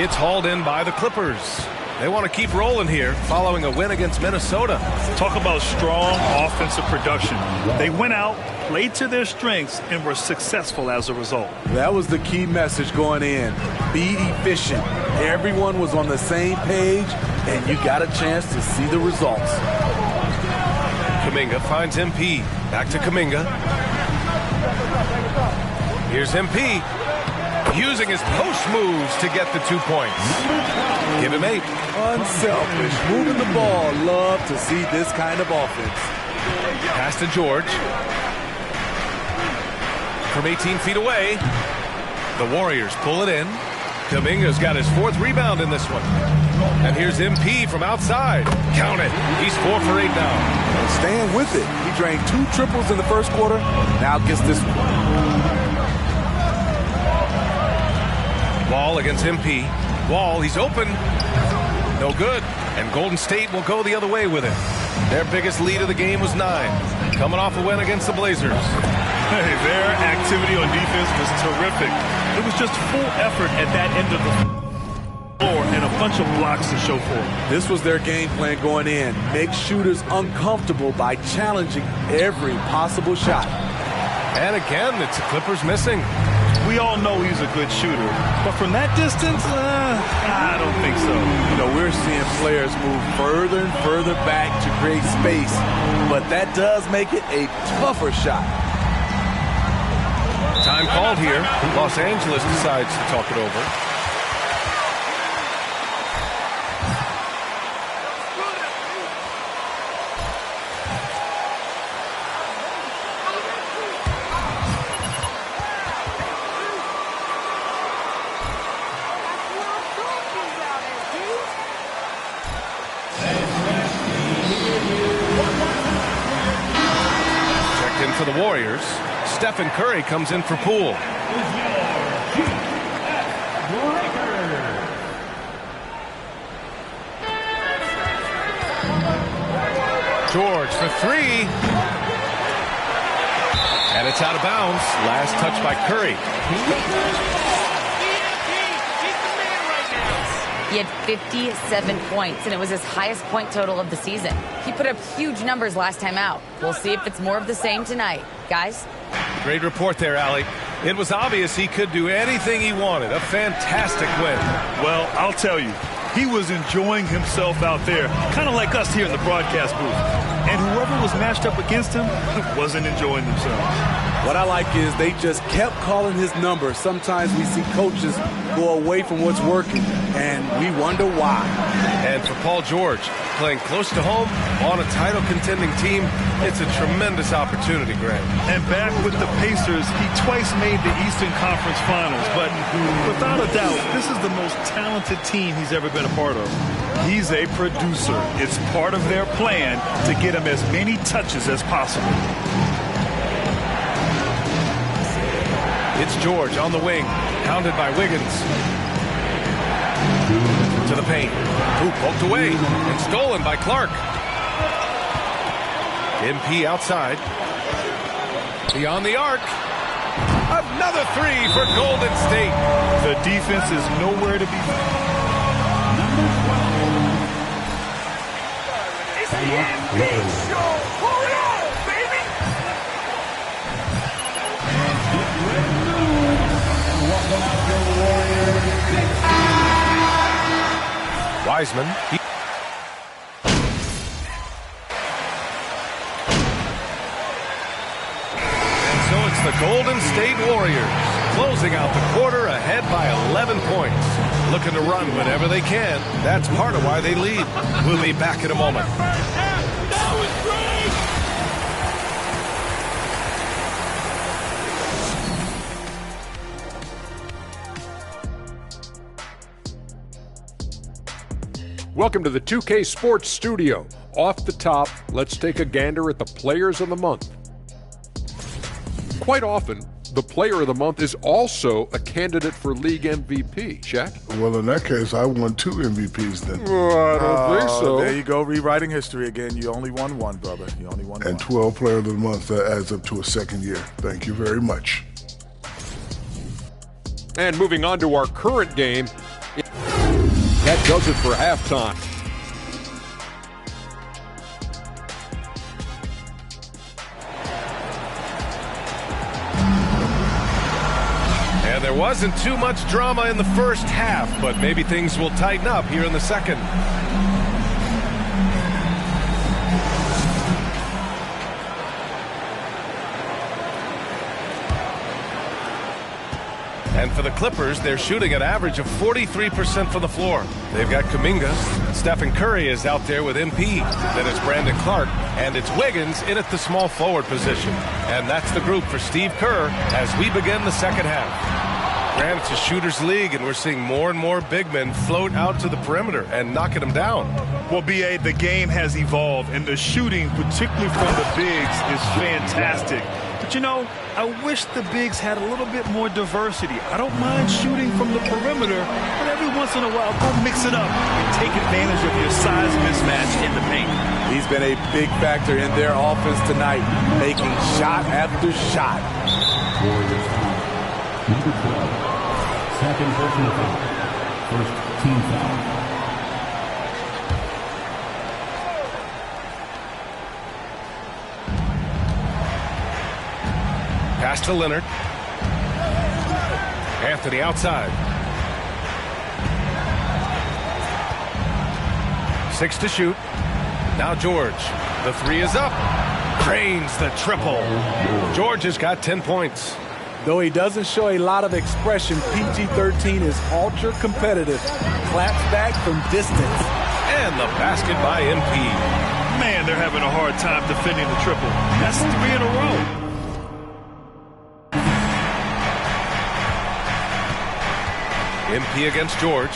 It's hauled in by the Clippers. They want to keep rolling here following a win against Minnesota. Talk about strong offensive production. They went out, played to their strengths, and were successful as a result. That was the key message going in. Be efficient. Everyone was on the same page, and you got a chance to see the results. Kuminga finds MP. Back to Kuminga. Here's MP. Using his post moves to get the 2 points. Give him 8. Unselfish. Moving the ball. Love to see this kind of offense. Pass to George. From 18 feet away. The Warriors pull it in. Kuminga's got his 4th rebound in this one. And here's MP from outside. Count it. He's 4 for 8 now. Staying with it. He drained 2 triples in the first quarter. Now gets this one. Wall against MP. Wall, he's open. No good. And Golden State will go the other way with it. Their biggest lead of the game was 9. Coming off a win against the Blazers. Hey, their activity on defense was terrific. It was just full effort at that end of the floor and a bunch of blocks to show for it. This was their game plan going in. Make shooters uncomfortable by challenging every possible shot. And again, it's the Clippers missing. We all know he's a good shooter, but from that distance, I don't think so. You know, we're seeing players move further and further back to create space, but that does make it a tougher shot. Time called here. Los Angeles decides to talk it over. For the Warriors, Stephen Curry comes in for Poole. George for 3. And it's out of bounds. Last touch by Curry. He had 57 points, and it was his highest point total of the season. He put up huge numbers last time out. We'll see if it's more of the same tonight. Guys? Great report there, Allie. It was obvious he could do anything he wanted. A fantastic win. Well, I'll tell you, he was enjoying himself out there, kind of like us here in the broadcast booth. And whoever was matched up against him wasn't enjoying themselves. What I like is they just kept calling his number. Sometimes we see coaches go away from what's working, and we wonder why. And for Paul George, playing close to home on a title-contending team, it's a tremendous opportunity, Greg. And back with the Pacers, he twice made the Eastern Conference Finals. But without a doubt, this is the most talented team he's ever been a part of. He's a producer. It's part of their plan to get him as many touches as possible. It's George on the wing, hounded by Wiggins. To the paint. Hoop poked away and stolen by Clark. MP outside. Beyond the arc. Another 3 for Golden State. The defense is nowhere to be found. It's the NBA show. Hold on, baby. Wiseman. And so it's the Golden State Warriors closing out the quarter ahead by 11 points. Looking to run whenever they can. That's part of why they lead. We'll be back in a moment. That was great. Welcome to the 2K Sports Studio. Off the top, let's take a gander at the Players of the Month. Quite often, the player of the month is also a candidate for league MVP. Shaq? Well, in that case, I won 2 MVPs then. I don't think so. There you go, rewriting history again. You only won one, brother. You only won one. And 12 player of the month, that adds up to a second year. Thank you very much. And moving on to our current game, that does it for halftime. And there wasn't too much drama in the first half, but maybe things will tighten up here in the second. And for the Clippers, they're shooting an average of 43% from the floor. They've got Kuminga. Stephen Curry is out there with MP. Then it's Brandon Clark. And it's Wiggins in at the small forward position. And that's the group for Steve Kerr as we begin the second half. Grant, it's a shooter's league, and we're seeing more and more big men float out to the perimeter and knocking them down. Well, B.A., the game has evolved, and the shooting, particularly from the bigs, is fantastic. But, you know, I wish the bigs had a little bit more diversity. I don't mind shooting from the perimeter, but every once in a while, go mix it up and take advantage of your size mismatch in the paint. He's been a big factor in their offense tonight, making shot after shot. Warriors foul. Number 12. Second personal foul. First team foul. Pass to Leonard. Anthony outside. 6 to shoot. Now George. The 3 is up. Cranes the triple. George has got 10 points. Though he doesn't show a lot of expression, PG-13 is ultra competitive. Claps back from distance. And the basket by MP. Man, they're having a hard time defending the triple. That's 3 in a row. MP against George.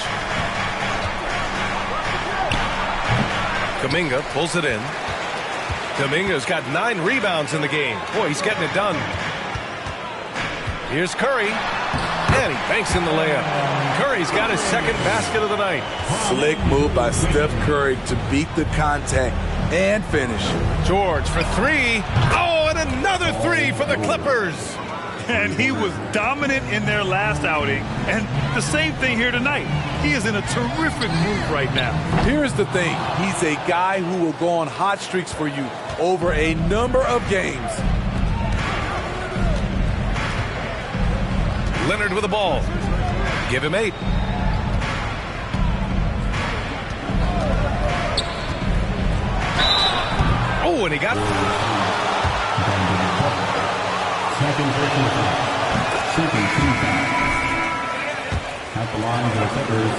Kuminga pulls it in. Kuminga's got 9 rebounds in the game. Boy, he's getting it done. Here's Curry. And he banks in the layup. Curry's got his second basket of the night. Slick move by Steph Curry to beat the contact and finish. George for 3. Oh, and another 3 for the Clippers. And he was dominant in their last outing. And the same thing here tonight. He is in a terrific move right now. Here's the thing. He's a guy who will go on hot streaks for you over a number of games. Leonard with the ball. Give him 8. Oh, and he got... Second personal foul. Second team foul. At the line for the Clippers,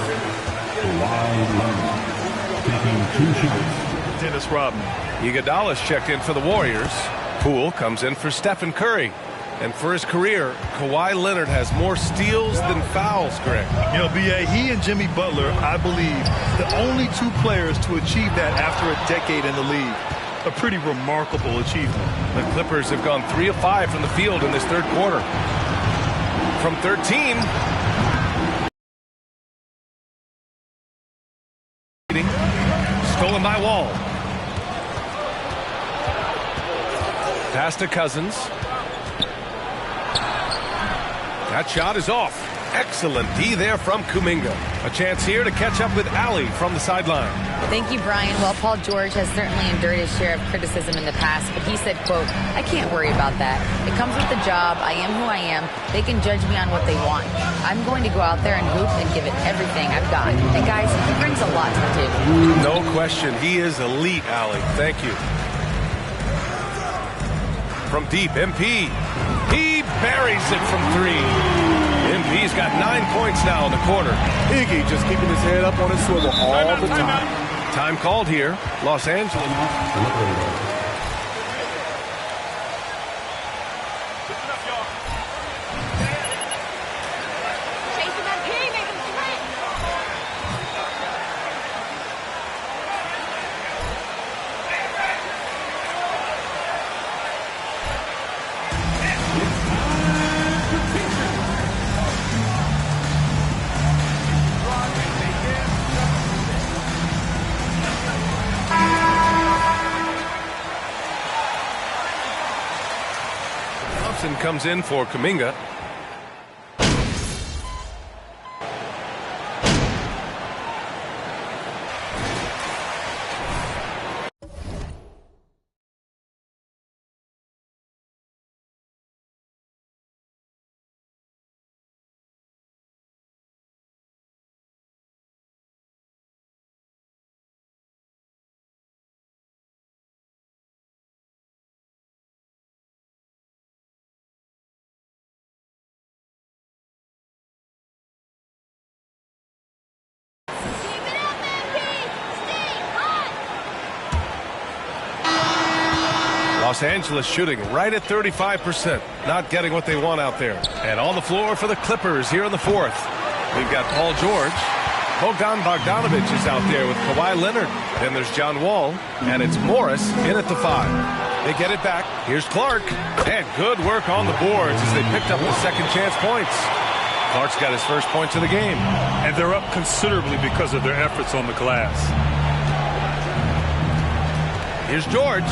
Kawhi Leonard, taking 2 shots. Dennis Rodman. Iguodala's checked in for the Warriors. Poole comes in for Stephen Curry. And for his career, Kawhi Leonard has more steals than fouls, Greg. You know, B.A., he and Jimmy Butler, I believe, the only 2 players to achieve that after a decade in the league. A pretty remarkable achievement. The Clippers have gone 3 of 5 from the field in this third quarter. From 13. Stolen by Wall. Pass to Cousins. That shot is off. Excellent D there from Kuminga. A chance here to catch up with Allie from the sideline. Thank you, Brian. Well, Paul George has certainly endured his share of criticism in the past, but he said, quote, "I can't worry about that. It comes with the job. I am who I am. They can judge me on what they want. I'm going to go out there and hoop and give it everything I've got." And guys, he brings a lot to the table. No question. He is elite, Allie. Thank you. From deep, MP. He buries it from 3. MP's got 9 points now in the quarter. Iggy just keeping his head up on his swivel all the time. Time called here. Los Angeles. Thompson comes in for Kuminga. Los Angeles shooting right at 35%, not getting what they want out there. And on the floor for the Clippers here in the fourth. We've got Paul George. Bogdanovich is out there with Kawhi Leonard. Then there's John Wall, and it's Morris in at the 5. They get it back. Here's Clark, and good work on the boards as they picked up the second chance points. Clark's got his first points of the game. And they're up considerably because of their efforts on the glass. Here's George.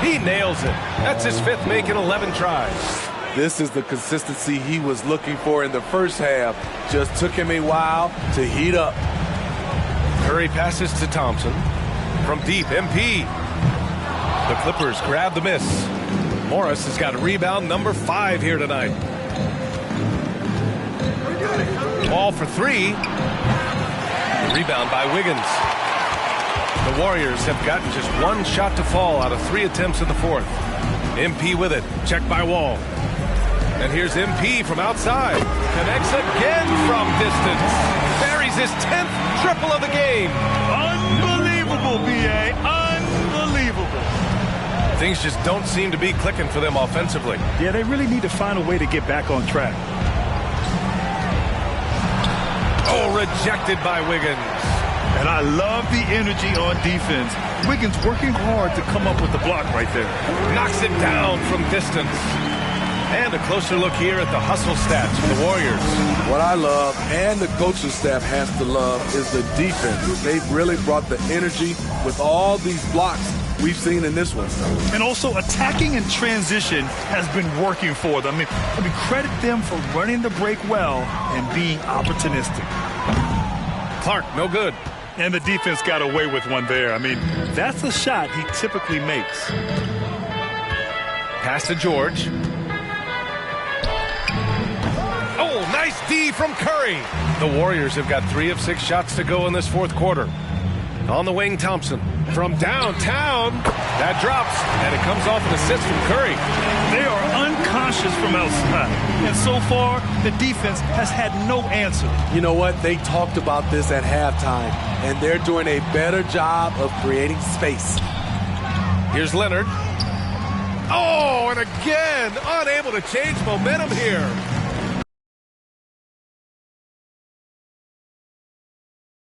He nails it. That's his fifth make in 11 tries. This is the consistency he was looking for in the first half. Just took him a while to heat up. Curry passes to Thompson. From deep, MP. The Clippers grab the miss. Morris has got rebound number 5 here tonight. Ball for 3. Rebound by Wiggins. The Warriors have gotten just one shot to fall out of 3 attempts in the fourth. MP with it. Checked by Wall. And here's MP from outside. Connects again from distance. Buries his 10th triple of the game. Unbelievable, B.A. Unbelievable. Things just don't seem to be clicking for them offensively. Yeah, they really need to find a way to get back on track. Oh, rejected by Wiggins. And I love the energy on defense. Wiggins working hard to come up with the block right there. Knocks it down from distance. And a closer look here at the hustle stats for the Warriors. What I love, and the coaching staff has to love, is the defense. They've really brought the energy with all these blocks we've seen in this one. And also attacking in transition has been working for them. I mean, credit them for running the break well and being opportunistic. Clark, no good. And the defense got away with one there. I mean, that's a shot he typically makes. Pass to George. Oh, nice D from Curry. The Warriors have got 3 of 6 shots to go in this fourth quarter. On the wing, Thompson. From downtown, that drops, and it comes off an assist from Curry. They are unconscious from outside, and so far, the defense has had no answer. You know what? They talked about this at halftime, and they're doing a better job of creating space. Here's Leonard. Oh, and again, unable to change momentum here.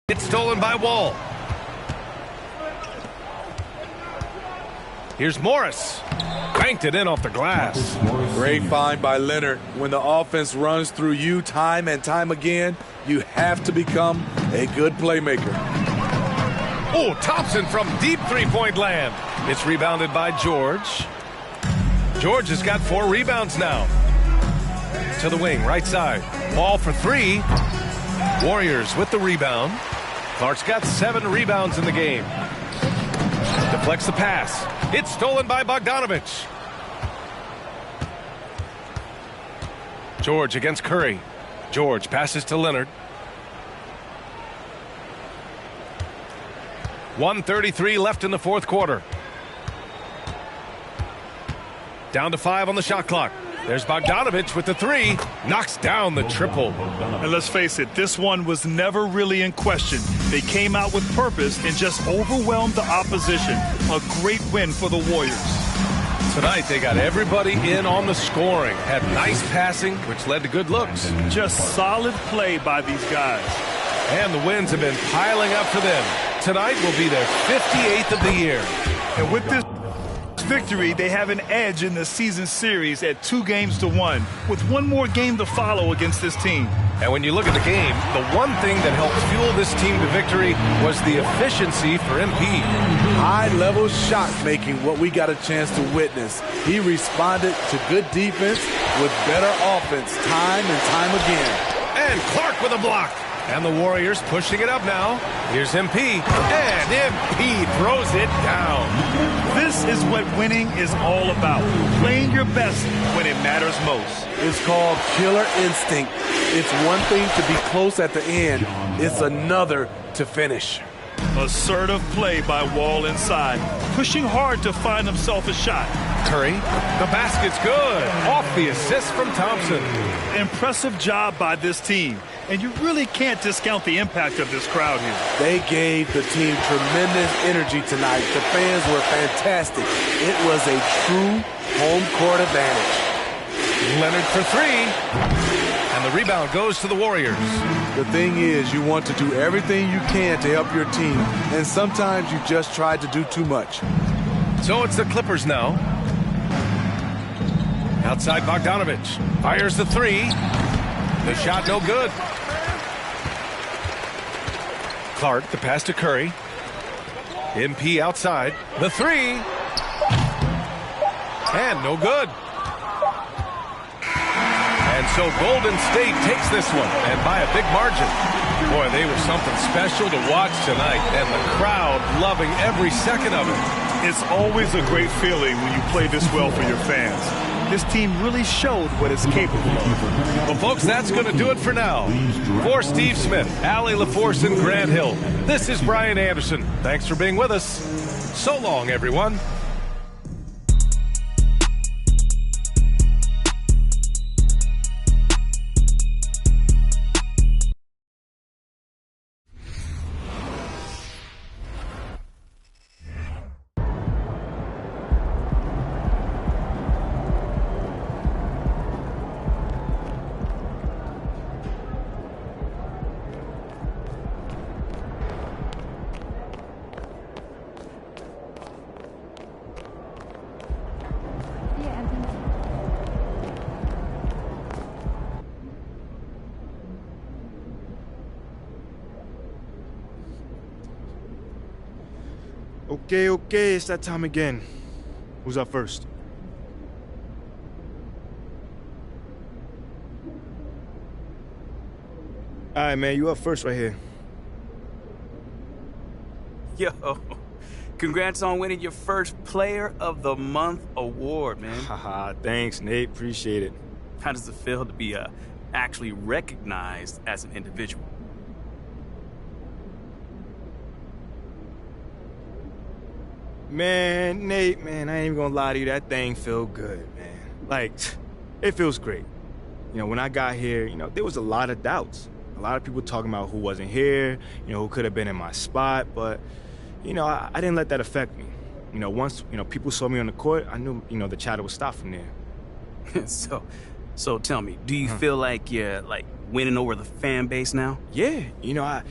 It's stolen by Wall. Here's Morris. Banked it in off the glass. Great find by Leonard. When the offense runs through you time and time again, you have to become a good playmaker. Oh, Thompson from deep three-point land. It's rebounded by George. George has got 4 rebounds now. To the wing, right side. Ball for 3. Warriors with the rebound. Clark's got 7 rebounds in the game. Deflects the pass. It's stolen by Bogdanovich. George against Curry. George passes to Leonard. 1:33 left in the fourth quarter. Down to 5 on the shot clock. There's Bogdanovich with the 3. Knocks down the triple. And let's face it, this one was never really in question. They came out with purpose and just overwhelmed the opposition. A great win for the Warriors. Tonight, they got everybody in on the scoring. Had nice passing, which led to good looks. Just solid play by these guys. And the wins have been piling up for them. Tonight will be their 58th of the year. And with this Victory, they have an edge in the season series at 2-1, with one more game to follow against this team. And when you look at the game, the one thing that helped fuel this team to victory was the efficiency for MP. High-level shot making, what we got a chance to witness. He responded to good defense with better offense time and time again. And Clark with a block. And the Warriors pushing it up now. Here's MP. And MP throws it down. This is what winning is all about. Playing your best when it matters most. It's called killer instinct. It's one thing to be close at the end. It's another to finish. Assertive play by Wall inside. Pushing hard to find himself a shot. Curry. The basket's good. Off the assist from Thompson. Impressive job by this team. And you really can't discount the impact of this crowd here. They gave the team tremendous energy tonight. The fans were fantastic. It was a true home court advantage. Leonard for three. And the rebound goes to the Warriors. The thing is, you want to do everything you can to help your team. And sometimes you just try to do too much. So it's the Clippers now. Outside Bogdanovich. Fires the three. The shot no good. Clark, the pass to Curry. MP outside. The three. And no good. And so Golden State takes this one, and by a big margin. Boy, they were something special to watch tonight, and the crowd loving every second of it. It's always a great feeling when you play this well for your fans. This team really showed what it's capable of. Well, folks, that's going to do it for now. For Steve Smith, Allie LaForce, and Grant Hill, this is Brian Anderson. Thanks for being with us. So long, everyone. Okay, it's that time again. Who's up first? All right, man, you up first right here. Yo, congrats on winning your first Player of the Month award, man. Haha, thanks, Nate. Appreciate it. How does it feel to be actually recognized as an individual? Man, Nate, man, I ain't even gonna lie to you. That thing feel good, man. Like, it feels great. You know, when I got here, you know, there was a lot of doubts. A lot of people talking about who wasn't here, you know, who could have been in my spot, but, you know, I didn't let that affect me. You know, once, you know, people saw me on the court, I knew, you know, the chatter would stop from there. So tell me, do you feel like you're, like, winning over the fan base now? Yeah, you know, I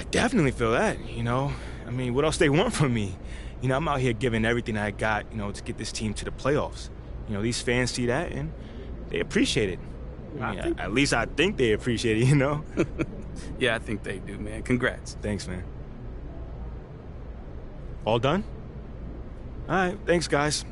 definitely feel that, you know. I mean, what else they want from me? You know, I'm out here giving everything I got, you know, to get this team to the playoffs. You know, these fans see that, and they appreciate it. I mean, at least I think they appreciate it, you know? Yeah, I think they do, man. Congrats. Thanks, man. All done? All right, thanks, guys.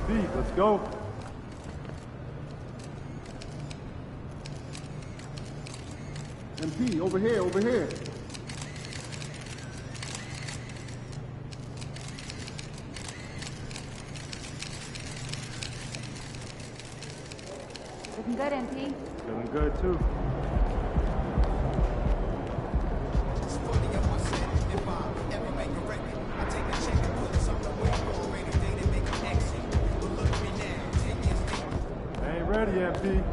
B, let's go. MP, over here, over here. Looking good, MP. Feeling good, too. Ain't ready, MP.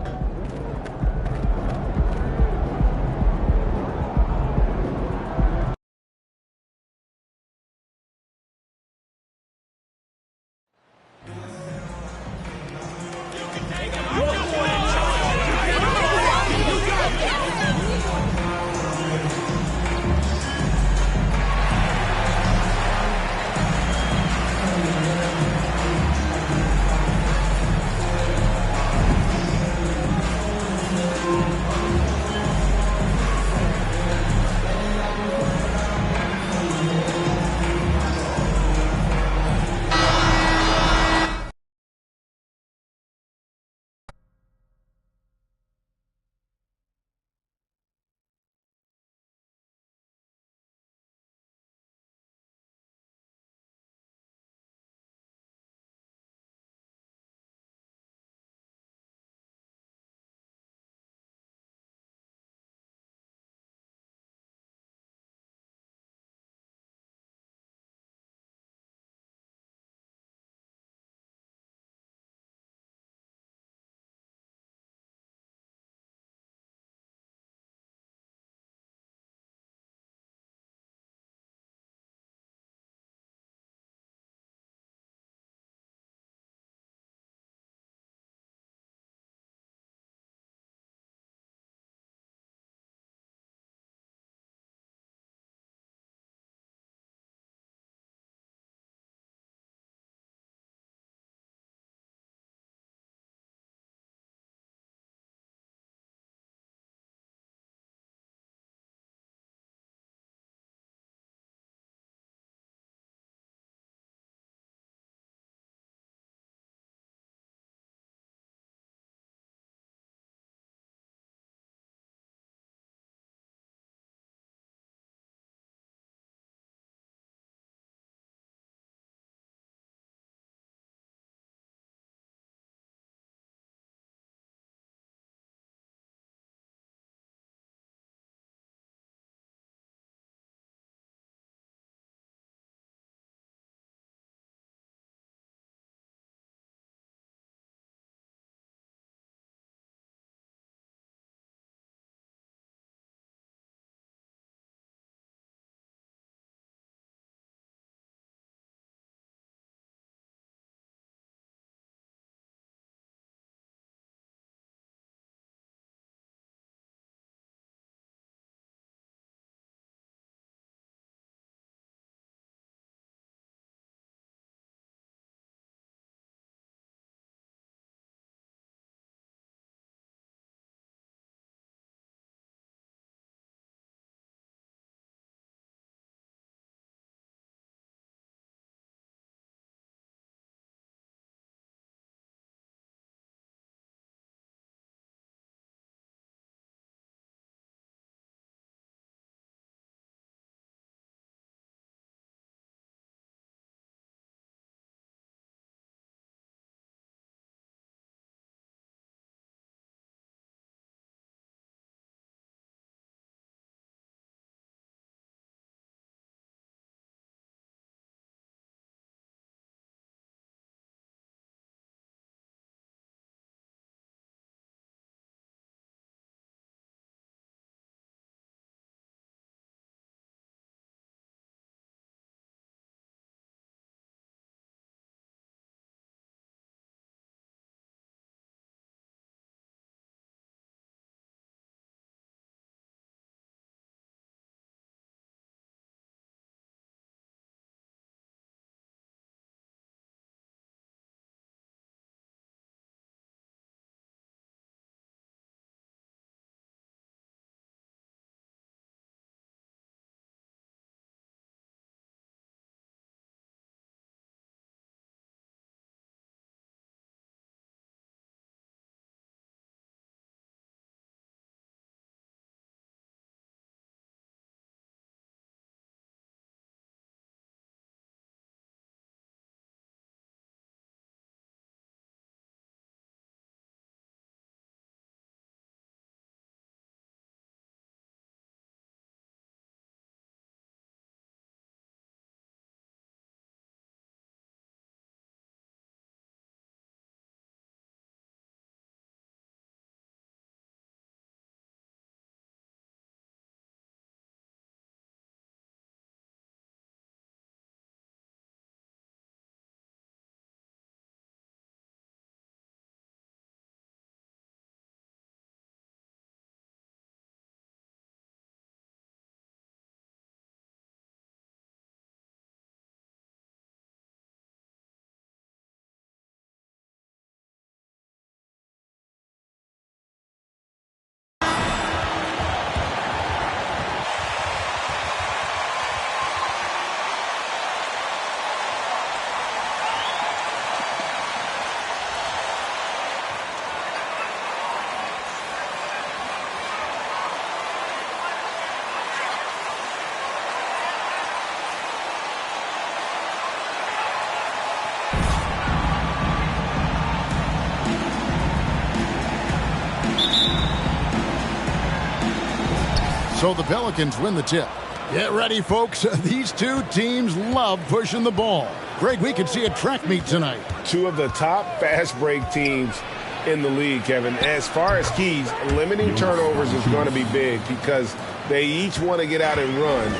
So the Pelicans win the tip. Get ready, folks. These two teams love pushing the ball. Greg, we could see a track meet tonight. Two of the top fast break teams in the league, Kevin. As far as keys, limiting turnovers is going to be big because they each want to get out and run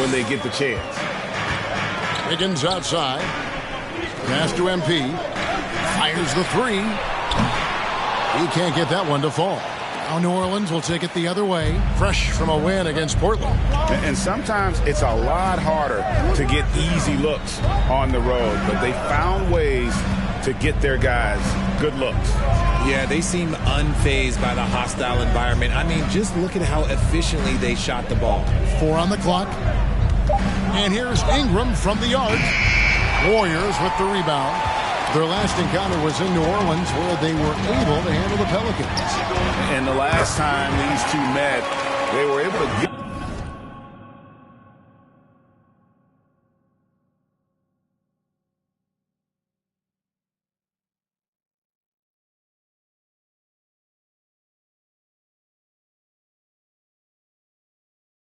when they get the chance. Higgins outside. Pass to MP. Fires the three. He can't get that one to fall. Now New Orleans will take it the other way. Fresh from a win against Portland. And sometimes it's a lot harder to get easy looks on the road, but they found ways to get their guys good looks. Yeah, they seem unfazed by the hostile environment. I mean, just look at how efficiently they shot the ball. 4 on the clock. And here's Ingram from the arc. Warriors with the rebound. Their last encounter was in New Orleans, where they were able to handle the Pelicans. And the last time these two met, they were able to get